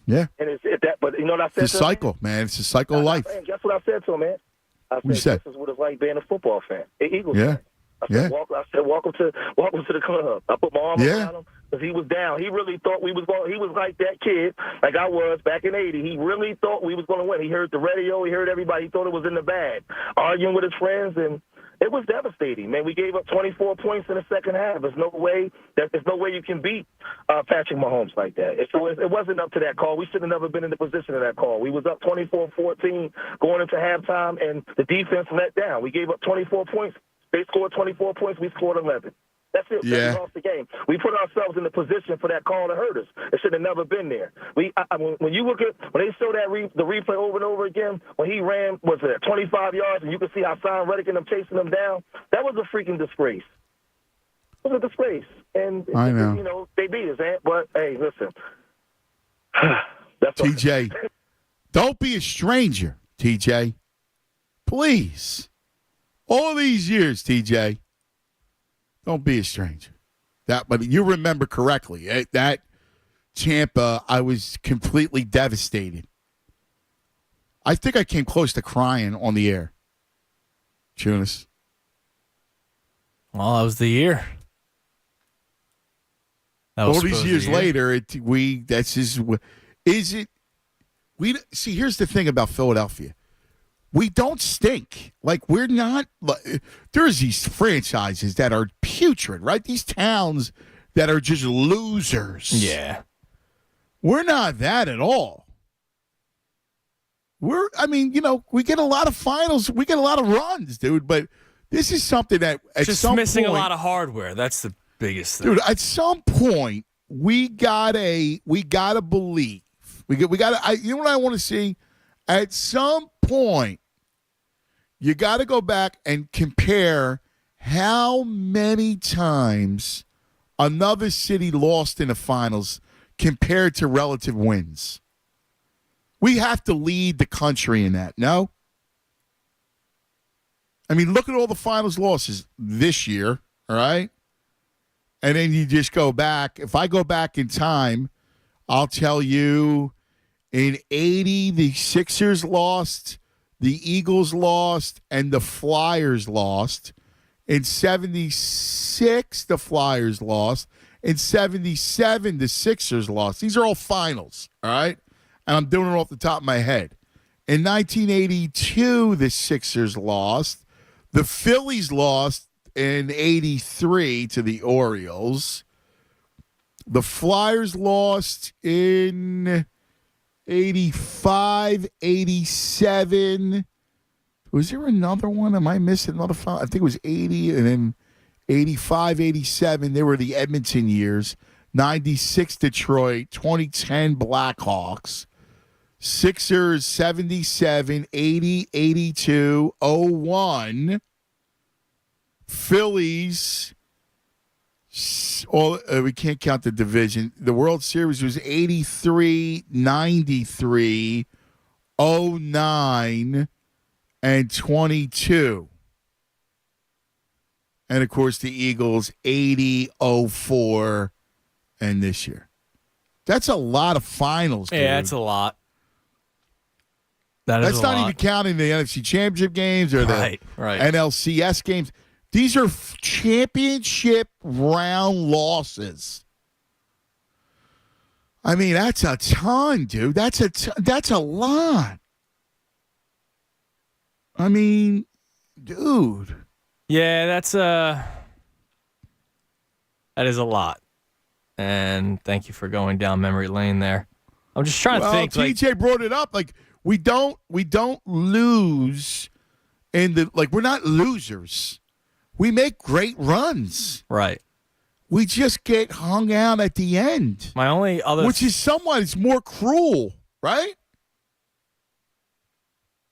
Yeah. And but you know what I said it's a to him? cycle, man. It's a cycle of life. And guess what I said to him, man? I said, this is what it's like being a football fan, an Eagles fan. I said, welcome to the club. I put my arm around him because he was down. He really thought he was like that kid, like I was back in '80. He really thought we was going to win. He heard the radio. He heard everybody. He thought it was in the bag, arguing with his friends, and it was devastating, man. We gave up 24 points in the second half. There's no way you can beat Patrick Mahomes like that. So it wasn't up to that call. We should have never been in the position of that call. We was up 24-14 going into halftime, and the defense let down. We gave up 24 points. They scored 24 points. We scored 11. That's it. We lost the game. We put ourselves in the position for that call to hurt us. It should have never been there. When you look at when they show that the replay over and over again, when he ran 25 yards, and you can see how Hassan Reddick and them chasing him down. That was a freaking disgrace. It was a disgrace. And I know. They beat us, Aunt. But hey, listen. That's TJ, don't be a stranger, TJ. Please. All these years, TJ, don't be a stranger. But you remember correctly. That Tampa, I was completely devastated. I think I came close to crying on the air. Tunis. Well, that was the year. All these years later, see, here's the thing about Philadelphia. We don't stink. Like, we're not. There's these franchises that are putrid, right? These towns that are just losers. Yeah. We're not that at all. We get a lot of finals. We get a lot of runs, dude. But this is something that at just some missing point, a lot of hardware. That's the biggest thing. Dude, at some point, we gotta believe. We gotta. You know what I want to see? At some point, you got to go back and compare how many times another city lost in the finals compared to relative wins. We have to lead the country in that, no? I mean, look at all the finals losses this year, all right? And then you just go back. If I go back in time, I'll tell you, in 80, the Sixers lost, the Eagles lost, and the Flyers lost. In 76, the Flyers lost. In 77, the Sixers lost. These are all finals, all right? And I'm doing it off the top of my head. In 1982, the Sixers lost. The Phillies lost in 83 to the Orioles. The Flyers lost in 85, 87. Was there another one? Am I missing another final? I think it was 80 and then 85, 87. They were the Edmonton years. 96 Detroit, 2010 Blackhawks. Sixers 77, 80, 82, 01. Phillies. We can't count the division. The World Series was 83, 93, 09, and 22. And, of course, the Eagles 80, 04, and this year. That's a lot of finals, dude. Yeah, that's a lot. That's not even counting the NFC Championship games or the NLCS games. These are championship round losses. I mean, that's a ton, dude. That's a lot. I mean, dude. Yeah, that is a lot. And thank you for going down memory lane there. I'm just trying to think. TJ brought it up. Like, we don't lose we're not losers. We make great runs. Right. We just get hung out at the end. My only other... Which is somewhat, it's more cruel, right?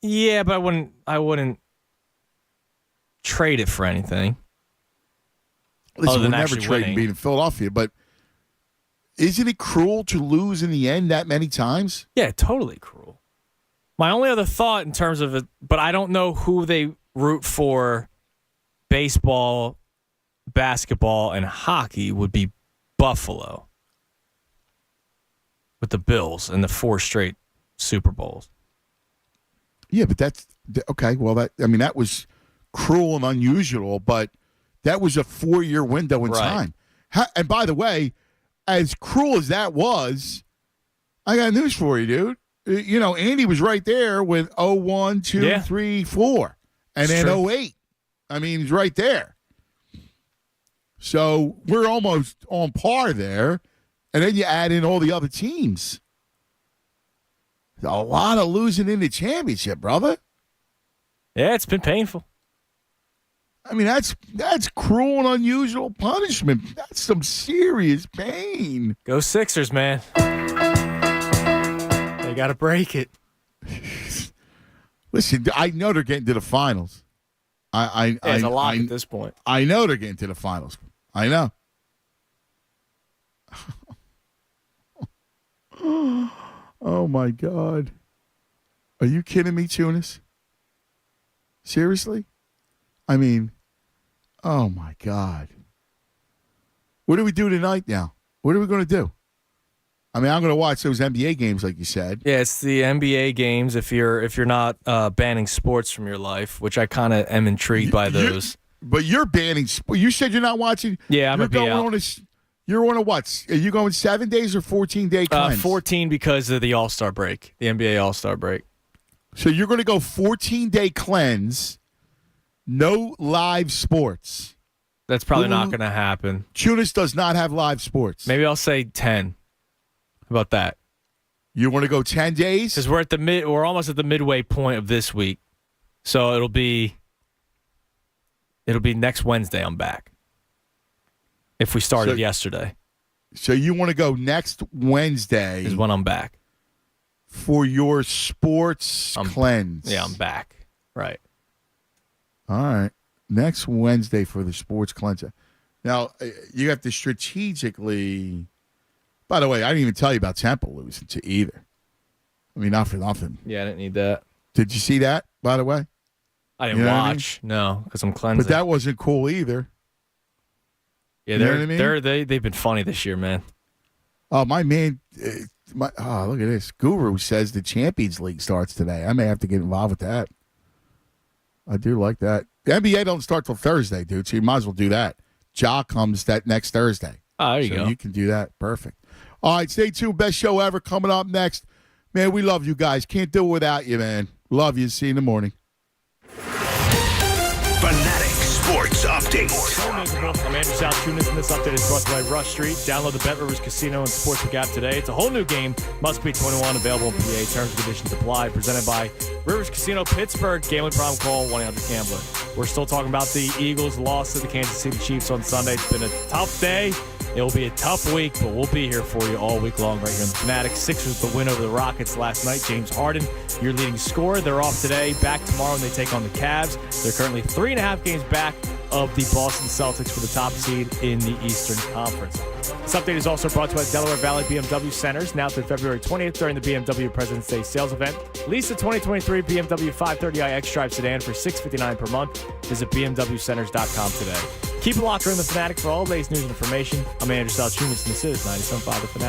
Yeah, but I wouldn't trade it for anything. Listen, we're never trading being in Philadelphia, but isn't it cruel to lose in the end that many times? Yeah, totally cruel. My only other thought in terms of it, but I don't know who they root for baseball, basketball, and hockey would be Buffalo with the Bills and the 4 straight Super Bowls. Yeah, but that's okay. Well, that was cruel and unusual, but that was a 4-year window in time. And by the way, as cruel as that was, I got news for you, dude. You know, Andy was right there with 01, 2, 3, 4, and then 08. I mean, he's right there. So we're almost on par there. And then you add in all the other teams. There's a lot of losing in the championship, brother. Yeah, it's been painful. I mean, that's cruel and unusual punishment. That's some serious pain. Go Sixers, man. They got to break it. Listen, I know they're getting to the finals. It's a lot at this point. I know they're getting to the finals. I know. Oh, my God. Are you kidding me, Tunis? Seriously? I mean, oh, my God. What do we do tonight now? What are we going to do? I mean, I'm going to watch those NBA games like you said. Yeah, it's the NBA games if you're not banning sports from your life, which I kind of am intrigued by those. But you're banning sports. You said you're not watching. Yeah, I'm going to be out. You're on a what? Are you going 7 days or 14-day cleanse? 14 because of the All-Star break, the NBA All-Star break. So you're going to go 14-day cleanse, no live sports. That's probably not going to happen. Tunis does not have live sports. Maybe I'll say 10. How about that? You want to go 10 days? Because we're almost at the midway point of this week. So it'll be next Wednesday I'm back. If we started yesterday. So you want to go next Wednesday is when I'm back. For your sports cleanse. Yeah, I'm back. Right. All right. Next Wednesday for the sports cleanser. Now, you have to strategically... By the way, I didn't even tell you about Temple losing to either. I mean, not for nothing. Yeah, I didn't need that. Did you see that, by the way? I didn't watch. No, because I'm cleansing. But that wasn't cool either. Yeah, they've been funny this year, man. Oh, my man. Look at this. Guru says the Champions League starts today. I may have to get involved with that. I do like that. The NBA don't start till Thursday, dude, so you might as well do that. Ja comes that next Thursday. Oh, there you go. You can do that. Perfect. All right, stay tuned. Best show ever coming up next. Man, we love you guys. Can't do it without you, man. Love you. See you in the morning. Fanatic Sports Update. I'm Andrew Saltunis, and this update is brought to you by Rush Street. Download the Bet Rivers Casino and Sportsbook app today. It's a whole new game. Must be 21. Available in PA. Terms and conditions apply. Presented by Rivers Casino Pittsburgh. Gambling problem? Call 1-800-GAMBLER. We're still talking about the Eagles' loss to the Kansas City Chiefs on Sunday. It's been a tough day. It will be a tough week, but we'll be here for you all week long right here in the Fanatic. Sixers the win over the Rockets last night. James Harden, your leading scorer. They're off today. Back tomorrow when they take on the Cavs. They're currently 3.5 games back of the Boston Celtics for the top seed in the Eastern Conference. This update is also brought to you by Delaware Valley BMW Centers, now through February 20th during the BMW President's Day sales event. Lease the 2023 BMW 530i X-Drive sedan for $659 per month. Visit BMWCenters.com today. Keep it locked in the Fanatic for all the latest news and information. I'm Andrew Saltunis, and this is 97.5 The Fanatic.